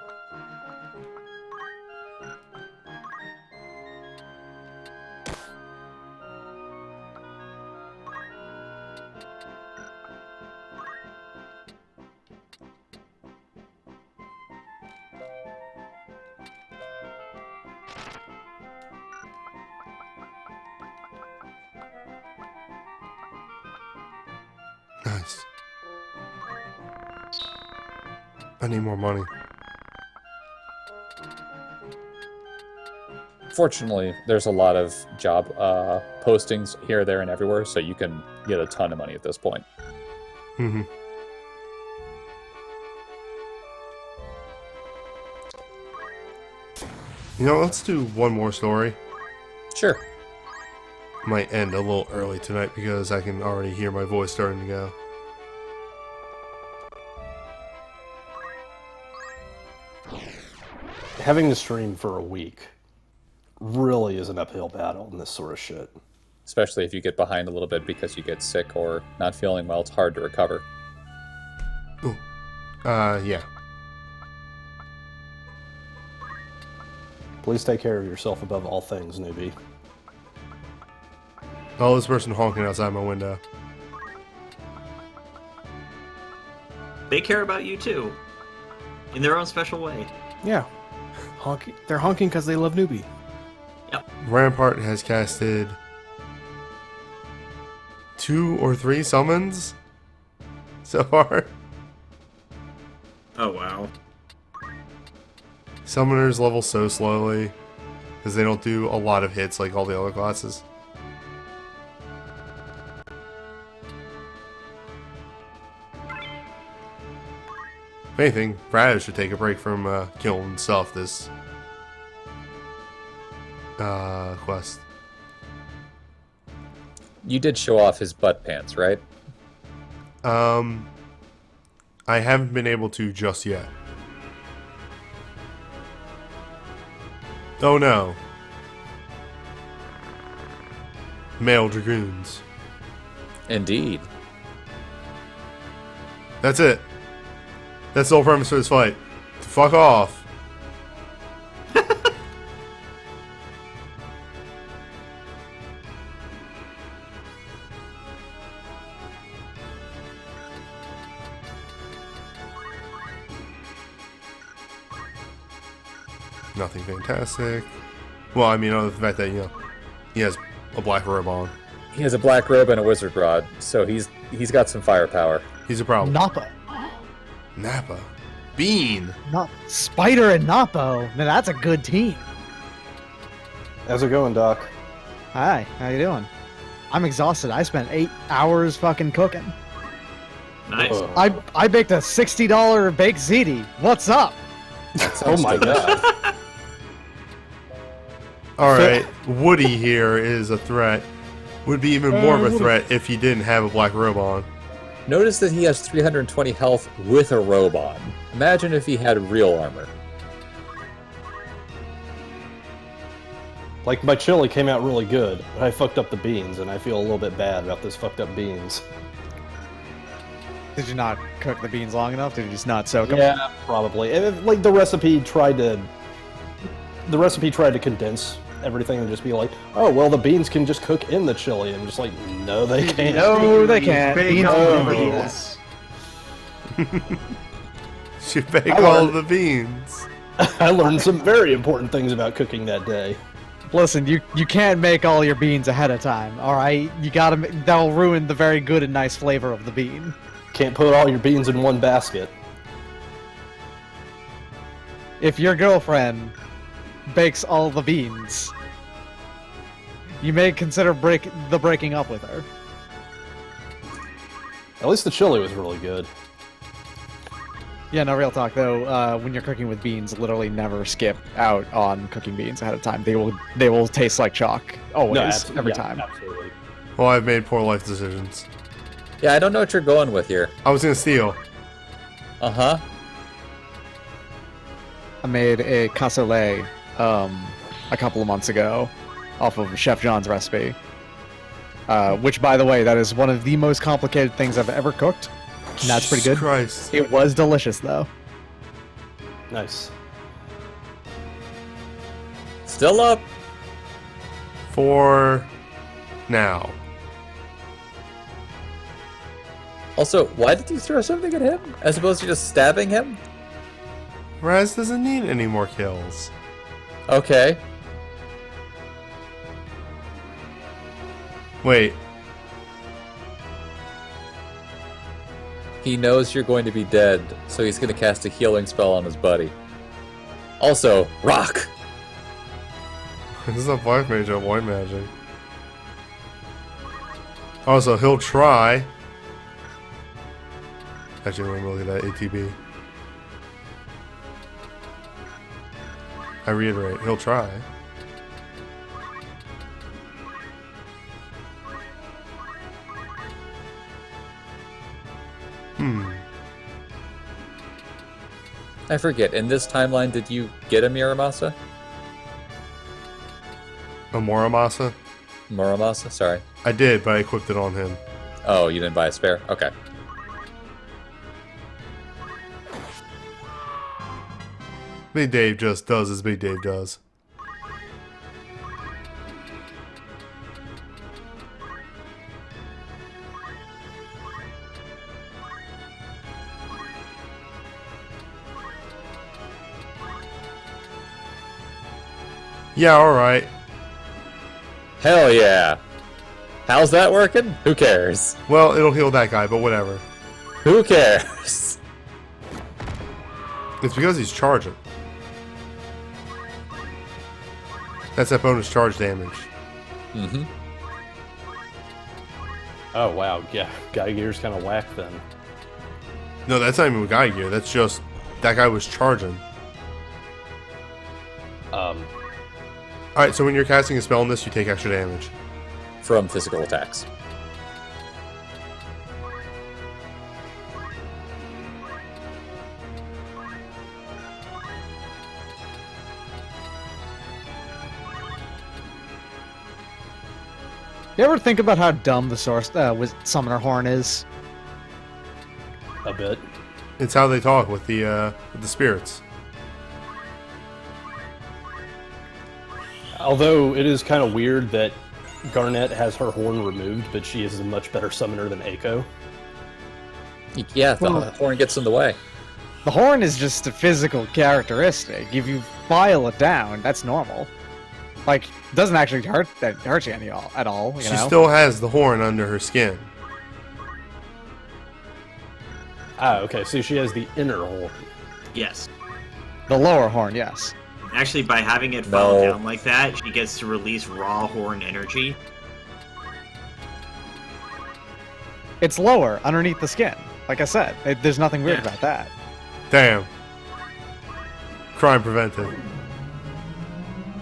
Nice. I need more money. Fortunately, there's a lot of job postings here, there, and everywhere, so you can get a ton of money at this point. Mm-hmm. You know, let's do one more story. Sure. Might end a little early tonight because I can already hear my voice starting to go. Having to stream for a week really is an uphill battle in this sort of shit. Especially if you get behind a little bit because you get sick or not feeling well, it's hard to recover. Ooh. Yeah. Please take care of yourself above all things, newbie. Oh, this person honking outside my window. They care about you too, in their own special way. Yeah. They're honking because they love Newbie. Rampart has casted 2 or 3 summons so far. Oh wow. Summoners level so slowly because they don't do a lot of hits like all the other classes. If anything, Brad should take a break from killing stuff this quest. You did show off his butt pants, right? I haven't been able to just yet. Oh no. Male dragoons. Indeed. That's it. That's the whole premise for this fight. Fuck off. Nothing fantastic. Well, I mean, other than the fact that, you know, he has a black robe on. He has a black robe and a wizard rod, so he's got some firepower. He's a problem. Nappa. Nappa. Bean. Not Spider and Nappo. Now that's a good team. How's it going, Doc? Hi, how you doing? I'm exhausted. I spent 8 hours fucking cooking. Nice. I baked a $60 baked ziti. What's up? Oh my god. Alright, Woody here is a threat. Would be even more of a threat if he didn't have a black robe on. Notice that he has 320 health with a robe on. Imagine if he had real armor. Like, my chili came out really good, but I fucked up the beans, and I feel a little bit bad about those fucked up beans. Did you not cook the beans long enough? Did you just not soak them? Yeah, probably. Like, the recipe tried to condense everything and just be like, oh, well, the beans can just cook in the chili, and just like, no, they can't. No, they can't. Bake Beans all are the beans. beans. Should bake all the beans. I learned some very important things about cooking that day. Listen, you can't make all your beans ahead of time, alright? You gotta, that'll ruin the very good and nice flavor of the bean. Can't put all your beans in one basket. If your girlfriend bakes all the beans, you may consider breaking up with her. At least the chili was really good. Yeah, no, real talk though. When you're cooking with beans, literally never skip out on cooking beans ahead of time. They will taste like chalk always, every time. Absolutely. Well, I've made poor life decisions. Yeah, I don't know what you're going with here. I was gonna steal. Uh-huh. I made a cassoulet a couple of months ago off of Chef John's recipe. Which, by the way, that is one of the most complicated things I've ever cooked. And that's pretty good. Jesus Christ. It was delicious, though. Nice. Still up. For now. Also, why did you throw something at him as opposed to just stabbing him? Raz doesn't need any more kills. Okay. Wait. He knows you're going to be dead, so he's going to cast a healing spell on his buddy. Also, rock! This is a black mage of white magic. Also, he'll try. Actually, let me look at that ATB. I reiterate, he'll try. I forget, in this timeline, did you get a Muramasa? A Moramasa? Muramasa, sorry. I did, but I equipped it on him. Oh, you didn't buy a spare? Okay. Big Dave just does as Big Dave does. Yeah, alright. Hell yeah! How's that working? Who cares? Well, it'll heal that guy, but whatever. Who cares? It's because he's charging. That's that bonus charge damage. Mm-hmm. Oh wow, yeah, Guy Gear's kind of whack then. No, that's not even with Guy Gear. That's just that guy was charging. Alright, so when you're casting a spell on this, you take extra damage. From physical attacks. You ever think about how dumb the source summoner horn is? A bit. It's how they talk with the spirits. Although it is kind of weird that Garnet has her horn removed, but she is a much better summoner than Eiko. Yeah, the horn gets in the way. The horn is just a physical characteristic. If you file it down, that's normal. Like, it doesn't actually hurt you at all. You She know? still has the horn under her skin. Ah, okay, so she has the inner horn. Yes. The lower horn, yes. Actually, by having it fall No. down like that, she gets to release raw horn energy. It's lower, underneath the skin. Like I said, there's nothing weird Yeah. about that. Damn. Crime prevented.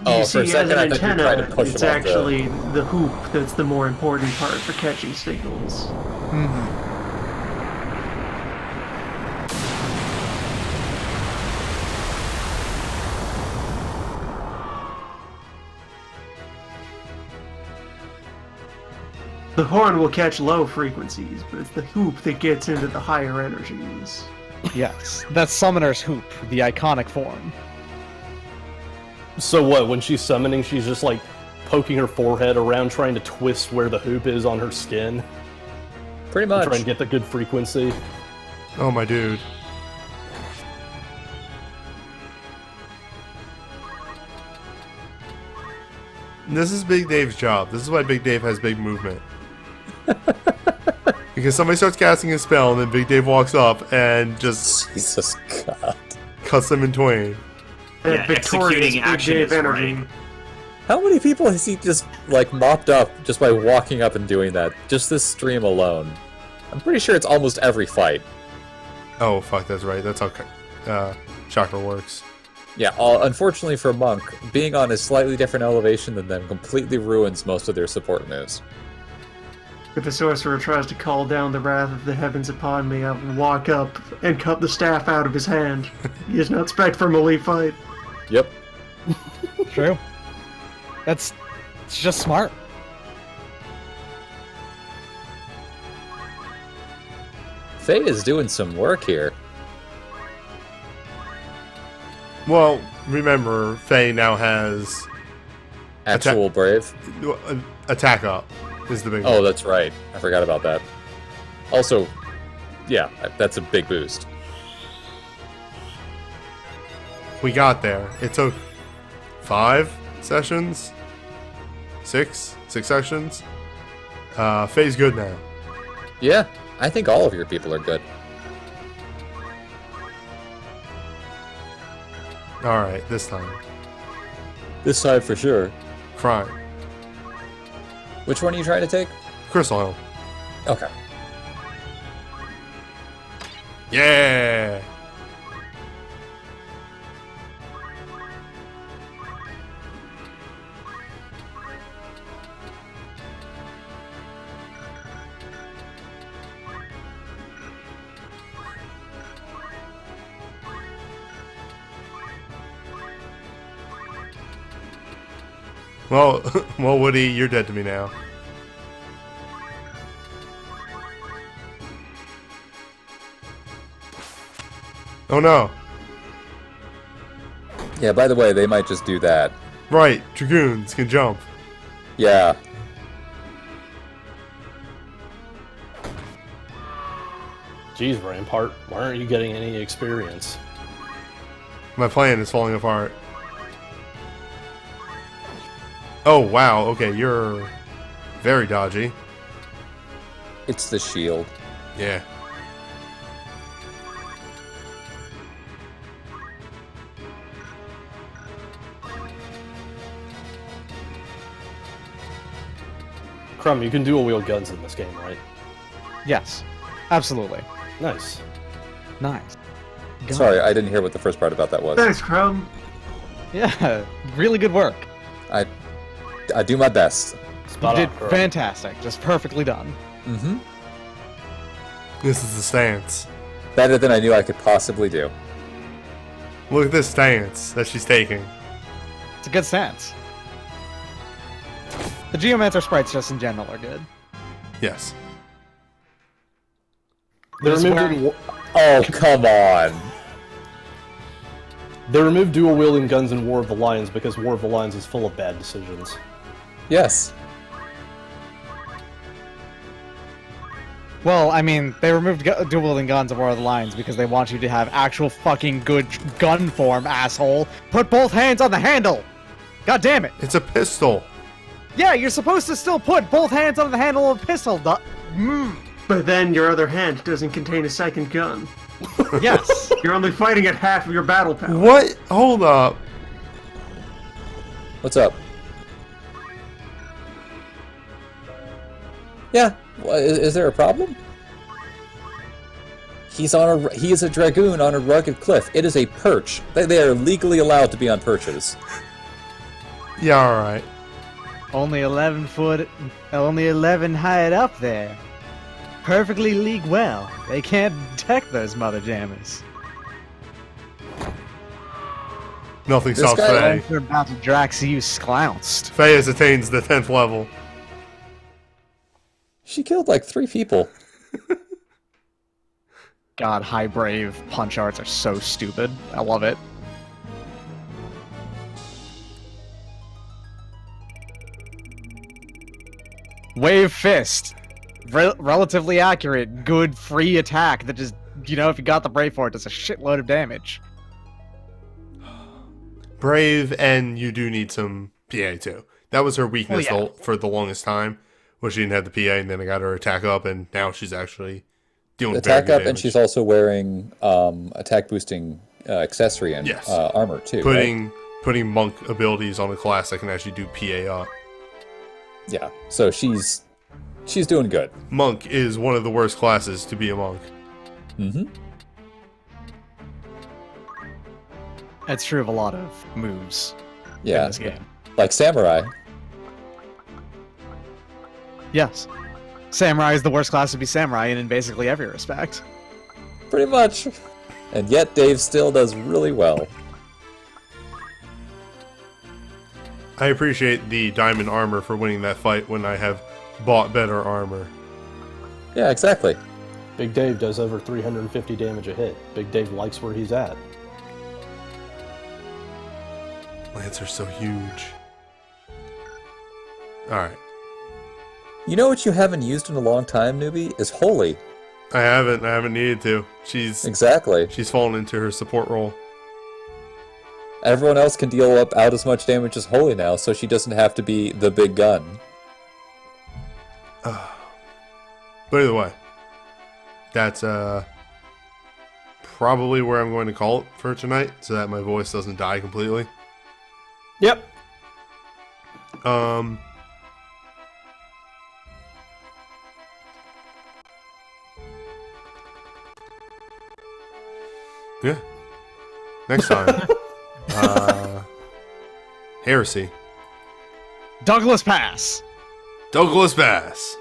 Oh, You for a see, second as I an thought you were trying to antenna, push it's him off the... actually the hoop that's the more important part for catching signals. Mm-hmm. The horn will catch low frequencies, but it's the hoop that gets into the higher energies. Yes. That's Summoner's Hoop, the iconic form. So what, when she's summoning, she's just like poking her forehead around trying to twist where the hoop is on her skin? Pretty To much. try and get the good frequency? Oh, my dude. This is Big Dave's job. This is why Big Dave has big movement. Because somebody starts casting a spell, and then Big Dave walks up and just Jesus God. cuts them in twain. That Yeah, victorious executing Big action Dave is energy. right. How many people has he just, like, mopped up just by walking up and doing that? Just this stream alone. I'm pretty sure it's almost every fight. Oh, fuck, that's right. That's how chakra works. Yeah, unfortunately for Monk, being on a slightly different elevation than them completely ruins most of their support moves. If the sorcerer tries to call down the wrath of the heavens upon me, I will walk up and cut the staff out of his hand. He is not expect for a melee fight. Yep. True. It's just smart. Faye is doing some work here. Well, remember, Faye now has Actual Brave. attack up. Is the big Oh, one. that's right. I forgot about that. Also, yeah, that's a big boost. We got there. It took 5 sessions? 6 sessions? Faye's good now. Yeah, I think all of your people are good. Alright, this time. This time for sure. Crime. Which one are you trying to take? Crystal Helm. Okay. Yeah! Well, well, Woody, you're dead to me now. Oh no. Yeah, by the way, they might just do that. Right, Dragoons can jump. Yeah. Jeez, Rampart, why aren't you getting any experience? My plan is falling apart. Oh, wow, okay, you're very dodgy. It's the shield. Yeah. Crumb, you can dual wield guns in this game, right? Yes, absolutely. Nice. Nice. Sorry, I didn't hear what the first part about that was. Thanks, Crumb. Yeah, really good work. I do my best. Spot You on, did Crumb. fantastic. Just perfectly done. Mm-hmm. This is the stance. Better than I knew I could possibly do. Look at this stance that she's taking. It's a good stance. The Geomancer sprites just in general are good. Yes. They This removed, one- Oh, come on. they removed dual wielding guns in War of the Lions because War of the Lions is full of bad decisions. Yes. Well, I mean, they removed dual-wielding guns in War of the Lions because they want you to have actual fucking good gun form, asshole. Put both hands on the handle! God damn it! It's a pistol. Yeah, you're supposed to still put both hands on the handle of a pistol, But then your other hand doesn't contain a second gun. Yes. You're only fighting at half of your battle power. What? Hold up. What's up? Yeah. Well, is there a problem? He is a dragoon on a rugged cliff. It is a perch. They are legally allowed to be on perches. Yeah, alright. Only 11 foot, only 11 high up there. Perfectly league well. They can't detect those mother jammers. Nothing This stops guy- Faye. They're about to Drax you sclounced. Faye has attained the 10th level. She killed like 3 people. God, high brave punch arts are so stupid. I love it. Wave fist. Relatively accurate, good free attack that just, you know, if you got the brave for it, does a shitload of damage. Brave, and you do need some PA too. That was her weakness Oh, yeah. for the longest time, was she didn't have the PA, and then I got her attack up, and now she's actually doing Attack very up, good and damage. she's also wearing attack boosting accessory and Yes. armor too. Right? putting monk abilities on a class that can actually do PA up. Yeah. So she's doing good. Monk is one of the worst classes to be a monk. Mm-hmm. That's true of a lot of moves in Yeah. this game. Like samurai. Yes. Samurai is the worst class to be samurai in basically every respect. Pretty much. And yet Dave still does really well. I appreciate the diamond armor for winning that fight when I have bought better armor. Yeah, exactly. Big Dave does over 350 damage a hit. Big Dave likes where he's at. Lance are so huge. Alright. You know what you haven't used in a long time, newbie? Is holy. I haven't needed to. She's Exactly. fallen into her support role. Everyone else can deal out as much damage as holy now, so she doesn't have to be the big gun. But either way, that's probably where I'm going to call it for tonight, so that my voice doesn't die completely. Yep. Yeah. Next time. Heresy. Douglas Pass. Douglas Bass.